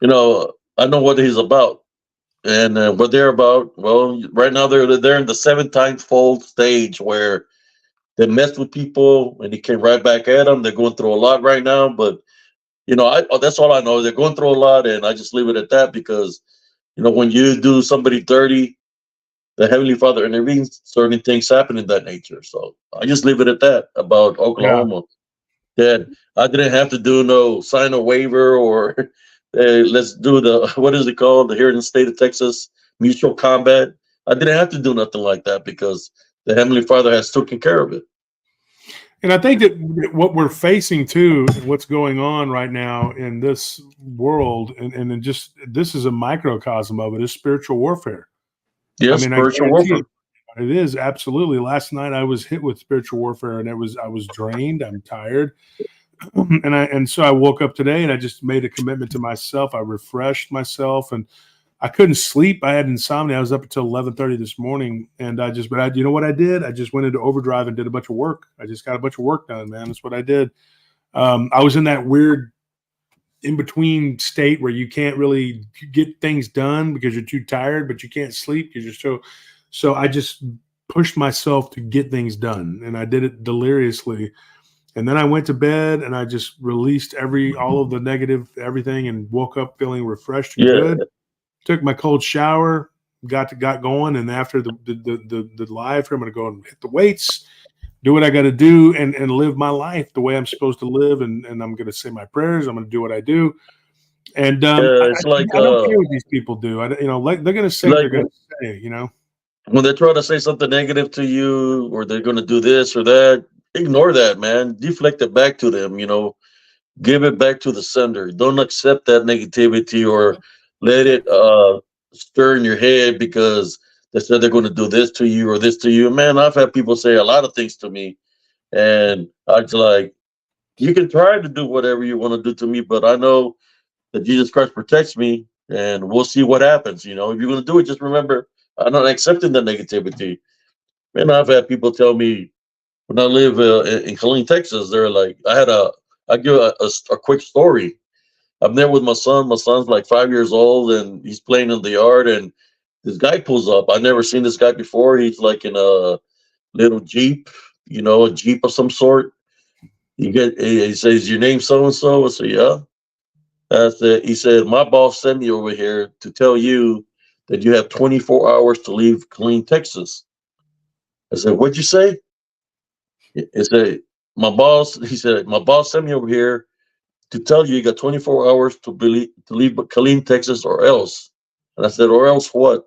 I know what he's about. And what they're about, well, right now they're in the 7x fold stage where they messed with people and he came right back at them. They're going through a lot right now, but that's all I know. They're going through a lot, and I just leave it at that because, when you do somebody dirty, the Heavenly Father intervenes, certain things happen in that nature. So I just leave it at that about Oklahoma. That I didn't have to do no sign a waiver or let's do what is it called? Here in the state of Texas, mutual combat. I didn't have to do nothing like that because the Heavenly Father has taken care of it. And I think that what we're facing too, what's going on right now in this world, and just this is a microcosm of it, is spiritual warfare. Yes, spiritual warfare. It is absolutely. Last night I was hit with spiritual warfare, and I was drained. I'm tired, and so I woke up today, and I just made a commitment to myself. I refreshed myself, and I couldn't sleep. I had insomnia. I was up until 11:30 this morning, and you know what I did? I just went into overdrive and did a bunch of work. I just got a bunch of work done, man. That's what I did. I was in that weird in-between state where you can't really get things done because you're too tired, but you can't sleep because you're so I just pushed myself to get things done, and I did it deliriously. And then I went to bed and I just released all of the negative, everything, and woke up feeling refreshed and good. Took my cold shower, got going, and after the live, I'm going to go and hit the weights, do what I got to do, and live my life the way I'm supposed to live, and I'm going to say my prayers. I'm going to do what I do, and it's I don't care what these people do. They're going to say what they're going to say. When they try to say something negative to you, or they're going to do this or that, ignore that, man. Deflect it back to them. Give it back to the sender. Don't accept that negativity or let it stir in your head because They said they're going to do this to you or this to you. Man, I've had people say a lot of things to me, and I was like, you can try to do whatever you want to do to me, but I know that Jesus Christ protects me, and we'll see what happens. You know, if you're going to do it, just remember, I'm not accepting the negativity. Man, I've had people tell me when I live in Killeen, Texas, they're like, I give a quick story. I'm there with my son. My son's like 5 years old, and he's playing in the yard, and this guy pulls up. I've never seen this guy before. He's like in a little Jeep, you know, a Jeep of some sort. He says, your name so and so? I said, yeah. He said, my boss sent me over here to tell you that you have 24 hours to leave Killeen, Texas. I said, what'd you say? He said, he said, my boss sent me over here to tell you got 24 hours to leave Killeen, Texas, or else. And I said, or else what?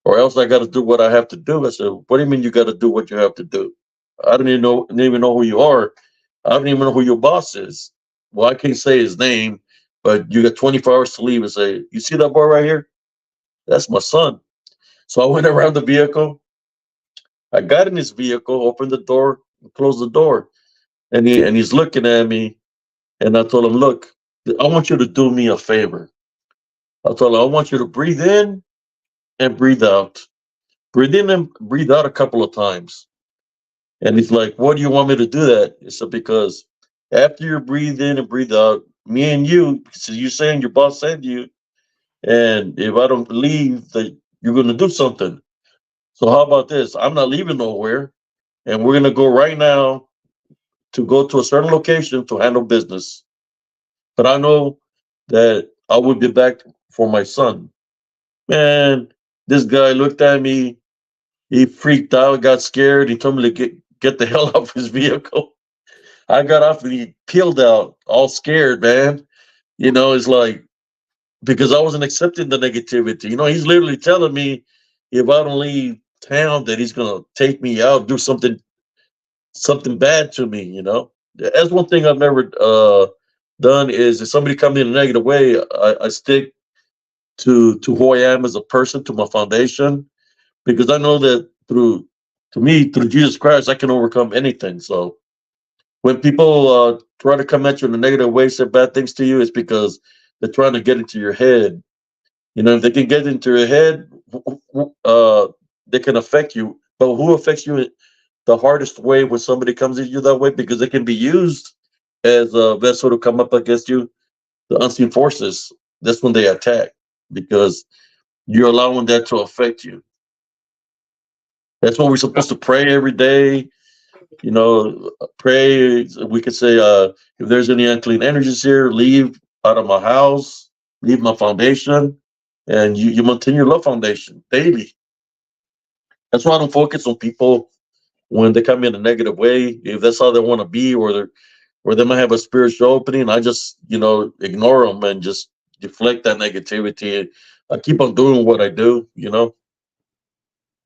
Or else I got to do what I have to do. I said, what do you mean you got to do what you have to do? I didn't even know who you are. I don't even know who your boss is. Well, I can't say his name, but you got 24 hours to leave. And say, you see that boy right here? That's my son. So I went around the vehicle. I got in his vehicle, opened the door, and closed the door. And he's looking at me. And I told him, look, I want you to do me a favor. I told him, I want you to breathe in and breathe out. Breathe in and breathe out a couple of times. And he's like, what do you want me to do that? I said, because after you breathe in and breathe out, me and you, so you're saying your boss sent you, and if I don't leave, that you're going to do something. So how about this? I'm not leaving nowhere, and we're going to go right now to go to a certain location to handle business. But I know that I will be back for my son. Man, this guy looked at me. He freaked out, got scared. He told me to get the hell off his vehicle. I got off and he peeled out, all scared, man. You know, it's like, because I wasn't accepting the negativity. You know, he's literally telling me if I don't leave town that he's gonna take me out, do something bad to me, you know. That's one thing I've never done is if somebody comes in a negative way, I stick to who I am as a person, to my foundation, because I know that through Jesus Christ, I can overcome anything. So when people try to come at you in a negative way, say bad things to you, it's because they're trying to get into your head. You know, if they can get into your head, they can affect you. But who affects you the hardest way when somebody comes at you that way? Because they can be used as a vessel to come up against you. The unseen forces, that's when they attack, because you're allowing that to affect you. That's why we're supposed to pray every day. You know, pray. We could say, if there's any unclean energies here, leave out of my house, leave my foundation, and you maintain your love foundation daily. That's why I don't focus on people when they come in a negative way. If that's how they want to be, or they might have a spiritual opening, I just, you know, ignore them and just deflect that negativity. I keep on doing what I do, you know.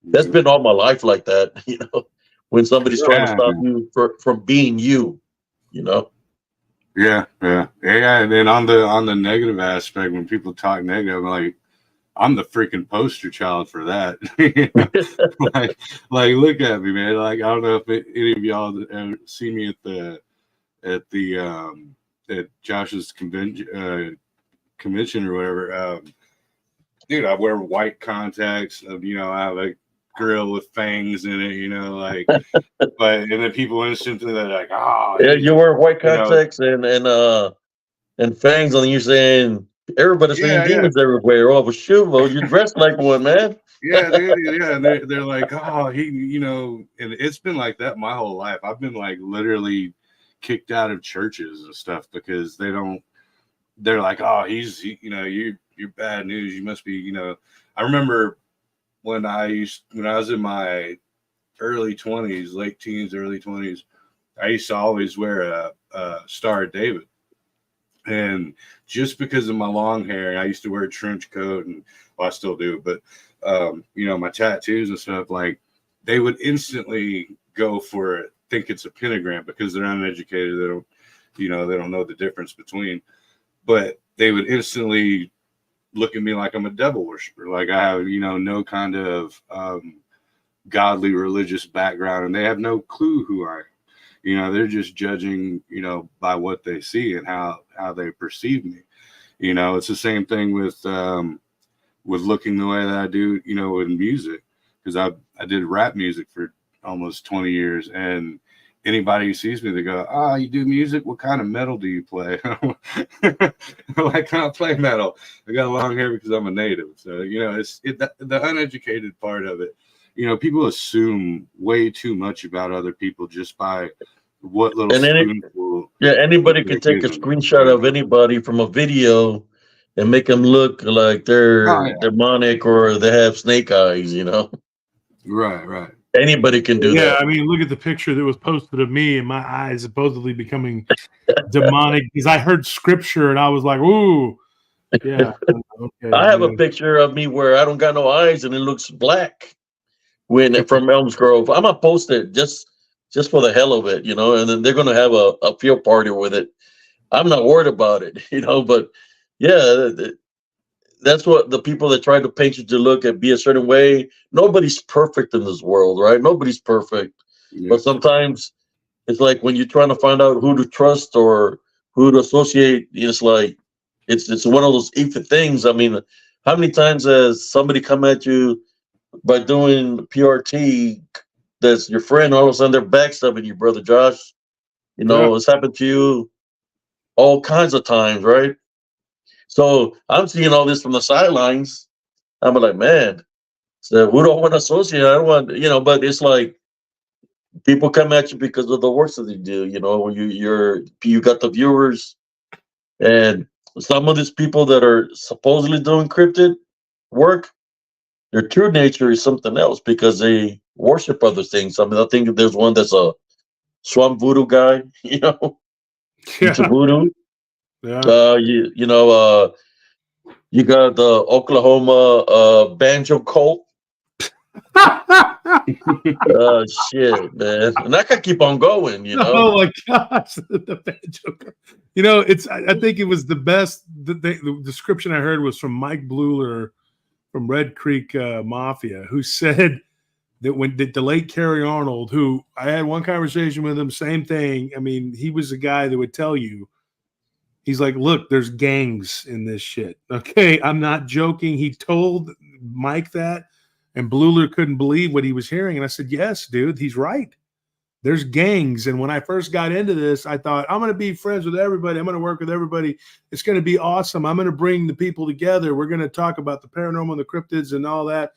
That's been all my life like that, you know. When somebody's trying to Yeah, stop you from being you, you know. yeah. And then on the negative aspect, when people talk negative, I'm like, I'm the freaking poster child for that. You know? like, look at me, man. Like, I don't know if any of y'all ever see me at Josh's convention or whatever. Dude, I wear white contacts. You know, I have a grill with fangs in it. You know, like, but and then people instantly they're like, oh, Yeah, you wear white you know, contacts and fangs, and you're saying everybody's seeing yeah. demons everywhere. Oh, but shoot, well, you dress like one, man. Yeah, dude, yeah, and they're like, oh, you know, and it's been like that my whole life. I've been like literally kicked out of churches and stuff because they're like, oh, you know, you're bad news. You must be, you know. I remember when I was in my early 20s, late teens, early 20s, I used to always wear a Star of David. And just because of my long hair, I used to wear a trench coat, and well, I still do, but you know, my tattoos and stuff, like they would instantly go for it, think it's a pentagram because they're uneducated. They don't know the difference between, but they would instantly look at me like I'm a devil worshiper, like I have, no kind of godly religious background, and they have no clue who I am. They're just judging, by what they see and how they perceive me. It's the same thing with looking the way that I do, with music, because I did rap music for almost 20 years, and anybody who sees me, they go, "Oh, you do music? What kind of metal do you play?" I can't play metal. I got long hair because I'm a native. So, it's the uneducated part of it. People assume way too much about other people just by what little spoonful. Anybody can take a screenshot of anybody from a video and make them look like they're demonic or they have snake eyes, Right. Anybody can do that. Yeah, I mean, look at the picture that was posted of me and my eyes supposedly becoming demonic because I heard scripture and I was like, "Ooh, yeah." Okay, I have a picture of me where I don't got no eyes and it looks black from Elms Grove. I'm gonna post it just for the hell of it, and then they're gonna have a field party with it. I'm not worried about it, but yeah. That's what the people that try to paint you to look and be a certain way. Nobody's perfect in this world, right? Nobody's perfect. Yeah. But sometimes it's like when you're trying to find out who to trust or who to associate, it's like it's one of those iffy things. I mean, how many times has somebody come at you by doing PRT that's your friend, all of a sudden they're backstabbing you, brother Josh? It's happened to you all kinds of times, right? So I'm seeing all this from the sidelines. I'm like, man, so who don't want to associate? I don't want, but it's like people come at you because of the works that they do. When you got the viewers, and some of these people that are supposedly doing cryptid work, their true nature is something else because they worship other things. I mean, I think there's one that's a swamp voodoo guy. It's a voodoo. Yeah. You got the Oklahoma banjo cult. Shit, man, and I can keep on going. Oh my gosh, the banjo cult. I think it was the best. The description I heard was from Mike Bluler from Red Creek Mafia, who said that when the late Kerry Arnold, who I had one conversation with him, same thing. I mean, he was the guy that would tell you. He's like, "Look, there's gangs in this shit." Okay, I'm not joking. He told Mike that, and Bluler couldn't believe what he was hearing. And I said, "Yes, dude, he's right. There's gangs." And when I first got into this, I thought, I'm going to be friends with everybody. I'm going to work with everybody. It's going to be awesome. I'm going to bring the people together. We're going to talk about the paranormal and the cryptids and all that.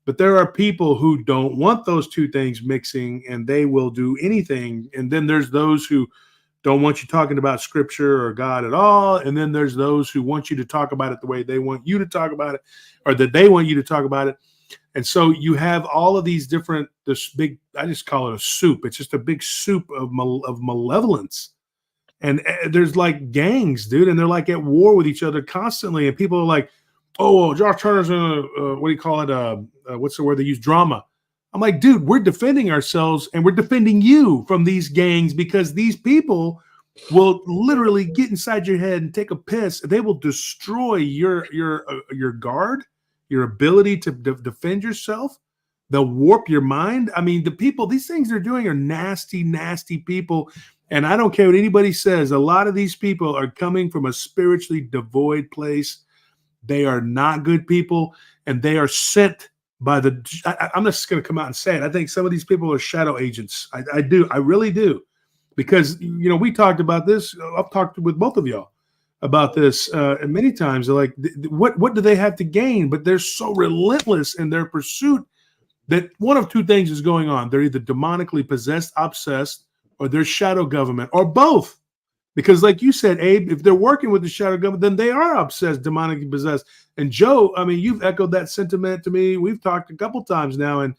But there are people who don't want those two things mixing, and they will do anything. And then there's those who don't want you talking about scripture or God at all. And then there's those who want you to talk about it the way they want you to talk about it, or that they want you to talk about it. And so you have all of these different, this big, I just call it a soup. It's just a big soup of malevolence. And there's like gangs, dude. And they're like at war with each other constantly. And people are like, "Oh, well, Josh Turner's in what do you call it? What's the word they use? Drama." I'm like, dude, we're defending ourselves and we're defending you from these gangs because these people will literally get inside your head and take a piss. They will destroy your guard, your ability to defend yourself. They'll warp your mind. I mean, the people, these things they're doing are nasty, nasty people. And I don't care what anybody says. A lot of these people are coming from a spiritually devoid place. They are not good people, and they are sent by I'm just going to come out and say it. I think some of these people are shadow agents. I do. I really do. Because, we talked about this. I've talked with both of y'all about this many times. They're like, what do they have to gain? But they're so relentless in their pursuit that one of two things is going on. They're either demonically possessed, obsessed, or they're shadow government, or both. Because like you said, Abe, if they're working with the shadow government, then they are obsessed, demonically possessed. And Joe, I mean, you've echoed that sentiment to me. We've talked a couple times now, and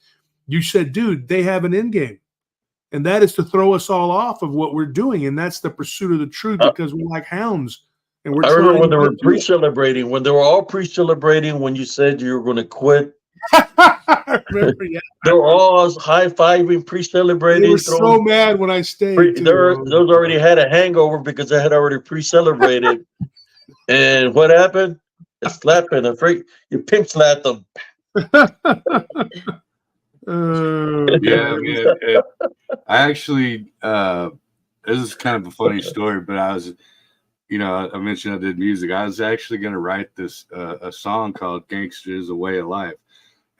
you said, dude, they have an end game. And that is to throw us all off of what we're doing. And that's the pursuit of the truth because we're like hounds. And we're I remember when they were pre-celebrating, when they were all pre-celebrating, when you said you were going to quit. I remember, yeah. They were all high-fiving, pre-celebrating. They were so mad when I stayed. Those already had a hangover because they had already pre-celebrated. And what happened? It's slapping a freak. You pimp slapped them. Yeah, man. I actually, this is kind of a funny story, but I was, I mentioned I did music. I was actually going to write this a song called "Gangster Is a Way of Life,"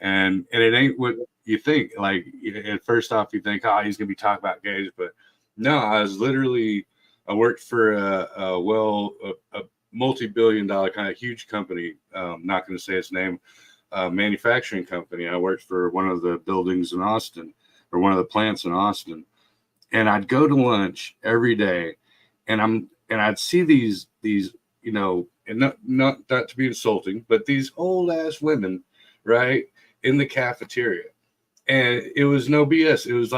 and it ain't what you think. Like at first off, you think, oh, he's going to be talking about gays, but no, I worked for a multi-billion-dollar kind of huge company. Not going to say its name. Manufacturing company. I worked for one of the buildings in Austin, or one of the plants in Austin, and I'd go to lunch every day, and I'd see these and not to be insulting, but these old ass women, right, in the cafeteria, and it was no BS. It was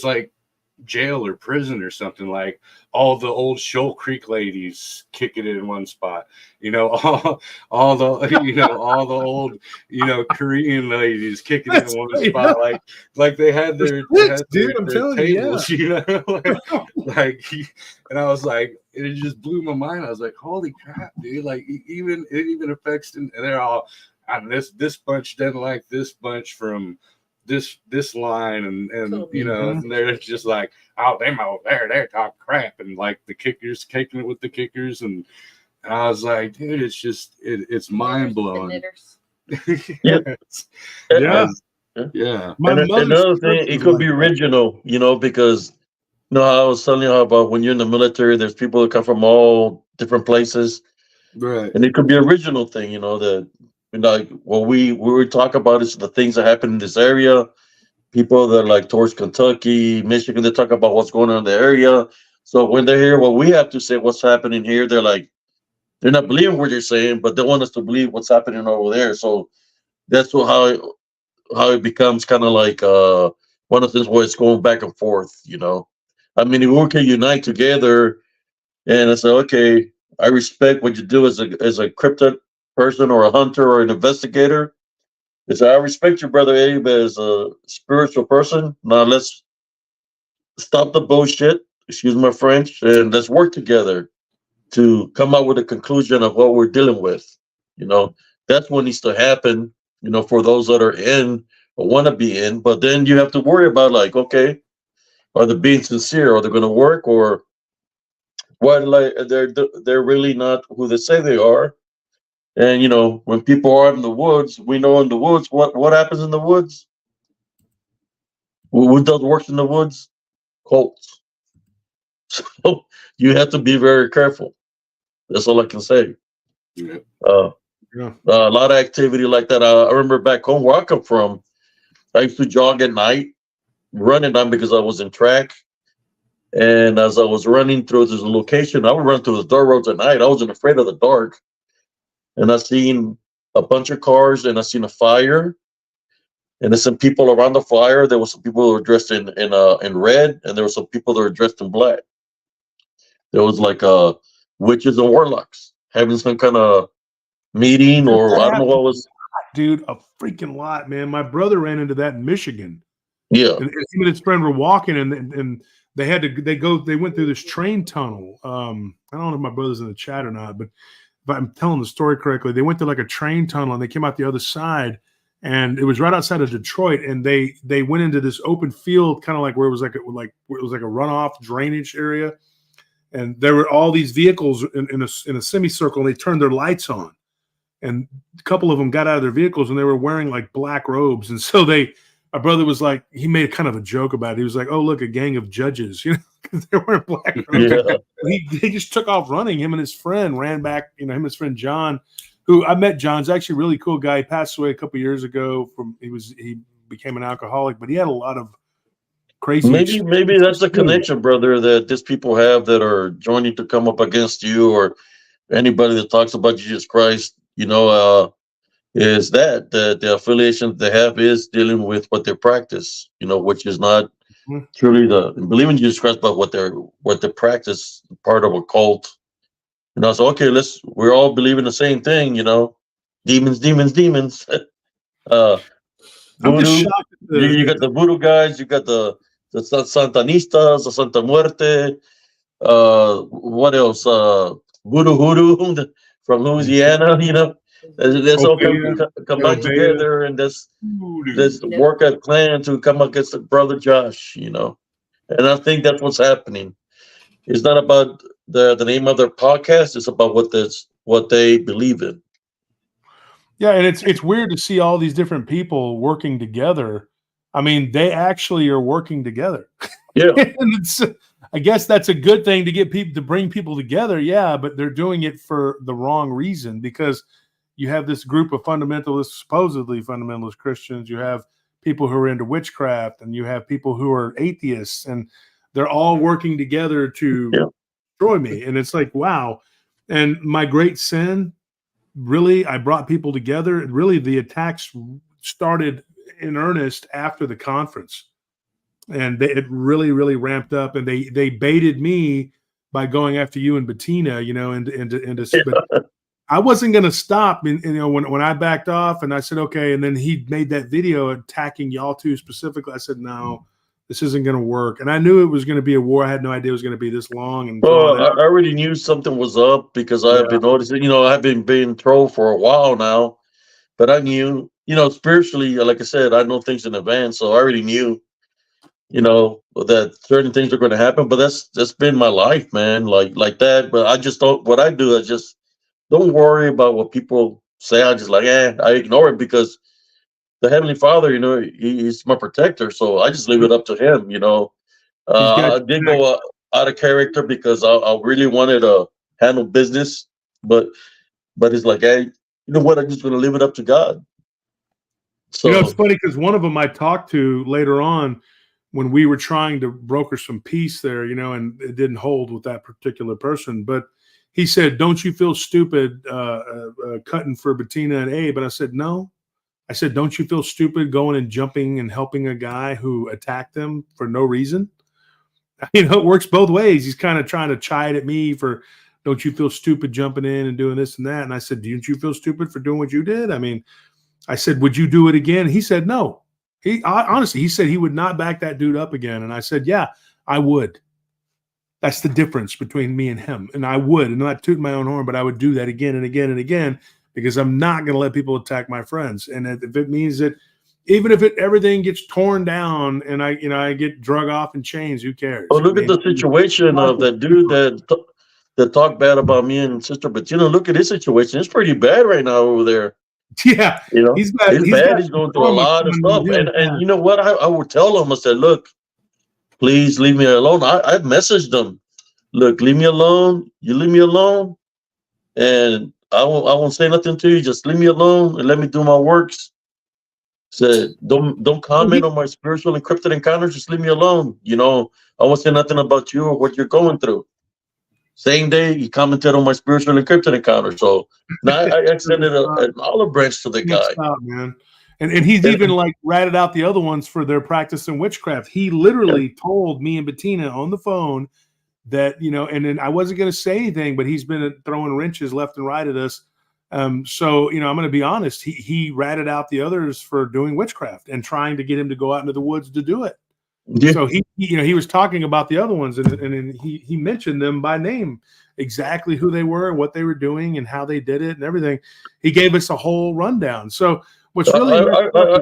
like jail or prison or something. Like all the old Shoal Creek ladies kicking it in one spot, all the all the old Korean ladies kicking it in one spot, like they had their tables, and I was like, it just blew my mind. I was like, holy crap, dude! Like it even affects, and they're all, this bunch doesn't like this bunch from this line, and and they're just like, oh, them over there, they're talking crap, and like the kickers kicking it with the kickers, and I was like, dude, it's just it's mind blowing. Yeah. Another thing, it could be original, because how I was telling you about when you're in the military, there's people that come from all different places, right? And it could be original thing, that. Like what we would talk about is the things that happen in this area. People that are like towards Kentucky, Michigan, they talk about what's going on in the area. So when they hear what we have to say, what's happening here, they're like, they're not believing what you're saying, but they want us to believe what's happening over there. So that's how it becomes kind of like one of the things where it's going back and forth. I mean, if we can unite together, and I say, okay, I respect what you do as a cryptid person or a hunter or an investigator. It's I respect you, Brother Abe, as a spiritual person. Now let's stop the bullshit, excuse my French, and let's work together to come up with a conclusion of what we're dealing with. That's what needs to happen, for those that are in or want to be in. But then you have to worry about, like, okay, are they being sincere? Are they going to work? Or what, like, they're really not who they say they are? And when people are in the woods, we know in the woods what happens in the woods. Who does work in the woods? Cults. So you have to be very careful. That's all I can say. Yeah. A lot of activity like that. I remember back home where I come from, I used to jog at night, running down because I was in track. And as I was running through this location, I would run through the dirt roads at night. I wasn't afraid of the dark. And I seen a bunch of cars, and I seen a fire, and there's some people around the fire. There were some people who were dressed in red, and there were some people that were dressed in black. There was like witches and warlocks having some kind of meeting, or I don't know what it was. Dude, a freaking lot, man. My brother ran into that in Michigan. Yeah, and him and his friend were walking, and they had to. They went through this train tunnel. I don't know if my brother's in the chat or not, but if I'm telling the story correctly, they went to like a train tunnel, and they came out the other side, and it was right outside of Detroit, and they went into this open field, kind of like where it was like a runoff drainage area, and there were all these vehicles in a semicircle, and they turned their lights on, and a couple of them got out of their vehicles, and they were wearing like black robes, and so my brother was like, he made kind of a joke about it. He was like, "Oh, look, a gang of judges," because they weren't black robes. Yeah. He just took off running. Him and his friend ran back. Him and his friend John, who I met. John's actually a really cool guy. He passed away a couple years ago. He became an alcoholic, but he had a lot of crazy. Maybe that's a connection, brother, that these people have that are joining to come up against you, or anybody that talks about Jesus Christ. Is that the affiliation they have is dealing with what they practice, which is not truly the believe in Jesus Christ, but what they practice, part of a cult. So okay, we're all believing the same thing, demons. I'm just Voodoo. shocked. You got the voodoo guys, you got the Santanistas, the Santa Muerte. What else? Voodoo from Louisiana, Let's all Okay, yeah. combine Beta, beta. together and Voodoo. let's work a plan to come against the brother Josh, you know. And I think that's what's happening. It's not about the name of their podcast, it's about what they believe in. Yeah, and it's weird to see all these different people working together. I mean, they actually are working together. Yeah. And I guess that's a good thing to get people to bring people together. Yeah, but they're doing it for the wrong reason, because you have this group of fundamentalists, supposedly fundamentalist Christians. You have people who are into witchcraft, and you have people who are atheists, and they're all working together to Yeah. destroy me. And it's like, wow. And my great sin, really, I brought people together. Really, the attacks started in earnest after the conference, and it really, really ramped up. And they baited me by going after you and Bettina, you know, but I wasn't going to stop. And, you know, when I backed off and I said, okay, and then he made that video attacking y'all two specifically, I said, no, this isn't going to work. And I knew it was going to be a war. I had no idea it was going to be this long. And Well, I already knew something was up because I've been noticing, you know, I've been being trolled for a while now, but I knew, you know, spiritually, like I said, I know things in advance. So I already knew, you know, that certain things are going to happen, but that's been my life, man. Like that. But I just don't, what I do, I just don't worry about what people say. I just like, I ignore it because the Heavenly Father, you know, he's my protector. So I just leave it up to him, you know. I did go out of character because I really wanted to handle business, but it's like, hey, you know what? I'm just going to leave it up to God. So, you know, it's funny because one of them I talked to later on when we were trying to broker some peace there, you know, and it didn't hold with that particular person. But he said, "Don't you feel stupid cutting for Bettina and Abe?" And I said, "No." I said, "Don't you feel stupid going and jumping and helping a guy who attacked them for no reason?" You know, it works both ways. He's kind of trying to chide at me for, "Don't you feel stupid jumping in and doing this and that?" And I said, "Didn't you feel stupid for doing what you did?" I mean, I said, "Would you do it again?" He said, "No." Honestly, he said he would not back that dude up again. And I said, "Yeah, I would." That's the difference between me and him. And I would, and not toot my own horn, but I would do that again and again and again, because I'm not going to let people attack my friends. And if it means that, even if everything gets torn down and I get drug off in chains, who cares? well, look at the situation of that dude that talked bad about me and Sister Bettina. Look at his situation; it's pretty bad right now over there. Yeah, You know, he's bad. He's going through a lot of stuff, and you know what? I would tell him. I said, "Look, please leave me alone." I messaged him. Look, leave me alone. You leave me alone, and I won't say nothing to you. Just leave me alone and let me do my works. Said, don't comment on my spiritual and cryptid encounters. Just leave me alone. You know, I won't say nothing about you or what you're going through. Same day, he commented on my spiritual and cryptid encounter. So now I extended an olive branch to the guy. Stop, man. And he's even like ratted out the other ones for their practice in witchcraft. He literally told me and Bettina on the phone that, you know, and then I wasn't going to say anything, but he's been throwing wrenches left and right at us. So, you know, I'm going to be honest. He ratted out the others for doing witchcraft and trying to get him to go out into the woods to do it. Yeah. So he was talking about the other ones, and he mentioned them by name, exactly who they were and what they were doing and how they did it and everything. He gave us a whole rundown. So what's really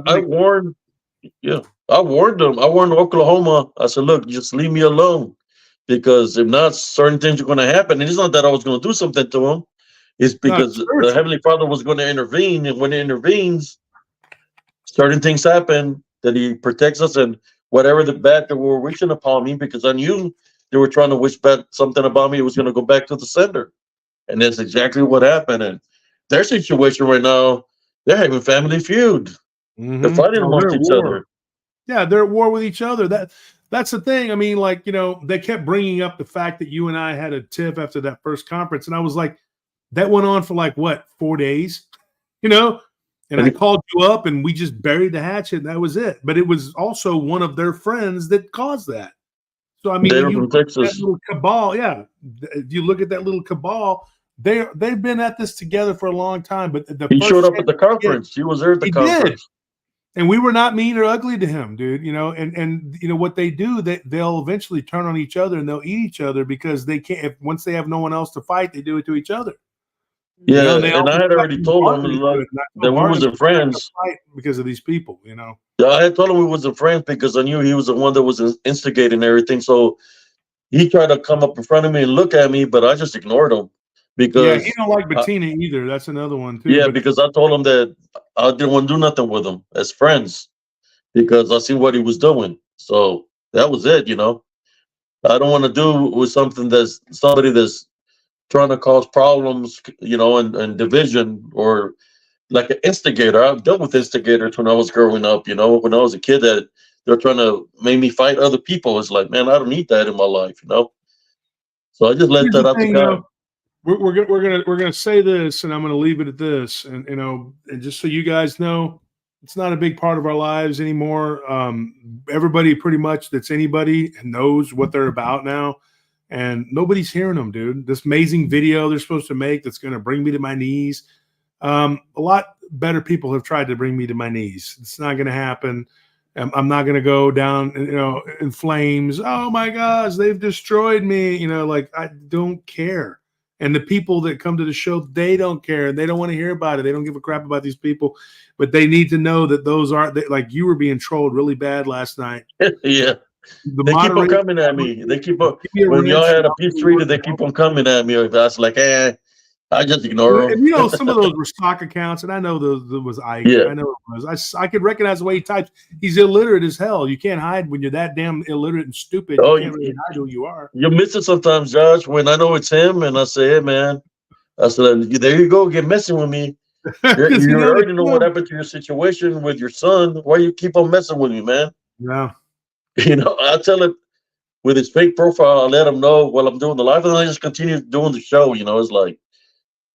I warned them. I warned Oklahoma. I said, look, just leave me alone, because if not, certain things are going to happen. And it's not that I was going to do something to him. It's because the Heavenly Father was going to intervene, and when he intervenes, certain things happen that he protects us, and whatever the bad they were wishing upon me, because I knew they were trying to wish bad something about me, it was going to go back to the sender. And that's exactly what happened. And their situation right now, they're having family feud. Mm-hmm. They're fighting amongst each other. Yeah, they're at war with each other. That's the thing. I mean, like, you know, they kept bringing up the fact that you and I had a tiff after that first conference. And I was like, that went on for like, what, 4 days? You know? And I called you up and we just buried the hatchet and that was it. But it was also one of their friends that caused that. So, I mean, they're from Texas. That little cabal, yeah. If you look at that little cabal, they've been at this together for a long time. But he showed up at the conference. He was there at the conference. Did. And we were not mean or ugly to him, dude. You know, and you know what they do, they'll eventually turn on each other and they'll eat each other because they can't. Once they have no one else to fight, they do it to each other. You know, Yeah, and they and I always had thought already told him Barnabas look, could. And I that told we Barnabas wasn't we're not gonna friends. fight because of these people. You know. Yeah, I had told him we wasn't friends because I knew he was the one that was instigating everything. So he tried to come up in front of me and look at me, but I just ignored him Yeah, he because, don't like uh, Bettina either. That's another one too. yeah, But because I told him that I didn't want to do nothing with him as friends because I seen what he was doing. So that was it, you know. I don't want to do with something that's somebody that's trying to cause problems, you know, and division or like an instigator. I've dealt with instigators when I was growing up, you know, when I was a kid that they're trying to make me fight other people. It's like, man, I don't need that in my life, you know. So I just let here's that the up to thing, you God. know, we're gonna say this, and I'm gonna leave it at this, and you know, and just so you guys know, it's not a big part of our lives anymore. Everybody pretty much that's anybody knows what they're about now, and nobody's hearing them, dude. This amazing video they're supposed to make that's gonna bring me to my knees. A lot better people have tried to bring me to my knees. It's not going to happen. I'm not going to go down, you know, in flames. Oh my gosh, they've destroyed me. You know, like I don't care. And the people that come to the show, they don't care. They don't want to hear about it. They don't give a crap about these people. But they need to know that those are like you were being trolled really bad last night. Yeah. The They keep on moderators, coming at me. They keep on, give me a when y'all wrench. had And a I'll peace tell you treaty, what they to help. keep on coming at me. I was like, I just ignore them. And you know, some of those were stock accounts, and I know those was Ike. Yeah. I know it was. I could recognize the way he types. He's illiterate as hell. You can't hide when you're that damn illiterate and stupid. You Oh, can't really hide who you are. you miss it sometimes, Josh, when I know it's him and I say, hey, man, I said, there you go, get messing with me. Because You you know already know what the happened to your situation with your son. Why you keep on messing with me, man? yeah. You know, I tell him with his fake profile, I let him know while I'm doing the live, and I just continue doing the show. You know, it's like,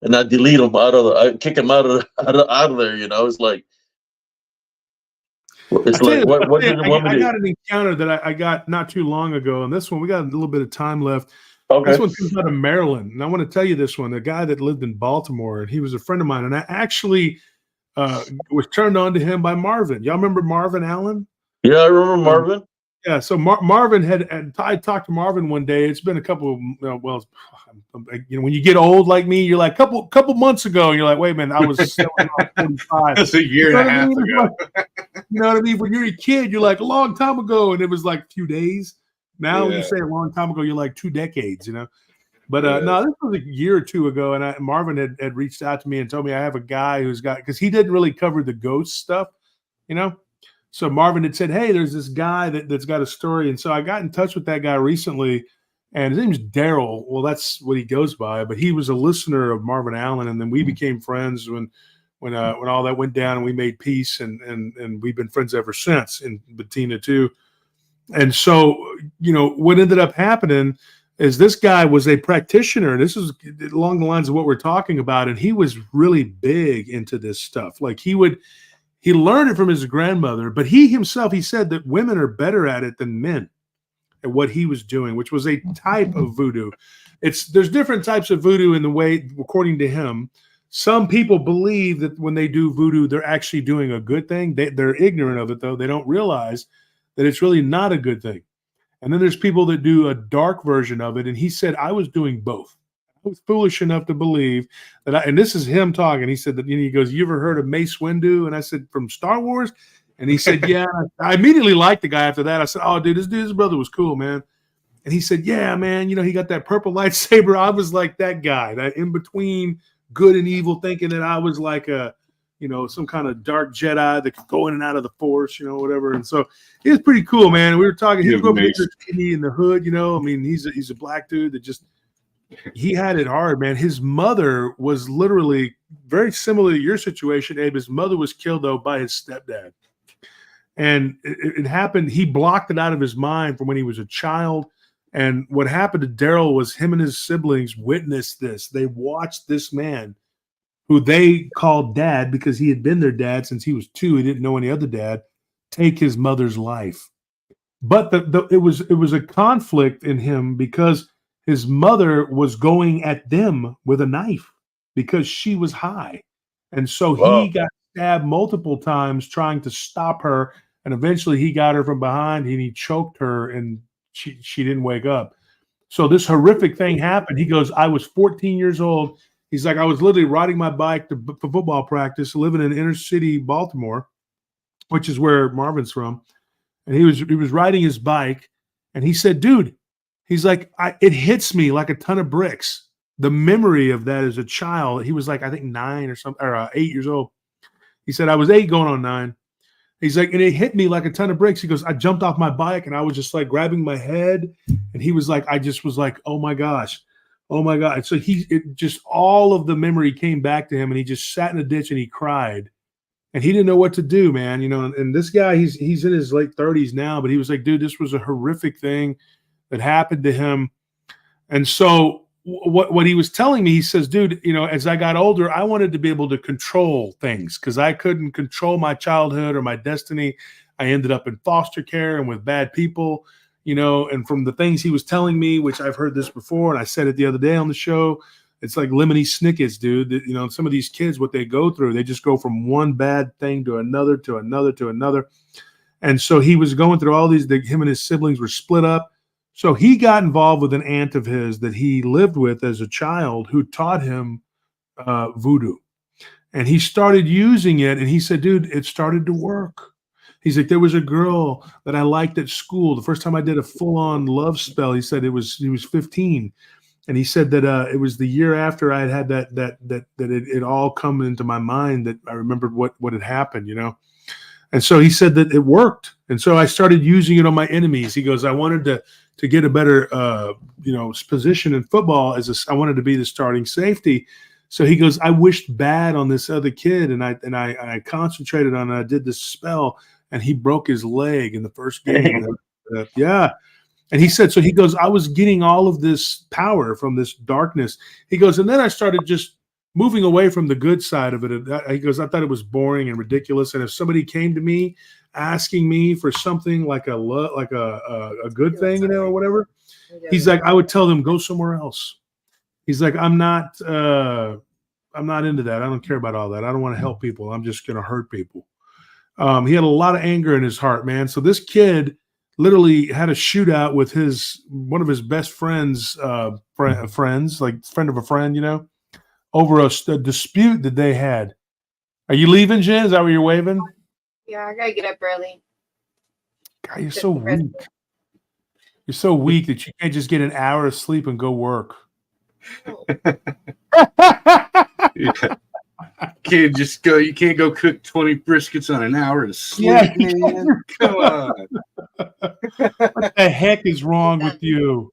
and I delete him I kick him out of out of there. You know, it's like I tell you, what did you want me I to? got an encounter that I got not too long ago, and this one we got a little bit of time left. Okay, This one comes out of Maryland, and I want to tell you this one. A guy that lived in Baltimore, and he was a friend of mine, and I actually was turned on to him by Marvin. Y'all remember Marvin Allen? yeah, I remember Marvin. Yeah, so Marvin had I talked to Marvin one day. It's been a couple of you know, when you get old like me, you're like couple months ago, and you're like, wait a minute, I was still 45. That's a year You know and a half what I mean? ago. You know what I mean? When you're a kid, you're like a long time ago, and it was like a few days. Now Yeah. you say a long time ago, you're like 2 decades, you know. But Yeah. no, this was a year or two ago, and Marvin had reached out to me and told me I have a guy who's got, because he didn't really cover the ghost stuff, you know. So Marvin had said, "Hey, there's this guy that's got a story," and so I got in touch with that guy recently, and his name's Daryl. Well, that's what he goes by, but he was a listener of Marvin Allen, and then we became friends when all that went down, and we made peace, and we've been friends ever since. And Bettina too. And so, you know, what ended up happening is this guy was a practitioner. This is along the lines of what we're talking about, and he was really big into this stuff. Like he learned it from his grandmother, but he himself, he said that women are better at it than men at what he was doing, which was a type of voodoo. There's different types of voodoo in the way, according to him. Some people believe that when they do voodoo, they're actually doing a good thing. They're ignorant of it, though. They don't realize that it's really not a good thing. And then there's people that do a dark version of it. And he said, I was doing both. I was foolish enough to believe that and this is him talking. He said that, you know, he goes, you ever heard of Mace Windu? And I said, from Star Wars? And he said, yeah. I immediately liked the guy after that. I said, oh, dude, his brother was cool, man. And he said, yeah, man, you know, he got that purple lightsaber. I was like that guy, that in between good and evil, thinking that I was like you know, some kind of dark Jedi that could go in and out of the Force, you know, whatever. And so it was pretty cool, man. We were talking, he grew up in the hood, you know. I mean, he's a black dude that just, he had it hard, man. His mother was literally very similar to your situation, Abe. His mother was killed, though, by his stepdad. And it happened, he blocked it out of his mind from when he was a child. And what happened to Daryl was him and his siblings witnessed this. They watched this man, who they called dad because he had been their dad since he was 2. He didn't know any other dad, take his mother's life. But it was a conflict in him because his mother was going at them with a knife because she was high. And so he got stabbed multiple times trying to stop her. And eventually he got her from behind and he choked her and she didn't wake up. So this horrific thing happened. He goes, I was 14 years old. He's like, I was literally riding my bike for football practice, living in inner city Baltimore, which is where Marvin's from. And he was riding his bike, and he said, dude, he's like, it hits me like a ton of bricks. The memory of that as a child, he was like, I think 9 or something, or 8 years old. He said, I was 8 going on 9. He's like, and it hit me like a ton of bricks. He goes, I jumped off my bike and I was just like grabbing my head. And he was like, I just was like, oh my gosh. Oh my God. So just all of the memory came back to him, and he just sat in a ditch and he cried. And he didn't know what to do, man. You know, and this guy, he's in his late 30s now, but he was like, dude, this was a horrific thing that happened to him. And so what he was telling me, he says, dude, you know, as I got older, I wanted to be able to control things because I couldn't control my childhood or my destiny. I ended up in foster care and with bad people. You know, and from the things he was telling me, which I've heard this before, and I said it the other day on the show, it's like Lemony Snicket's, dude. You know, some of these kids, what they go through, they just go from one bad thing to another, to another, to another. And so he was going through all these, him and his siblings were split up. So he got involved with an aunt of his that he lived with as a child who taught him voodoo. And he started using it, and he said, dude, it started to work. He's like, there was a girl that I liked at school. The first time I did a full-on love spell, he said he was 15, and he said that it was the year after I had it all come into my mind that I remembered what had happened, you know. And so he said that it worked, and so I started using it on my enemies. He goes, I wanted to get a better position in football I wanted to be the starting safety. So he goes, I wished bad on this other kid, and I concentrated on it. I did this spell. And he broke his leg in the first game. Yeah. And he said, so he goes, I was getting all of this power from this darkness. He goes, and then I started just moving away from the good side of it. He goes, I thought it was boring and ridiculous. And if somebody came to me asking me for something like a good thing, you know, or whatever, he's like, I would tell them, go somewhere else. He's like, I'm not into that. I don't care about all that. I don't want to help people. I'm just going to hurt people. He had a lot of anger in his heart, man. So this kid literally had a shootout with one of his best friends, like friend of a friend, you know, over a dispute that they had. Are you leaving, Jen? Is that where you're waving? Yeah, I gotta get up early. God, you're so weak. You're so weak that you can't just get an hour of sleep and go work. Yeah. You can't go cook 20 briskets on an hour of sleep, man. Come on. What the heck is wrong with you?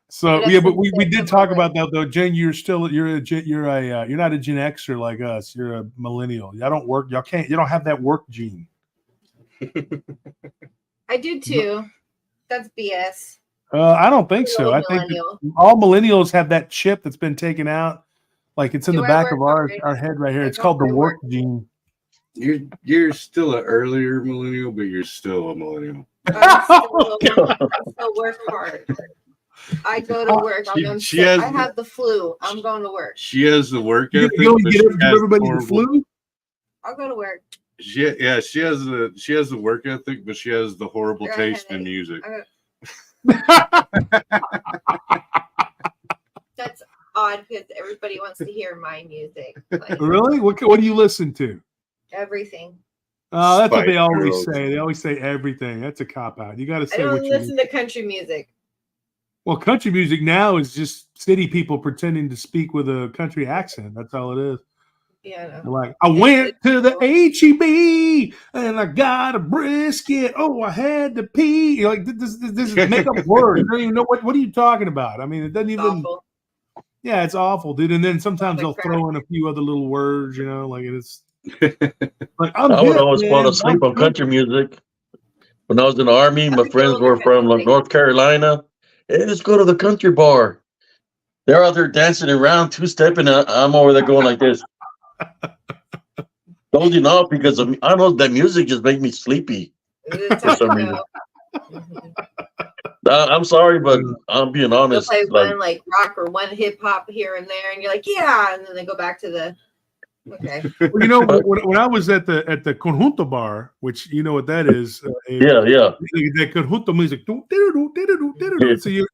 So yeah, but we did talk about that though. Jen, you're not a Gen Xer like us. You're a millennial. Y'all don't work. You don't have that work gene. I do too. That's BS. I don't think so. I think all millennials have that chip that's been taken out. Like it's in the back of our head right here. It's called the work gene. You're still an earlier millennial, but you're still a millennial. I still work hard. I go to work. I have the flu. I'm going to work. She has the work ethic. You only give everybody the flu? I'll go to work. She has the work ethic, but she has the horrible taste in music. That's odd because everybody wants to hear my music. Like, really? What do you listen to? Everything. Oh, that's what they always say. They always say everything. That's a cop out. You got to say what you listen to country music. Well, country music now is just city people pretending to speak with a country accent. That's all it is. Yeah, like I went to the HEB and I got a brisket. Oh, I had to pee. You're like this is make up words. You don't even know what are you talking about. I mean, it doesn't even. Awful. Yeah, it's awful, dude. And then sometimes they'll throw in a few other little words, you know, like it's. Like I would always fall asleep on country music. When I was in the Army, my friends were from like North Carolina. Hey, let's go to the country bar. They're out there dancing around, two-stepping. I'm over there going like this. Dozing off because I know that music just makes me sleepy for some reason. I'm sorry, but I'm being honest. They'll play one like rock or one hip hop here and there, and you're like, yeah, and then they go back to the Okay. Well, you know, when I was at the Conjunto bar, which you know what that is, Yeah, yeah. the Conjunto music. So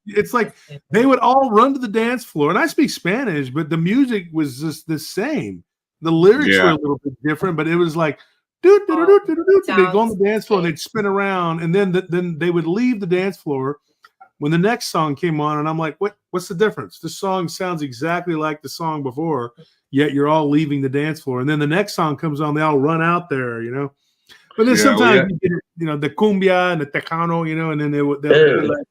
it's like they would all run to the dance floor, and I speak Spanish, but the music was just the same. The lyrics were a little bit different, but it was like they'd go on the dance floor and they'd spin around, and then they would leave the dance floor when the next song came on, and I'm like, what's the difference? This song sounds exactly like the song before, yet you're all leaving the dance floor. And then the next song comes on, they all run out there, you know. But then sometimes you get, you know, the cumbia and the tejano, you know, and then they'll like,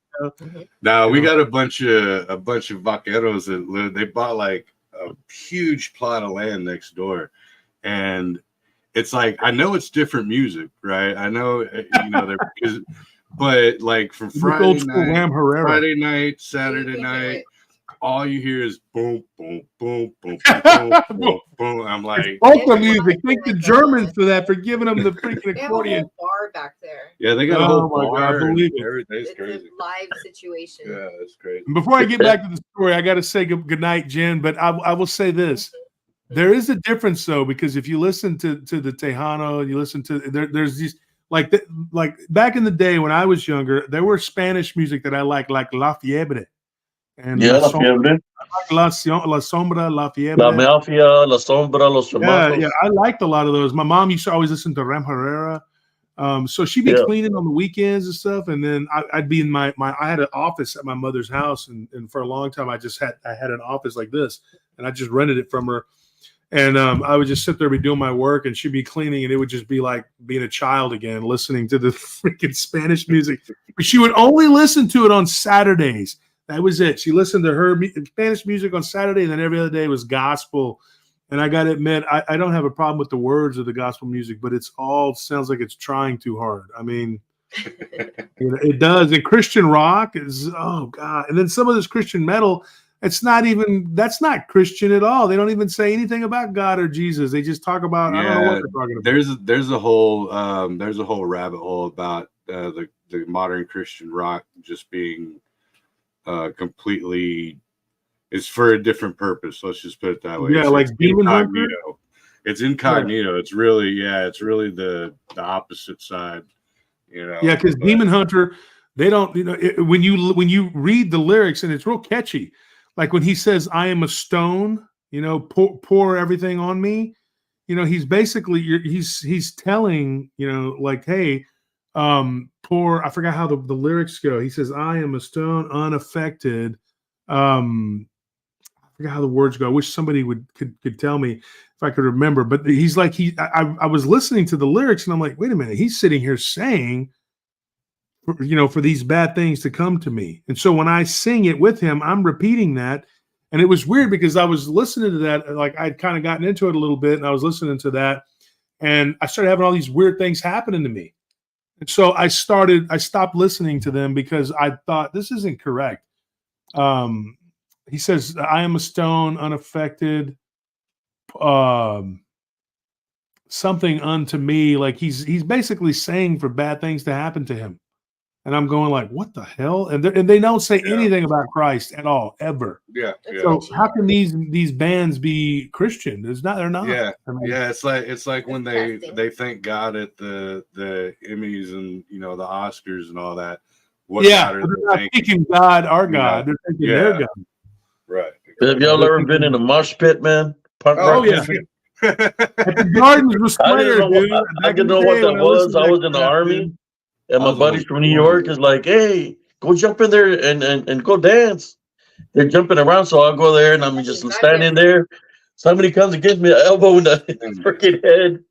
now we got a bunch of vaqueros that live. They bought like a huge plot of land next door, and it's like, I know it's different music, right? I know, you know, but like from Friday night, Saturday night, all you hear is boom, boom, boom, boom, boom, boom, boom. I'm like, polka music. Thank the Germans for that, for giving them the freaking accordion. They have a whole bar back there. Yeah, they got a whole bar. God, believe it. Everything's It's crazy. a live situation. Yeah, that's crazy. And before I get back to the story, I got to say good night, Jen. But I will say this: there is a difference, though, because if you listen to the Tejano, you listen to there's these like back in the day when I was younger, there were Spanish music that I like La Fiebre. And La Fiebre. La Sombra, La Fiebre. La Mafia, La Sombra, Los Chamacos. Yeah, I liked a lot of those. My mom used to always listen to Rem Herrera. So she'd be cleaning on the weekends and stuff, and then I'd be in my I had an office at my mother's house, and for a long time I had an office like this, and I just rented it from her. And I would just sit there, be doing my work, and she'd be cleaning, and it would just be like being a child again, listening to the freaking Spanish music. But she would only listen to it on Saturdays. That was it. She listened to her Spanish music on Saturday, and then every other day was gospel. And I got to admit, I don't have a problem with the words of the gospel music, but it's all sounds like it's trying too hard. I mean, it does. And Christian rock is, oh God. And then some of this Christian metal, that's not Christian at all. They don't even say anything about God or Jesus. They just talk about, I don't know what they're talking about. There's a whole rabbit hole about the modern Christian rock just being completely, it's for a different purpose. Let's just put it that way. Yeah, like Demon Hunter. It's incognito. It's really the opposite side. You know. Yeah, because Demon Hunter, they don't. You know, when you read the lyrics, and it's real catchy. Like when he says, "I am a stone," you know, pour everything on me. You know, he's basically he's telling, you know, like, hey, pour. I forgot how the lyrics go. He says, "I am a stone, unaffected." I forgot how the words go. I wish somebody could tell me if I could remember. But he's like I was listening to the lyrics, and I'm like, wait a minute. He's sitting here saying, you know, for these bad things to come to me. And so when I sing it with him, I'm repeating that. And it was weird because I was listening to that, like I'd kind of gotten into it a little bit, and I was listening to that, and I started having all these weird things happening to me. And so I stopped listening to them because I thought, this isn't correct. He says, I am a stone, unaffected, something unto me. Like he's basically saying for bad things to happen to him. And I'm going like, what the hell? And they don't say anything about Christ at all, ever. Yeah. So how can these bands be Christian? They're not. Yeah. I mean, It's like when they thank God at the Emmys and, you know, the Oscars and all that. They're not thanking God, our God. They're thanking their God. Right. Have y'all ever been in a mosh pit, man? Yeah. At the Gardens was square, dude. I didn't know what that was. I was in the Army. And my buddies from New York is like, hey, go jump in there and go dance. They're jumping around, so I'll go there and I'm just standing there. Somebody comes and gives me an elbow in the freaking head.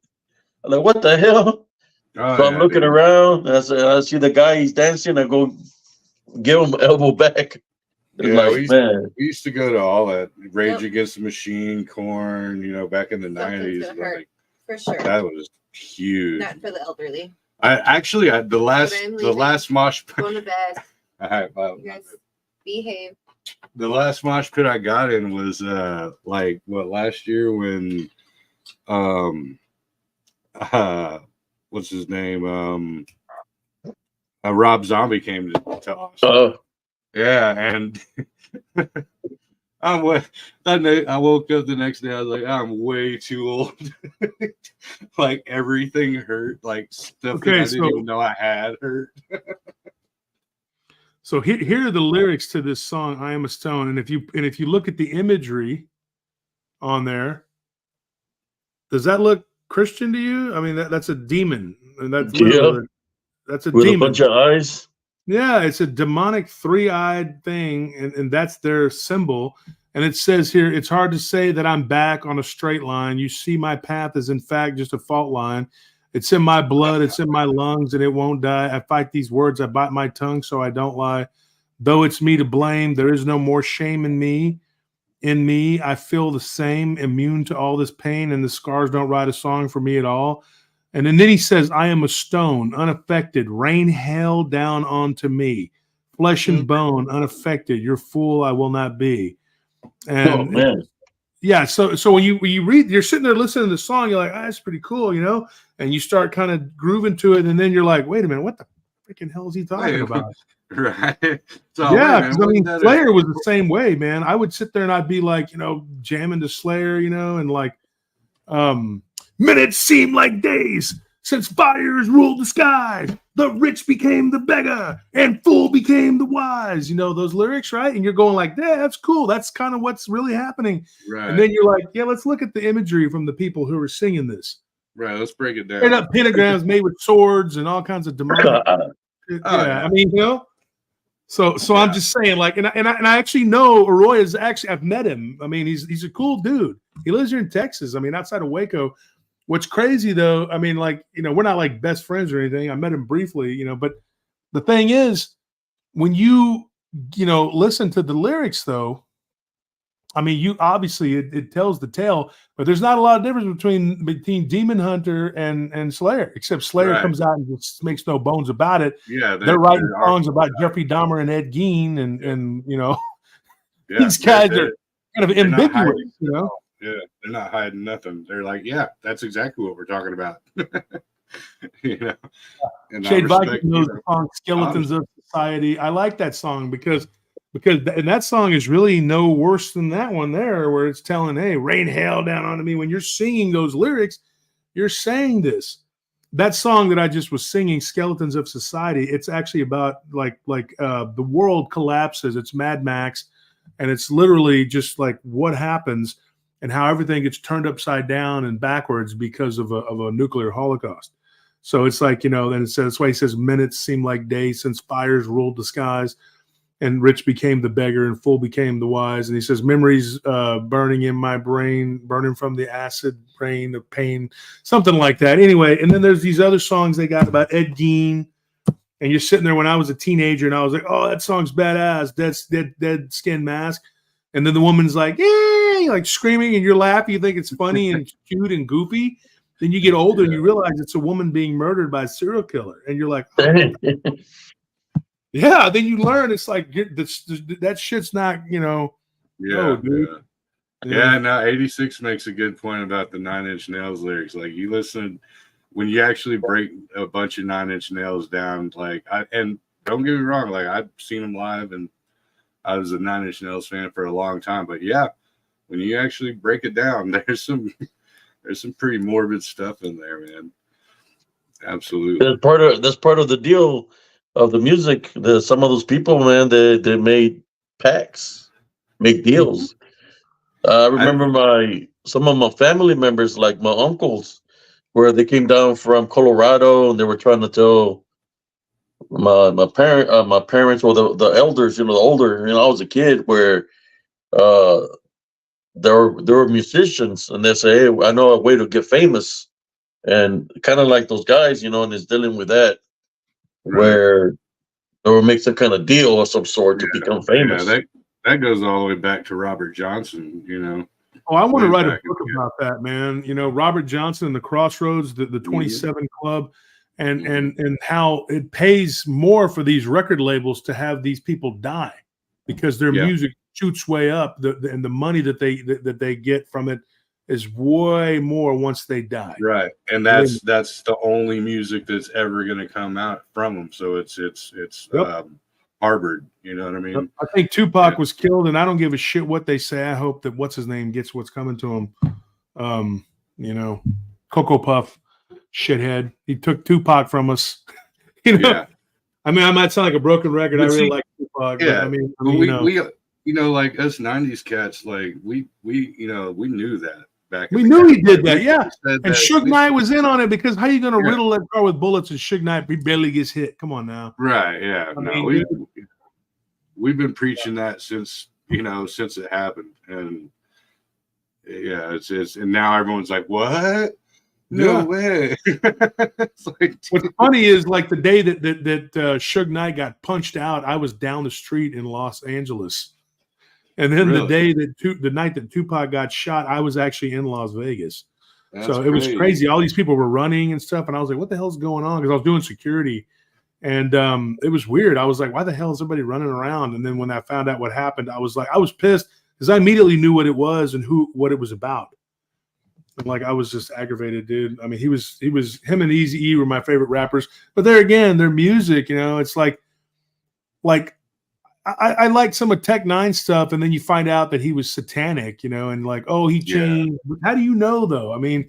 I'm like, what the hell? So I'm looking around. And I see the guy, he's dancing. I go give him an elbow back. We used to go to all that. Rage Against the Machine, Korn, you know, back in the 90s. Like, for sure. That was huge. Not for the elderly. The last mosh pit. Going to bed. All right, well, you guys behave. The last mosh pit I got in was last year when what's his name? Rob Zombie came to Austin. Yeah, and I woke up the next day. I was like, I'm way too old. Like everything hurt. Like stuff that I didn't even know I had hurt. So here are the lyrics to this song, "I Am a Stone," and if you look at the imagery on there, does that look Christian to you? I mean, that's a demon, and that's literally, that's a with demon a bunch of eyes. Yeah, it's a demonic three-eyed thing, and that's their symbol. And it says here, "It's hard to say that I'm back on a straight line. You see, my path is in fact just a fault line. It's in my blood, it's in my lungs, and it won't die. I fight these words, I bite my tongue so I don't lie. Though it's me to blame, there is no more shame in me. In me, I feel the same, immune to all this pain, and the scars don't write a song for me at all." And then he says, "I am a stone, unaffected, rain hail down onto me. Flesh and bone, unaffected, your fool I will not be." And man. Yeah, so when you read, you're sitting there listening to the song, you're like, that's pretty cool, and you start kind of grooving to it, and then you're like, wait a minute, what the freaking hell is he talking about? Right. So, yeah, because I mean, Slayer was the same way, man. I would sit there and I'd be like, jamming to Slayer, and like, minutes seem like days since fires ruled the sky. The rich became the beggar and fool became the wise. Those lyrics, right? And you're going like, yeah, that's cool. That's kind of what's really happening. Right. And then you're like, yeah, let's look at the imagery from the people who are singing this. Right. Let's break it down. Straight up pentagrams made with swords and all kinds of demonic. I mean, So I'm just saying, like, and I actually know Arroyo is actually, I've met him. I mean, he's a cool dude. He lives here in Texas. I mean, outside of Waco. What's crazy though, I mean, like, we're not like best friends or anything. I met him briefly, but the thing is, when you listen to the lyrics though, I mean, you obviously it tells the tale, but there's not a lot of difference between Demon Hunter and Slayer, except Slayer comes out and just makes no bones about it. Yeah, they're writing songs about Jeffrey Dahmer and Ed Gein, and these guys are kind of ambiguous, Yeah, they're not hiding nothing. They're like, yeah, that's exactly what we're talking about. And Shade Viking knows the song "Skeletons of Society." I like that song because and that song is really no worse than that one there, where it's telling, hey, rain hail down onto me. When you're singing those lyrics, you're saying this. That song that I just was singing, "Skeletons of Society," it's actually about like the world collapses. It's Mad Max, and it's literally just like what happens and how everything gets turned upside down and backwards because of a nuclear holocaust. So it's like, then it says, that's why he says, minutes seem like days since fires ruled the skies, and rich became the beggar and fool became the wise. And he says, memories burning in my brain, burning from the acid rain of pain, something like that. Anyway, and then there's these other songs they got about Ed Gein. And you're sitting there when I was a teenager and I was like, oh, that song's badass, dead skin mask. And then the woman's like, yeah, like screaming, and you're laughing. You think it's funny and cute and goofy. Then you get older and you realize it's a woman being murdered by a serial killer. And you're like, oh. Yeah. Then you learn it's like that shit's not, Yeah, no, dude. Yeah. Now 86 makes a good point about the Nine Inch Nails lyrics. Like you listen, when you actually break a bunch of Nine Inch Nails down, and don't get me wrong, like I've seen them live and I was a Nine Inch Nails fan for a long time, but yeah, when you actually break it down, there's some pretty morbid stuff in there, man. Absolutely. That's part of the deal of the music. Some of those people, man, they made pacts, make deals. I remember some of my family members, like my uncles, where they came down from Colorado and they were trying to tell my parents or the elders, the older, I was a kid, where there were musicians, and they say, hey, I know a way to get famous, and kind of like those guys, and it's dealing with that, where they will make some kind of deal of some sort to become famous. Yeah, that goes all the way back to Robert Johnson, Oh, I want to write a book about that, man. Robert Johnson and the Crossroads, the 27 Club, and how it pays more for these record labels to have these people die because their music shoots way up, and the money that they get from it is way more once they die. Right, and that's the only music that's ever going to come out from them. So it's harbored. You know what I mean? I think Tupac was killed, and I don't give a shit what they say. I hope that what's his name gets what's coming to him. You know, Cocoa Puff, shithead. He took Tupac from us. You know, Yeah. I mean, I might sound like a broken record. But I really see, like Tupac. Yeah, But I mean, we you know, like us '90s cats, like we you know, we knew that back. we in the knew day. he did Like, that, yeah. said And that Suge we- Knight was in on it because how you going to Yeah. riddle that car with bullets and Suge Knight barely gets hit? Come on now. Right? Yeah. I No, mean, we've been preaching that since since it happened, and yeah, it's and now everyone's like, what? No Yeah. way. It's like, What's funny is like the day that Suge Knight got punched out, I was down the street in Los Angeles, and then the Really? day that the night that Tupac got shot, I was actually in Las Vegas. That's So it was crazy. All these people were running and stuff, and I was like, "What the hell's going on?" Because I was doing security, and it was weird. I was like, "Why the hell is everybody running around?" And then when I found out what happened, I was pissed because I immediately knew what it was and what it was about. And like I was just aggravated, dude. I mean, him and Eazy-E were my favorite rappers, but there again, their music, it's like I liked some of Tech Nine stuff, and then you find out that he was satanic, and like, oh, he changed. Yeah. How do you know though? I mean,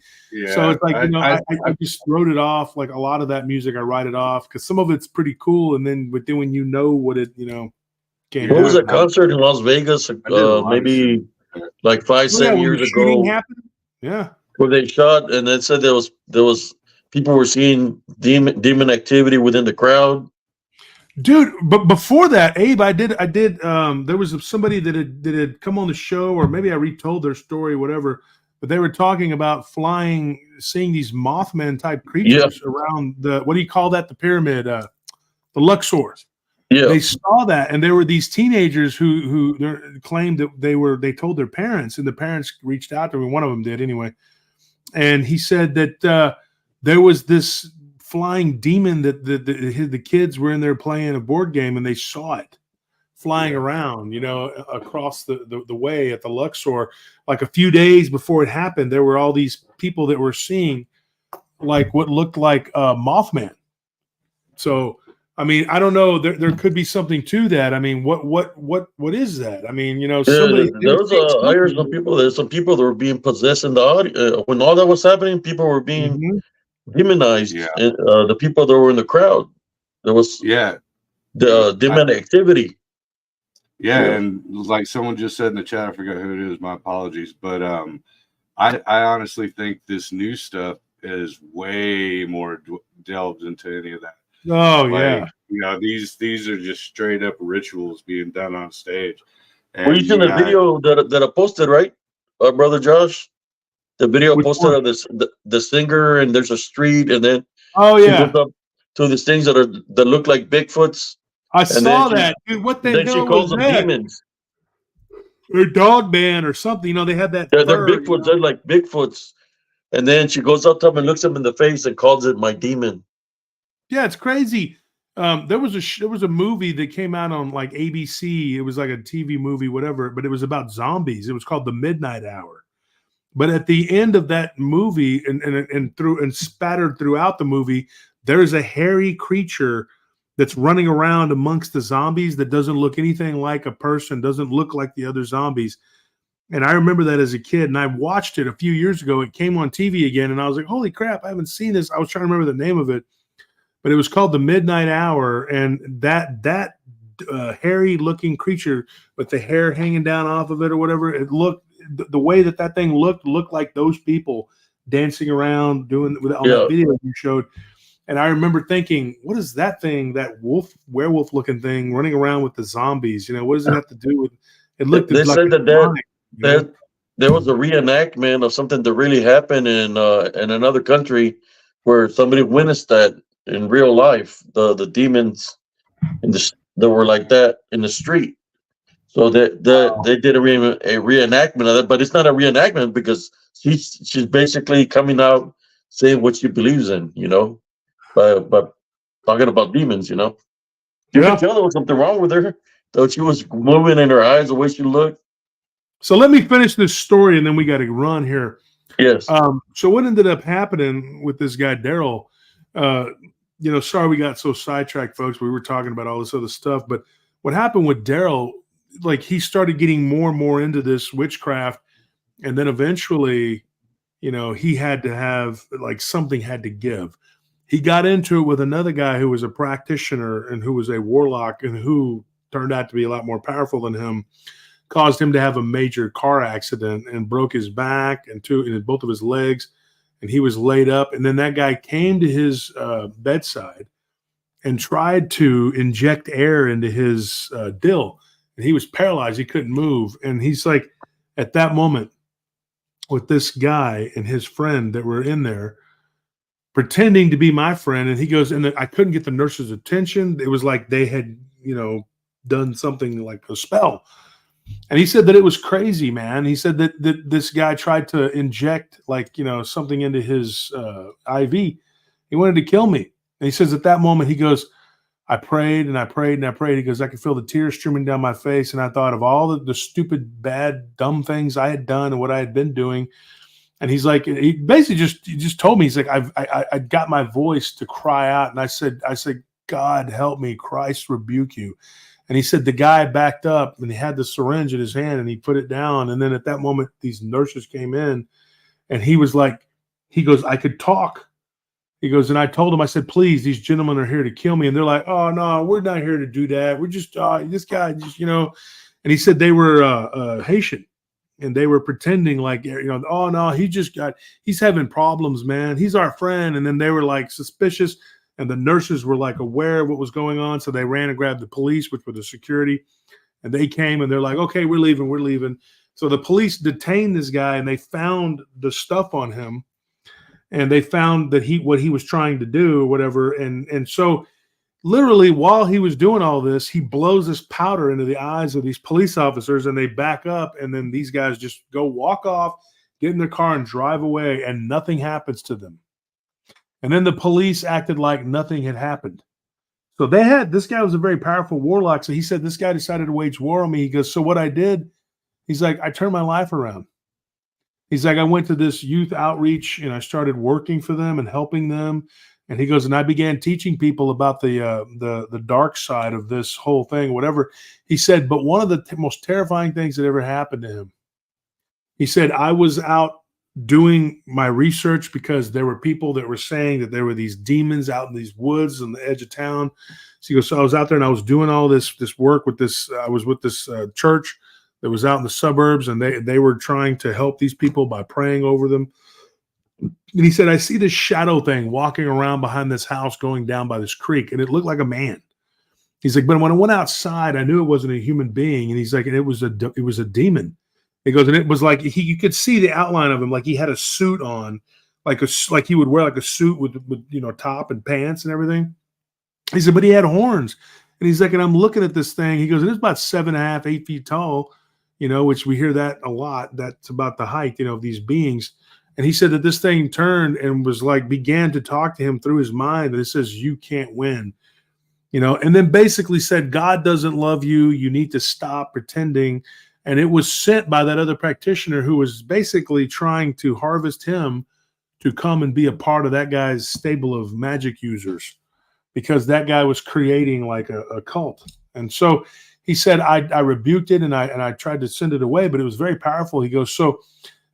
so it's like I just wrote it off. Like a lot of that music, I write it off because some of it's pretty cool, and then but then when you know what it, can't. What was a concert in Las Vegas? Maybe like 5-7 years ago. Happened? Yeah. Where they shot and then said there was people were seeing demon activity within the crowd. Dude, but before that, Abe, I did there was somebody that had come on the show, or maybe I retold their story, whatever, but they were talking about seeing these Mothman type creatures around what do you call that? The pyramid, the Luxor. Yeah. They saw that, and there were these teenagers who claimed that they told their parents, and the parents reached out to me. One of them did anyway. And he said that there was this flying demon that the kids were in there playing a board game, and they saw it flying around, across the way at the Luxor. Like a few days before it happened, there were all these people that were seeing like what looked like Mothman. So, I mean, I don't know. There could be something to that. I mean, what is that? I mean, somebody. There was I heard some people. There's some people that were being possessed in the audience when all that was happening. People were being demonized. Yeah. And, the people that were in the crowd. There was the demon activity. Yeah, and like someone just said in the chat, I forgot who it is. My apologies, but I honestly think this new stuff is way more delved into any of that. Oh yeah, these are just straight up rituals being done on stage. And well, you seen the video that I posted, right, brother Josh? The video posted of the singer, and there's a street, and then she goes up to these things that look like Bigfoots. I saw that, dude. What the hell she calls was them that? demons. Or Dogman or something. They had that. They're Bigfoots. They're like Bigfoots, and then she goes up to him and looks him in the face and calls it my demon. Yeah, it's crazy. There was a movie that came out on like ABC. It was like a TV movie, whatever, but it was about zombies. It was called The Midnight Hour. But at the end of that movie, and spattered throughout the movie, there's a hairy creature that's running around amongst the zombies that doesn't look anything like a person, doesn't look like the other zombies. And I remember that as a kid, and I watched it a few years ago. It came on TV again, and I was like, "Holy crap! I haven't seen this." I was trying to remember the name of it. But it was called The Midnight Hour, and that hairy-looking creature with the hair hanging down off of it or whatever, it looked the way that thing looked like those people dancing around doing on that video you showed. And I remember thinking, what is that thing, that werewolf-looking thing running around with the zombies? What does it have to do with? It looked. They said that there was a reenactment of something that really happened in another country where somebody witnessed that. In real life, the demons that were like that in the street. So they did a reenactment of that, but it's not a reenactment because she's basically coming out saying what she believes in, by talking about demons, You can tell there was something wrong with her, though she was moving in her eyes the way she looked. So let me finish this story, and then we got to run here. Yes. So what ended up happening with this guy Daryl? Sorry we got so sidetracked, folks. We were talking about all this other stuff, but what happened with Daryl, like he started getting more and more into this witchcraft, and then eventually, you know, he had to have like something had to give. He got into it with another guy who was a practitioner and who was a warlock and who turned out to be a lot more powerful than him, caused him to have a major car accident and broke his back and both of his legs, and he was laid up. And then that guy came to his bedside and tried to inject air into his dill, and he was paralyzed. He couldn't move. And he's like, at that moment, with this guy and his friend that were in there pretending to be my friend, and he goes, and I couldn't get the nurse's attention. It was like they had, you know, done something like a spell. And he said that it was crazy, man. He said that this guy tried to inject, like, you know, something into his IV. He wanted to kill me. And he says at that moment, he goes, I prayed and I prayed and I prayed. He goes, I could feel the tears streaming down my face. And I thought of all the stupid, bad, dumb things I had done and what I had been doing. And he's like, he basically just told me, he's like, I got my voice to cry out. And I said, God help me, Christ rebuke you. And he said the guy backed up and he had the syringe in his hand and he put it down. And then at that moment, these nurses came in and he was like, he goes, I could talk. He goes, and I told him, I said, please, these gentlemen are here to kill me. And they're like, oh, no, we're not here to do that. We're just, this guy just, you know. And he said they were Haitian and they were pretending like, you know, oh, no, he's having problems, man. He's our friend. And then they were like suspicious. And the nurses were like aware of what was going on. So they ran and grabbed the police, which were the security. And they came and they're like, okay, we're leaving. So the police detained this guy and they found the stuff on him. And they found that what he was trying to do or whatever. And so literally while he was doing all this, he blows this powder into the eyes of these police officers and they back up. And then these guys just go walk off, get in their car and drive away, and nothing happens to them. And then the police acted like nothing had happened. So this guy was a very powerful warlock. So he said, this guy decided to wage war on me. He goes, so what I did, he's like, I turned my life around. He's like, I went to this youth outreach and I started working for them and helping them. And he goes, and I began teaching people about the dark side of this whole thing, whatever. He said, but one of the most terrifying things that ever happened to him, he said, I was out doing my research because there were people that were saying that there were these demons out in these woods on the edge of town. So he goes, so I was out there and I was doing all this work with this. I was with this church that was out in the suburbs, and they were trying to help these people by praying over them. And he said, I see this shadow thing walking around behind this house going down by this creek, and it looked like a man. He's like, but when I went outside, I knew it wasn't a human being. And he's like, and it was a demon. He goes, and it was like you could see the outline of him, like he had a suit on, like he would wear like a suit with you know, top and pants and everything. He said, but he had horns. And he's like, and I'm looking at this thing. He goes, and it's about 7.5, 8 feet tall, you know, which we hear that a lot. That's about the height, you know, of these beings. And he said that this thing turned and was like, began to talk to him through his mind. And it says, you can't win, you know, and then basically said, God doesn't love you. You need to stop pretending. And it was sent by that other practitioner who was basically trying to harvest him to come and be a part of that guy's stable of magic users, because that guy was creating like a cult. And so he said, I rebuked it and I tried to send it away, but it was very powerful. He goes, so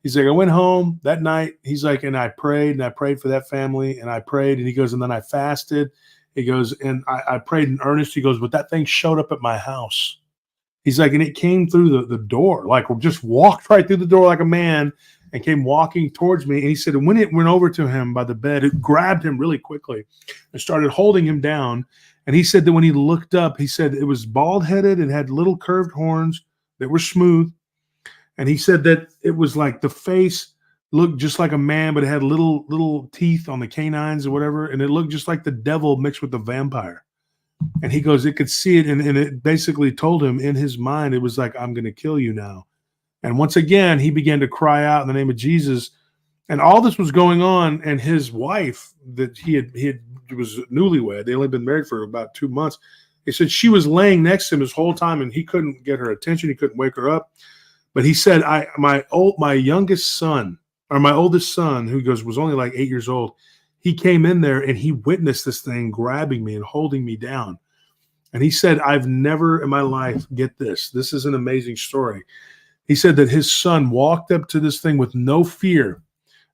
he's like, I went home that night. He's like, and I prayed for that family, and I prayed. And he goes, and then I fasted. He goes, and I prayed in earnest. He goes, but that thing showed up at my house. He's like, and it came through the door, like just walked right through the door like a man and came walking towards me. And he said, when it went over to him by the bed, it grabbed him really quickly and started holding him down. And he said that when he looked up, he said it was bald headed and had little curved horns that were smooth. And he said that it was like the face looked just like a man, but it had little teeth on the canines or whatever. And it looked just like the devil mixed with the vampire. And he goes, it could see it. And it basically told him in his mind, it was like, I'm going to kill you now. And once again, he began to cry out in the name of Jesus. And all this was going on. And his wife that he was newlywed. They only been married for about 2 months. He said she was laying next to him this whole time and he couldn't get her attention. He couldn't wake her up. But he said, my oldest son, who was only like 8 years old, he came in there and he witnessed this thing grabbing me and holding me down. And he said, I've never in my life, get this, this is an amazing story. He said that his son walked up to this thing with no fear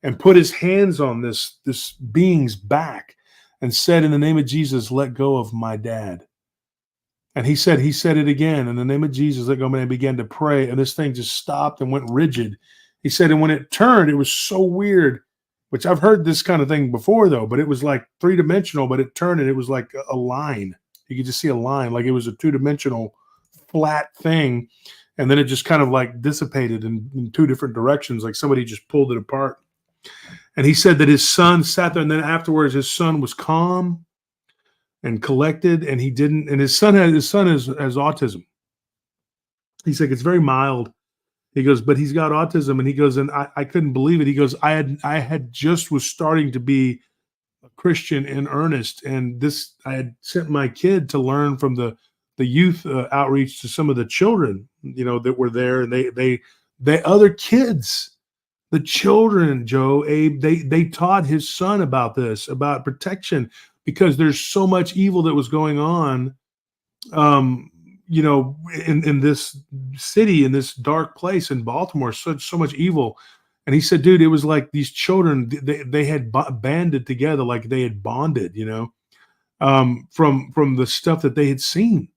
and put his hands on this being's back and said, in the name of Jesus, let go of my dad. And he said it again, in the name of Jesus, let go of my dad, and began to pray. And this thing just stopped and went rigid. He said, and when it turned, it was so weird, which I've heard this kind of thing before, though, but it was like three-dimensional, but it turned and it was like a line. You could just see a line, like it was a two-dimensional flat thing. And then it just kind of like dissipated in two different directions, like somebody just pulled it apart. And he said that his son sat there, and then afterwards his son was calm and collected, and he didn't. And his son has autism. He's like, it's very mild. He goes, but he's got autism, and he goes, and I couldn't believe it. He goes, I had just was starting to be a Christian in earnest, and I had sent my kid to learn from the youth outreach to some of the children, that were there, and they other kids. The children, Joe, Abe, they taught his son about this, about protection, because there's so much evil that was going on, in this city, in this dark place in Baltimore, so much evil. And he said, dude, it was like these children, they had banded together, like they had bonded, from the stuff that they had seen.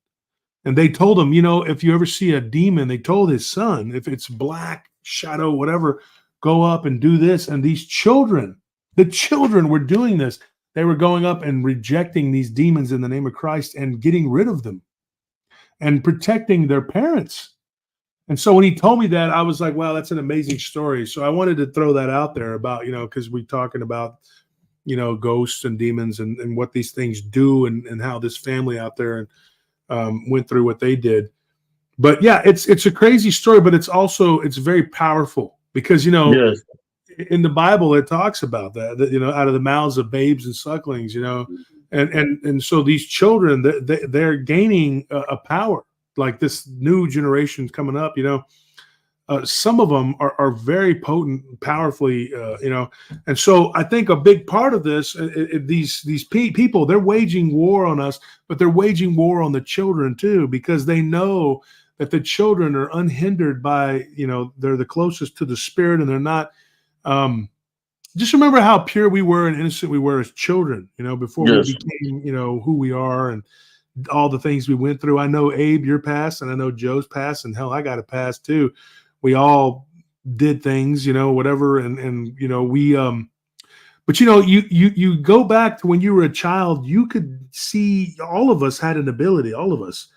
And they told him, if you ever see a demon, they told his son, if it's black, shadow, whatever, go up and do this. And these children, the children were doing this. They were going up and rejecting these demons in the name of Christ and getting rid of them and protecting their parents. And so when he told me that, I was like, wow, that's an amazing story. So I wanted to throw that out there about, because we're talking about, ghosts and demons and what these things do and how this family out there went through what they did. But yeah, it's a crazy story, but it's very powerful because, Yes. in the Bible, it talks about that, out of the mouths of babes and sucklings, and so these children, they're gaining a power, like this new generation coming up, some of them are very potent, powerfully, and so I think a big part of this, these people, they're waging war on us, but they're waging war on the children too, because they know that the children are unhindered by, they're the closest to the spirit, and they're not. Just remember how pure we were and innocent we were as children, before Yes. we became, who we are and all the things we went through. I know, Abe, your past, and I know Joe's past, and hell, I got a past too. We all did things, whatever. And we, but you go back to when you were a child, you could see all of us had an ability, all of us.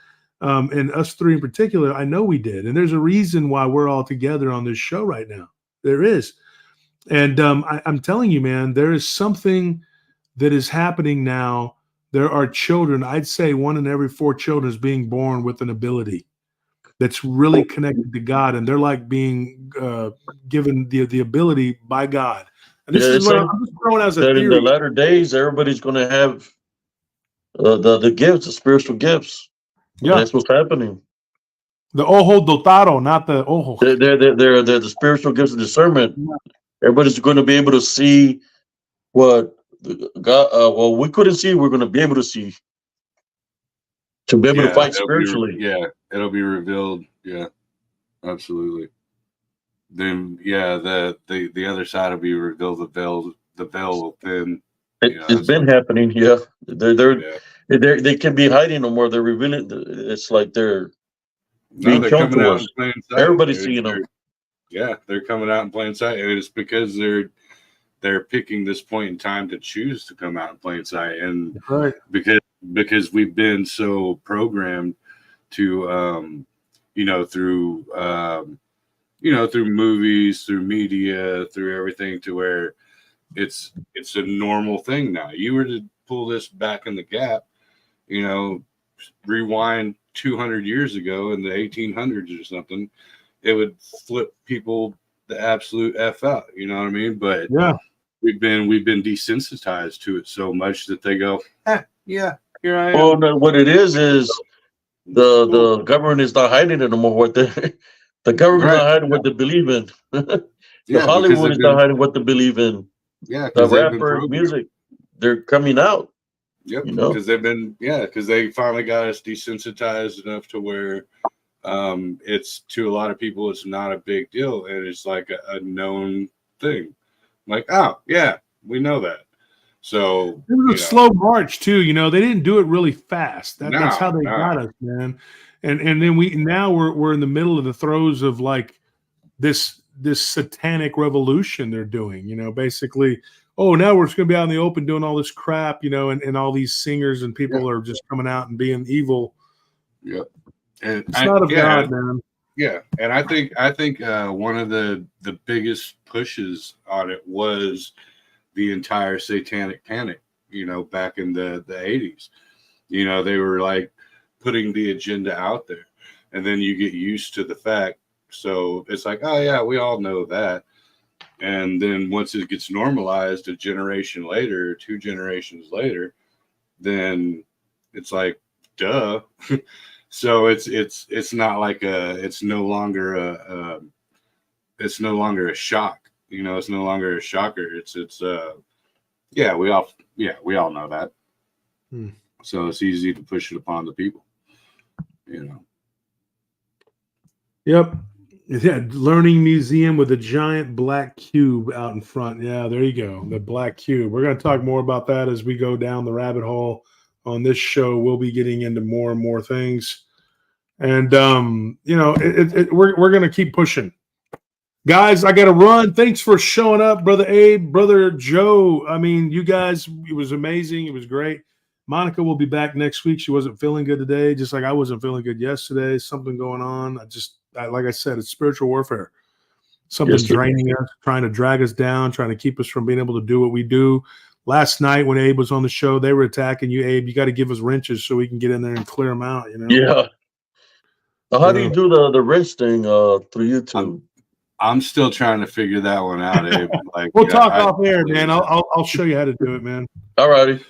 And us three in particular, I know we did. And there's a reason why we're all together on this show right now. There is. And I'm telling you, man, there is something that is happening now. There are children, I'd say 1 in every 4 children is being born with an ability that's really connected to God. And they're like being given the ability by God. And this is what I'm just throwing as a theory. In the latter days, everybody's going to have the gifts, the spiritual gifts. Yeah, that's what's happening. The ojo dotado, not the ojo. They're the spiritual gifts of discernment. Yeah. Everybody's going to be able to see what God, we couldn't see. We're going to be able to see, to be able to fight spiritually. It'll be revealed. Yeah, absolutely. Then, the other side will be revealed. The veil will thin. It's been happening. Yeah, they can be hiding no more. They're revealing. It's like they're being shown to us. Everybody's seeing them. Yeah, they're coming out in plain sight, and it's because they're picking this point in time to choose to come out in plain sight, and right. because we've been so programmed to, through movies, through media, through everything, to where it's a normal thing now. You were to pull this back in the gap, rewind 200 years ago in the 1800s or something, it would flip people the absolute F out. You know what I mean? But yeah, we've been desensitized to it so much that they go, yeah, here I am. Well, no, what it is the government is not hiding it anymore. What the government is not hiding what they believe in. Hollywood is not hiding what they believe in. Yeah, the rapper music, they're coming out. Yep, You know? because they finally got us desensitized enough to where it's, to a lot of people, it's not a big deal, and it's like a known thing. Like, oh yeah, we know that. So it was a slow march too. You know, they didn't do it really fast. That's how they No. got us, man. And then we're in the middle of the throes of like this satanic revolution they're doing. You know, basically, oh, now we're just going to be out in the open doing all this crap. You know, and all these singers and people are just coming out and being evil. Yep, and It's not of God, man. Yeah, and I think one of the biggest pushes on it was the entire satanic panic, you know, back in the 80s. You know, they were like putting the agenda out there, and then you get used to the fact. So it's like, oh yeah, we all know that. And then once it gets normalized a generation later, 2 generations later, then it's like, duh. So it's not like it's no longer a shock. You know, it's no longer a shocker. We all know that. So it's easy to push it upon the people, you know. Yep. Yeah, learning museum with a giant black cube out in front. Yeah, there you go. The black cube. We're going to talk more about that as we go down the rabbit hole on this show. We'll be getting into more and more things. And you know, we're going to keep pushing. Guys, I got to run. Thanks for showing up, Brother Abe, Brother Joe. I mean, you guys, it was amazing. It was great. Monica will be back next week. She wasn't feeling good today, just like I wasn't feeling good yesterday. Something going on. Like I said, it's spiritual warfare. Something draining us, trying to drag us down, trying to keep us from being able to do what we do. Last night when Abe was on the show, they were attacking you, Abe. You got to give us wrenches so we can get in there and clear them out, you know? Yeah. How do you do the wrench thing through YouTube? I'm still trying to figure that one out, Abe. Like, we'll talk off air, man. I'll show you how to do it, man. All righty.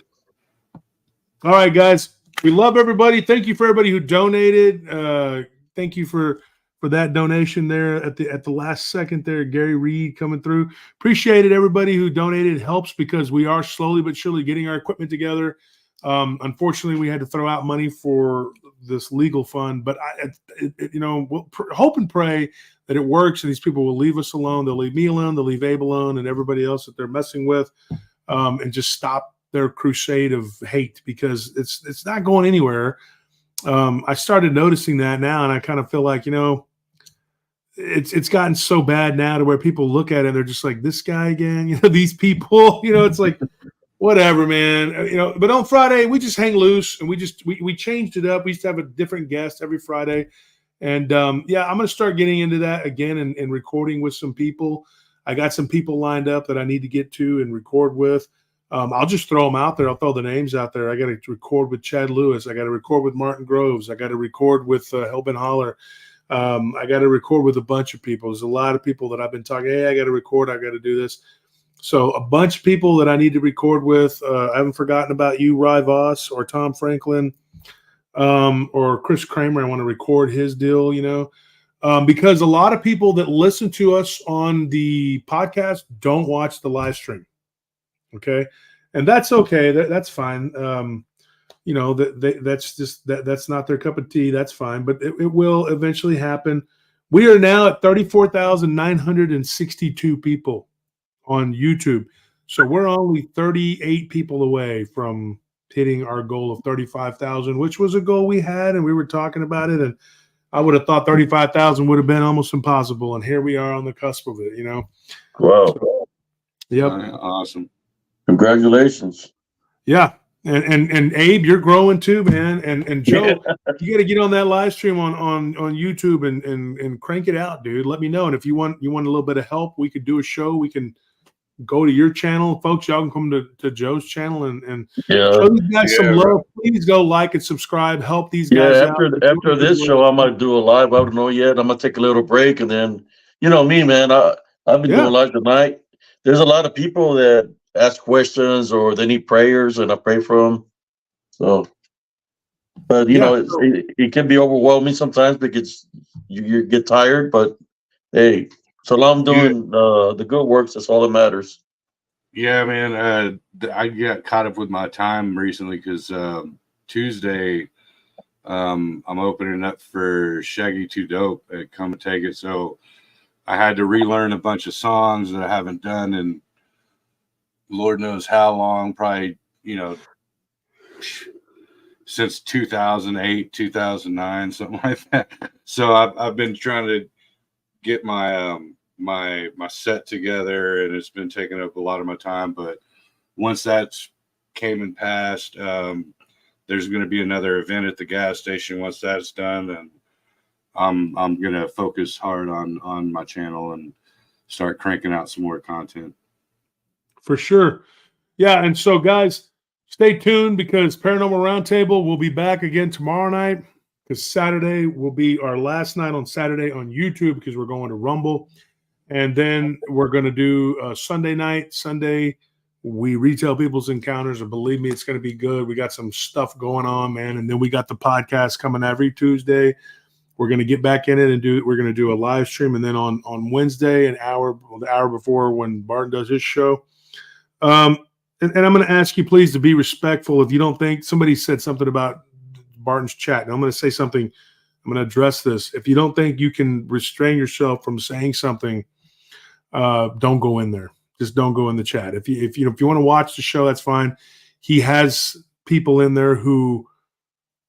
All right, guys. We love everybody. Thank you for everybody who donated. Thank you for that donation there at the last second there, Gary Reed coming through. Appreciate it, everybody who donated. It helps because we are slowly but surely getting our equipment together. Unfortunately, we had to throw out money for this legal fund, but we'll hope and pray that it works and these people will leave us alone. They'll leave me alone. They'll leave Abe alone and everybody else that they're messing with, and just stop their crusade of hate, because it's not going anywhere. I started noticing that now, and I kind of feel like, you know, it's gotten so bad now to where people look at it and they're just like, this guy again, you know, these people, you know, it's like, whatever, man, you know. But on Friday we just hang loose and we changed it up. We used to have a different guest every Friday, and I'm gonna start getting into that again and recording with some people. I got some people lined up that I need to get to and record with. I'll just throw them out there. I'll throw the names out there. I got to record with Chad Lewis. I got to record with Martin Groves. I got to record with Helbin Holler. I got to record with a bunch of people. There's a lot of people that I've been talking, hey, I got to record. I got to do this. So a bunch of people that I need to record with. I haven't forgotten about you, Ry Voss or Tom Franklin, or Chris Kramer. I want to record his deal, you know, because a lot of people that listen to us on the podcast don't watch the live stream. Okay. And that's okay. That's fine. You know, that's not their cup of tea. That's fine. But it will eventually happen. We are now at 34,962 people on YouTube. So we're only 38 people away from hitting our goal of 35,000, which was a goal we had, and we were talking about it. And I would have thought 35,000 would have been almost impossible. And here we are on the cusp of it, you know? Wow. So, yep. Awesome. Congratulations. Yeah. And Abe, you're growing too, man. And Joe, you got to get on that live stream on YouTube and crank it out, dude. Let me know. And if you want a little bit of help, we could do a show. We can go to your channel, folks. Y'all can come to Joe's channel and show these guys some love. Please go like and subscribe. Help these guys out. After this show, I might do a live. I don't know yet. I'm gonna take a little break, and then, you know me, man. I've been doing live tonight. There's a lot of people that ask questions or they need prayers, and I pray for them. So, but you know, it can be overwhelming sometimes because you get tired. But hey, so long I'm doing the good works, that's all that matters. Yeah, man. I got caught up with my time recently because Tuesday, I'm opening up for Shaggy Too Dope at Come and Take It. So I had to relearn a bunch of songs that I haven't done in Lord knows how long, probably, since 2008, 2009, something like that. So I've been trying to get my my set together, and it's been taking up a lot of my time. But once that's came and passed, there's going to be another event at the gas station. Once that's done, and I'm going to focus hard on my channel and start cranking out some more content. For sure. Yeah, and so guys, stay tuned because Paranormal Roundtable will be back again tomorrow night, because Saturday will be our last night on Saturday on YouTube because we're going to Rumble. And then we're going to do Sunday night. Sunday, we retell people's encounters, and believe me, it's going to be good. We got some stuff going on, man. And then we got the podcast coming every Tuesday. We're going to get back in it and we're going to do a live stream. And then on Wednesday, the hour before when Barton does his show. And I'm going to ask you, please, to be respectful. If you don't think, somebody said something about Barton's chat, and I'm going to say something. I'm going to address this. If you don't think you can restrain yourself from saying something, don't go in there. Just don't go in the chat. If you want to watch the show, that's fine. He has people in there who,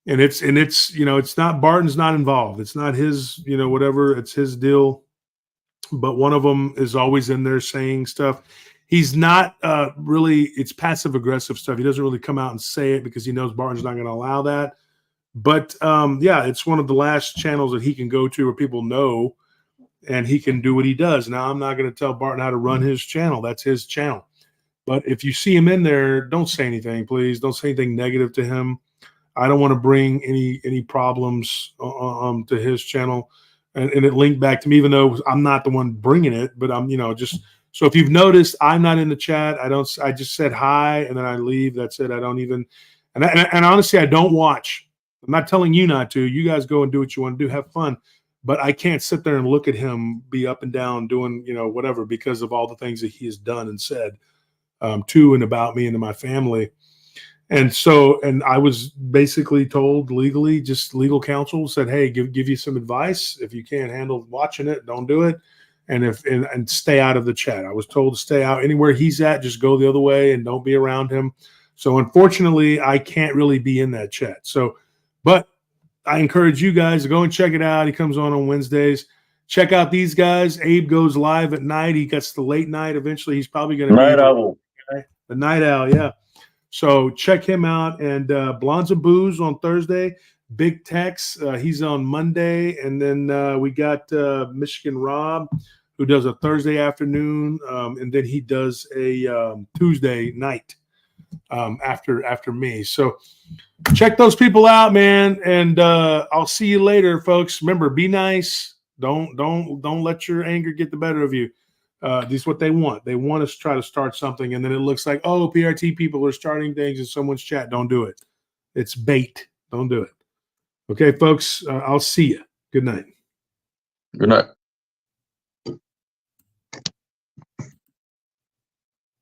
and it's it's not, Barton's not involved. It's not his, whatever. It's his deal. But one of them is always in there saying stuff. He's not really, it's passive aggressive stuff. He doesn't really come out and say it because he knows Barton's not going to allow that. But yeah, it's one of the last channels that he can go to where people know, and he can do what he does. Now, I'm not going to tell Barton how to run his channel. That's his channel. But if you see him in there, don't say anything, please. Don't say anything negative to him. I don't want to bring any problems to his channel, and it linked back to me, even though I'm not the one bringing it. But I'm, just. So if you've noticed, I'm not in the chat. I just said hi and then I leave. That's it. I don't even, and honestly, I don't watch. I'm not telling you not to. You guys go and do what you want to do. Have fun. But I can't sit there and look at him be up and down doing, whatever, because of all the things that he has done and said to and about me and to my family. And so, and I was basically told legally, just legal counsel said, hey, give you some advice. If you can't handle watching it, don't do it. And stay out of the chat. I was told to stay out anywhere he's at, just go the other way and don't be around him. So unfortunately, I can't really be in that chat. So, but I encourage you guys to go and check it out. He comes on Wednesdays. Check out these guys. Abe goes live at night. He gets the late night. Eventually, he's probably going to Night Owl. The Night Owl, yeah. So check him out. And Blonza Booze on Thursday. Big Tex, he's on Monday. And then we got Michigan Rob, who does a Thursday afternoon. And then he does a Tuesday night after me. So check those people out, man. And I'll see you later, folks. Remember, be nice. Don't let your anger get the better of you. This is what they want. They want us to try to start something, and then it looks like, oh, PRT people are starting things in someone's chat. Don't do it. It's bait. Don't do it. Okay, folks, I'll see you. Good night. Good night.